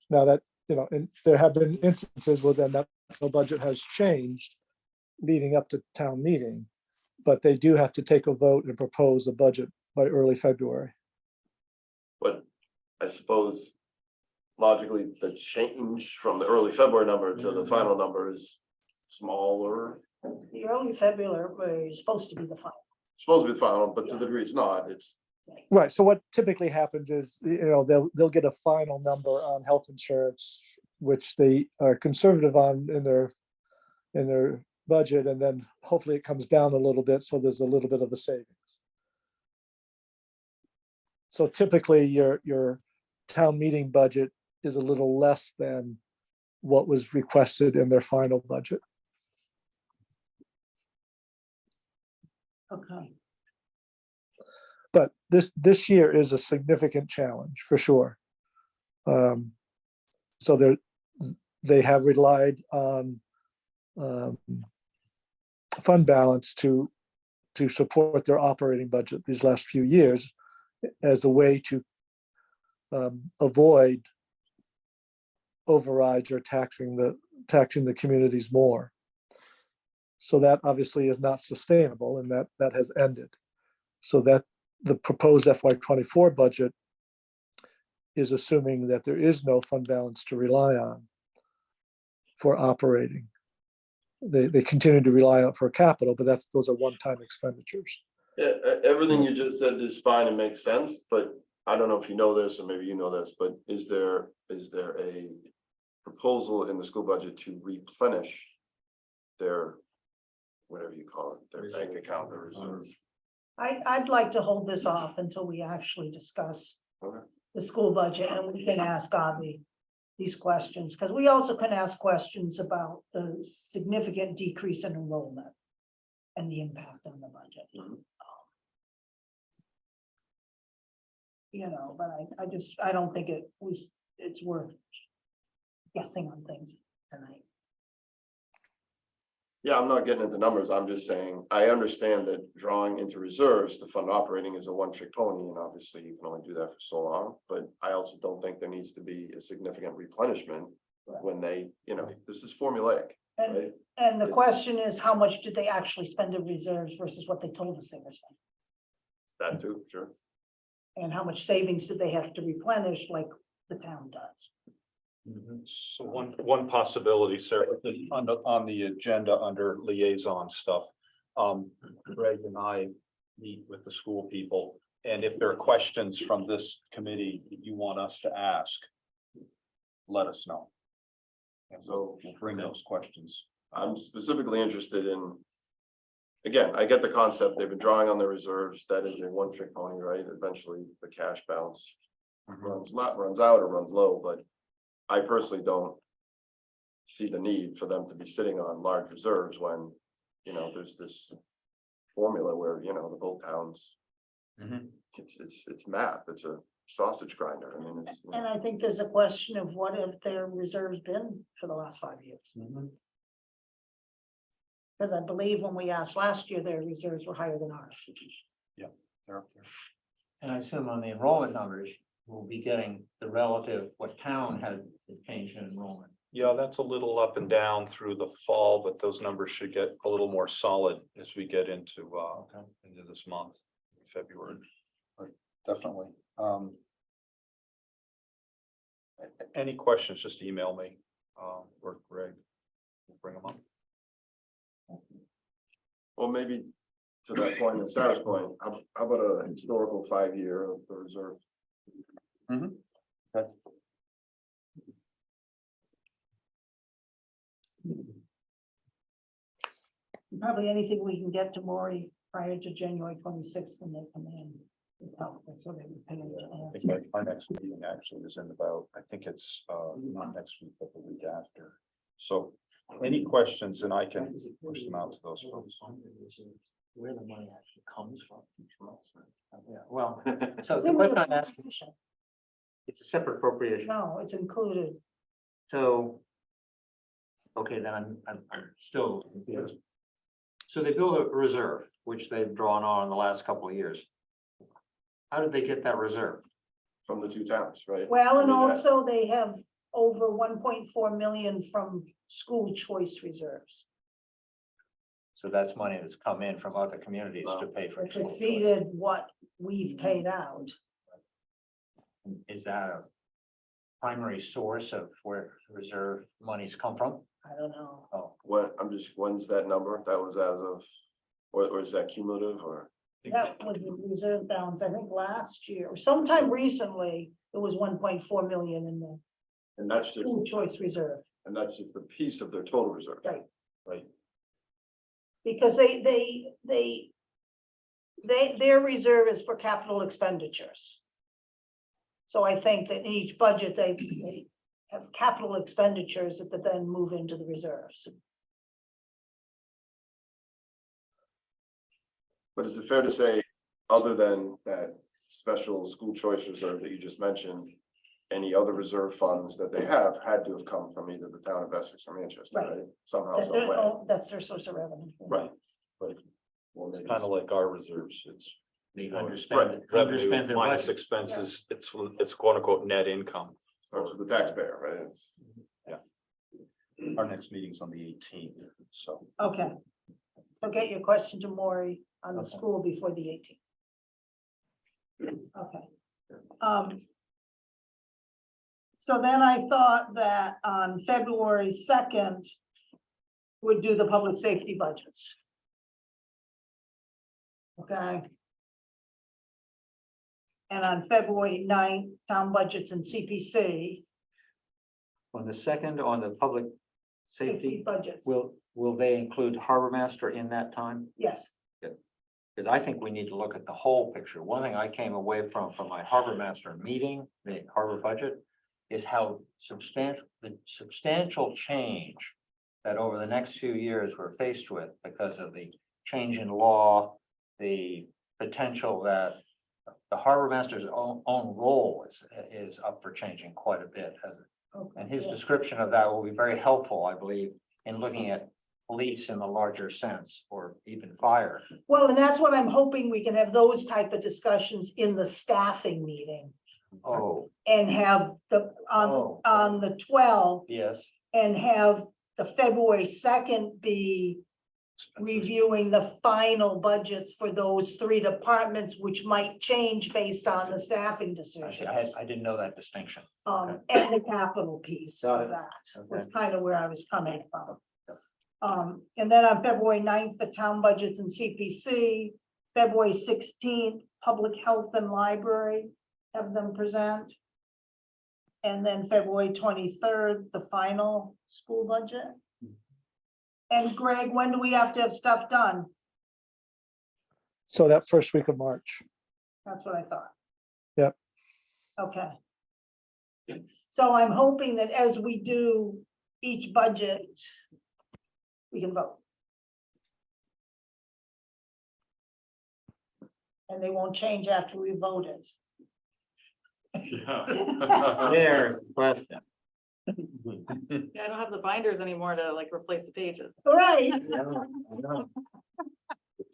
Now that, and there have been instances where then that final budget has changed leading up to town meeting, but they do have to take a vote and propose a budget by early February. But I suppose logically, the change from the early February number to the final number is smaller. The early February is supposed to be the final. Supposed to be the final, but to the degree it's not, it's, Right, so what typically happens is, they'll get a final number on health insurance, which they are conservative on in their budget, and then hopefully it comes down a little bit, so there's a little bit of a savings. So typically, your town meeting budget is a little less than what was requested in their final budget. Okay. But this year is a significant challenge for sure. So they have relied on fund balance to support their operating budget these last few years as a way to avoid overrides or taxing the communities more. So that obviously is not sustainable, and that has ended. So that the proposed FY24 budget is assuming that there is no fund balance to rely on for operating. They continue to rely on it for capital, but those are one-time expenditures. yeah, everything you just said is fine and makes sense, but I don't know if you know this, or maybe you know this, but is there a proposal in the school budget to replenish their, whatever you call it, their bank account or reserves? I'd like to hold this off until we actually discuss Okay. the school budget, and we can ask Avi these questions, because we also can ask questions about the significant decrease in enrollment and the impact on the budget. Mhm. But I don't think it's worth guessing on things tonight. Yeah, I'm not getting into numbers. I'm just saying, I understand that drawing into reserves to fund operating is a one-trick pony, and obviously you can only do that for so long. But I also don't think there needs to be a significant replenishment when this is formulaic, And, right? and the It's- question is, how much did they actually spend in reserves versus what they told us they were spending? That too, sure. And how much savings did they have to replenish like the town does? So one possibility, Sarah, on the agenda under liaison stuff. Greg and I meet with the school people, and if there are questions from this committee that you want us to ask, let us know. And so we'll bring those questions. I'm specifically interested in. Again, I get the concept. They've been drawing on their reserves. That is a one-trick pony, right? Eventually, the cash balance runs out or runs low, but I personally don't see the need for them to be sitting on large reserves when, there's this formula where, the both towns, it's math. It's a sausage grinder. I mean, it's. And I think there's a question of what have their reserves been for the last 5 years? Because I believe when we asked last year, their reserves were higher than ours. They're up there. And I assume on the enrollment numbers, we'll be getting the relative, what town had changed in enrollment. Yeah, that's a little up and down through the fall, but those numbers should get a little more solid as we get into this month, February. But definitely. Any questions, just email me, or Greg. We'll bring them up. Well, maybe to that point, and Sarah's point, how about a historical 5-year of the reserve? That's Probably anything we can get to Maury prior to January 26th when they come in. would help. So they would pay I it. think our next meeting actually is in about, I think it's not next week, but the week after. So any questions, and I can push them out to those folks. Where the money actually comes from. Yeah, well, so the question I'm asking, it's a separate appropriation, No, it's included. so. Okay, then I'm still confused. So they build a reserve, which they've drawn on in the last couple of years. How did they get that reserve? From the two towns, right? Well, and I mean, that- also they have over 1.4 million from school choice reserves. So that's money that's come in from other communities to pay for. It's school choice. exceeded what we've paid out. Is that a primary source of where reserve monies come from? I don't know. Oh, What, I'm just, when's that number? That was as of, or is that cumulative or? That was the reserve balance, I think last year, or sometime recently, it was 1.4 million in the And that's just, school choice reserve. and that's just a piece of their total reserve. Right. Right. Because their reserve is for capital expenditures. So I think that in each budget, they have capital expenditures that then move into the reserves. But is it fair to say, other than that special school choice reserve that you just mentioned, any other reserve funds that they have had to have come from either the town of Essex or Manchester, Right. right? Somehow, That's some their, way. that's their source of revenue. Right. Right. Well, It's maybe kind of like our reserves. It's they Right. underspend, revenue underspend their minus budget. expenses. It's quote unquote net income. starts with the taxpayer, right? It's- Our next meeting's on the 18th, so. Okay. So get your question to Maury on the Okay. school before the 18th. Okay. So then I thought that on February 2nd, we'd do the public safety budgets. Okay. And on February 9th, town budgets and CPC. On the second, on the public safety, Budgets, will they include harbor master in that time? yes. Because I think we need to look at the whole picture. One thing I came away from my harbor master meeting, the harbor budget, is how the substantial change that over the next few years we're faced with because of the change in law, the potential that the harbor master's own role is up for changing quite a bit. And his description of that will be very helpful, I believe, in looking at police in the larger sense, or even fire. Well, and that's what I'm hoping we can have those type of discussions in the staffing meeting Oh, and have the, Oh. on the 12th yes, and have the February 2nd be reviewing the final budgets for those three departments, which might change based on the staffing I see. decisions. I didn't know that distinction. And the capital piece Got of it. that was Okay. kind of where I was coming from. And then on February 9th, the town budgets and CPC, February 16th, public health and library, have them present. And then February 23rd, the final school budget. And Greg, when do we have to have stuff done? So that first week of March. That's what I thought. Yep. Okay. So I'm hoping that as we do each budget, we can vote. And they won't change after we voted. There's the question. Yeah, I don't have the binders anymore to like replace the pages. All right.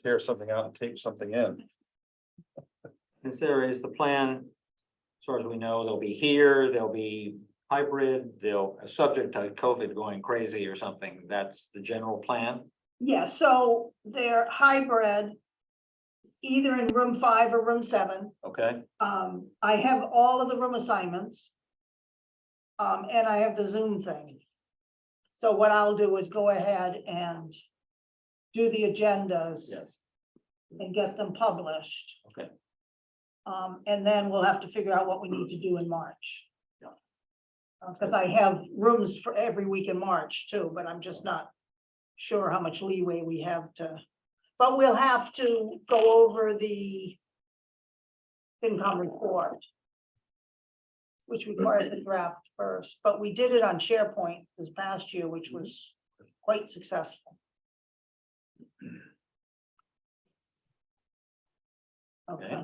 Tear something out and tape something in. Since there is the plan, as far as we know, they'll be here, they'll be hybrid, they'll, subject to COVID going crazy or something, that's the general plan. Yeah, so they're hybrid, either in room 5 or room 7. Okay, I have all of the room assignments. And I have the Zoom thing. So what I'll do is go ahead and do the agendas yes, and get them published. okay. And then we'll have to figure out what we need to do in March. Because I have rooms for every week in March too, but I'm just not sure how much leeway we have to. But we'll have to go over the FinCom report. which requires the draft first, but we did it on SharePoint this past year, which was quite successful. Okay.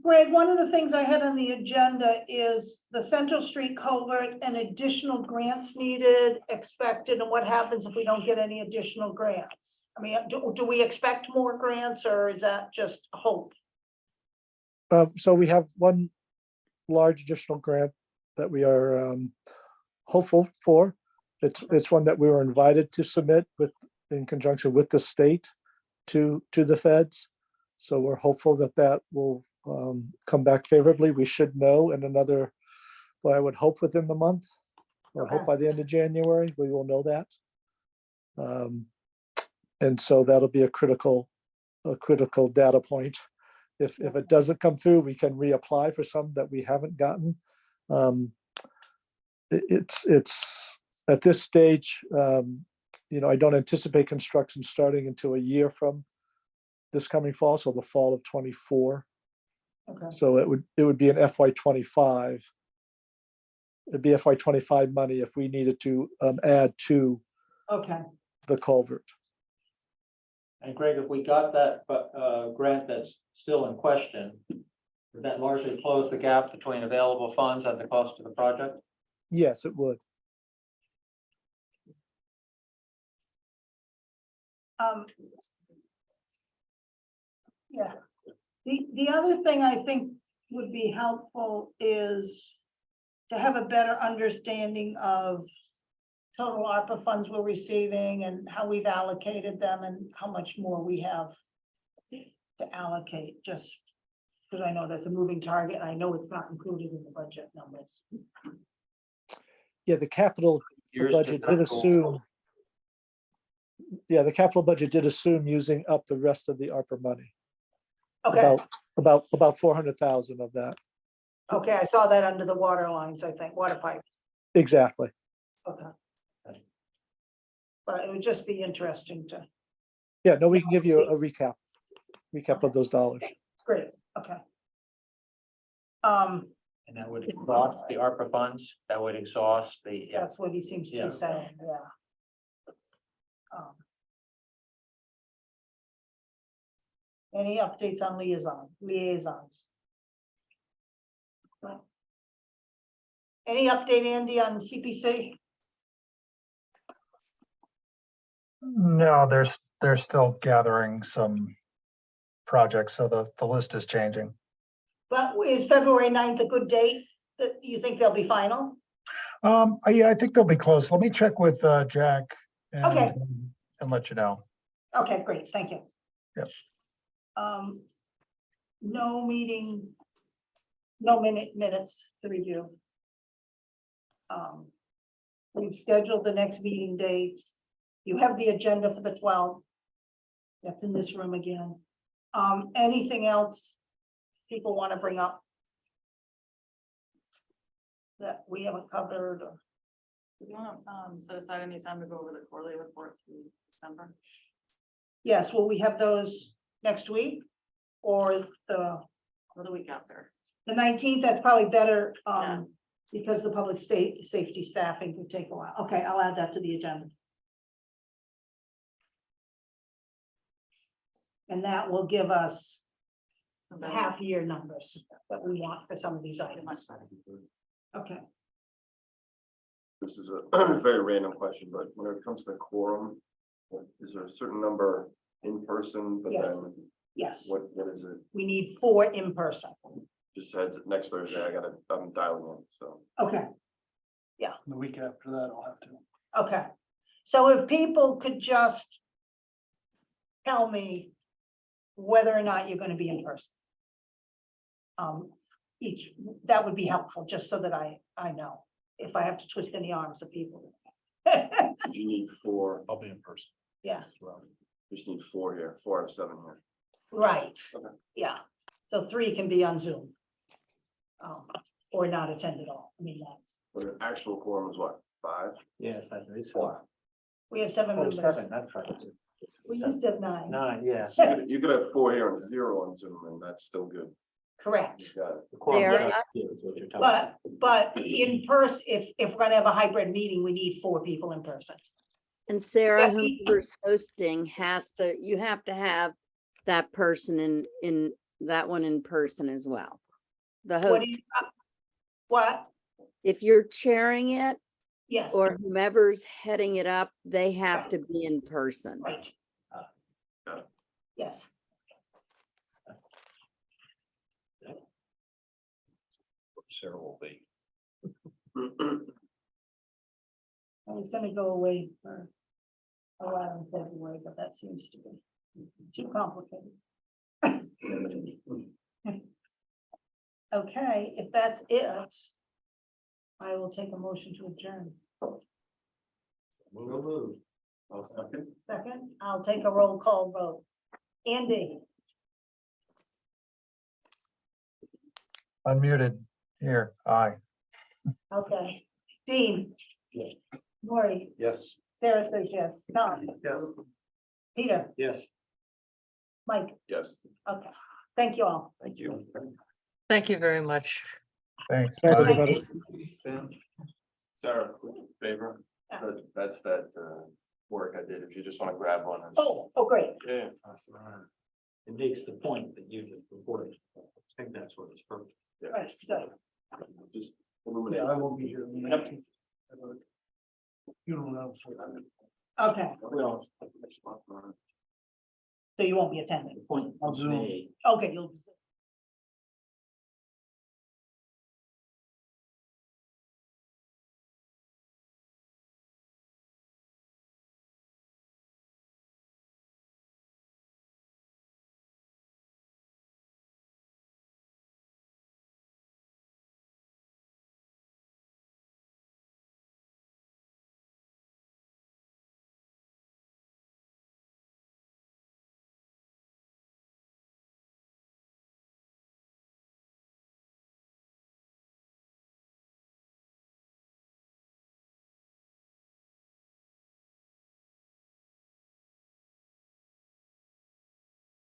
Greg, one of the things I had on the agenda is the Central Street culvert and additional grants needed, expected, and what happens if we don't get any additional grants? I mean, do we expect more grants, or is that just hope? So we have one large additional grant that we are hopeful for. It's one that we were invited to submit with, in conjunction with the state to the feds. So we're hopeful that that will come back favorably. We should know in another, well, I would hope within the month, or hope Okay. by the end of January, we will know that. And so that'll be a critical data point. If it doesn't come through, we can reapply for some that we haven't gotten. It's at this stage, I don't anticipate construction starting until a year from this coming fall, so the fall of '24. Okay, So it would be an FY '25. It'd be FY '25 money if we needed to add to okay, the culvert. And Greg, if we got that, grant that's still in question, would that largely close the gap between available funds and the cost of the project? Yes, it would. Yeah. The other thing I think would be helpful is to have a better understanding of total ARPA funds we're receiving and how we've allocated them and how much more we have to allocate, just because I know that's a moving target. And I know it's not included in the budget numbers. Yeah, the capital Years budget to did go. assume. Yeah, the capital budget did assume using up the rest of the ARPA money. Okay, About 400,000 of that. okay, I saw that under the water lines, I think, water pipes. Exactly. Okay. But it would just be interesting to, Yeah, no, we can give you a recap of those dollars. great, okay. And that would exhaust the ARPA funds, that would exhaust the, yeah. That's what he seems to Yeah. be saying, yeah. Any updates on liaisons? Any update, Andy, on CPC? No, they're still gathering some projects, so the list is changing. But is February 9th a good date that you think they'll be final? Yeah, I think they'll be close. Let me check with Jack Okay. and let you know. Okay, great, thank you. Yep. No meeting, no minutes to review. We've scheduled the next meeting dates. You have the agenda for the 12th. That's in this room again. Anything else people want to bring up that we haven't covered? Or- Do you want to set aside any time to go over the quarterly reports for December? Yes, will we have those next week? Or the Or the week after? 19th? That's probably better, Yeah. because the public safety staffing could take a while. Okay, I'll add that to the agenda. And that will give us So the then- half-year numbers that we want for some of these Much items. better. Okay, This is a very random question, but when it comes to quorum, is there a certain number in person, but Yes. then yes, what is it? we need 4 in person. Just heads next Thursday, I'm dialing in, so. Okay, The week after that, I'll have to. okay. So if people could just tell me whether or not you're gonna be in person. That would be helpful, just so that I know, if I have to twist any arms of people. You need 4, I'll be in person Yeah, as well. just need 4 here, 4 out of 7 here. right, Okay. yeah, so 3 can be on Zoom. Or not attend at all, I mean, that's, But an actual quorum is what, 5? Yes, I think so. we have 7 Oh, members. 7, that's right. We used to have 9, Nine, yeah. So you could have 4 here and 0 on Zoom, and that's still good. correct. You got it. The quorum There, is what you're talking about. But in person, if we're gonna have a hybrid meeting, we need 4 people in person. and Sarah, Yeah, he- whoever's hosting you have to have that person in that one in person as well. The What host, do you? What? if you're chairing it Yes, or whomever's heading it up, they have to be in person. right. Got it. Yes, Sarah will be. I was gonna go away for a while in February, but that seems to be too complicated. Okay, if that's it, I will take a motion to adjourn. Second, I'll take a roll call vote. Andy, Unmuted here, aye. okay. Dean? Lori, Yes. Sarah says yes. Tom? Yes. Peter? Yes. Mike? Yes. Okay, thank you all. Thank you. Thank you very much. Thanks. Thank you, bye. everybody. Sarah, quick favor, that's that work I did, if you just wanna grab one. and- Oh, great. Yeah. It makes the point that you just reported. I think that's what it's for. Yeah. Right, good. Just illuminate. I won't be here. You don't know. Okay, Well, so you won't be attending. the point I'll was Zoom. made. Okay, you'll.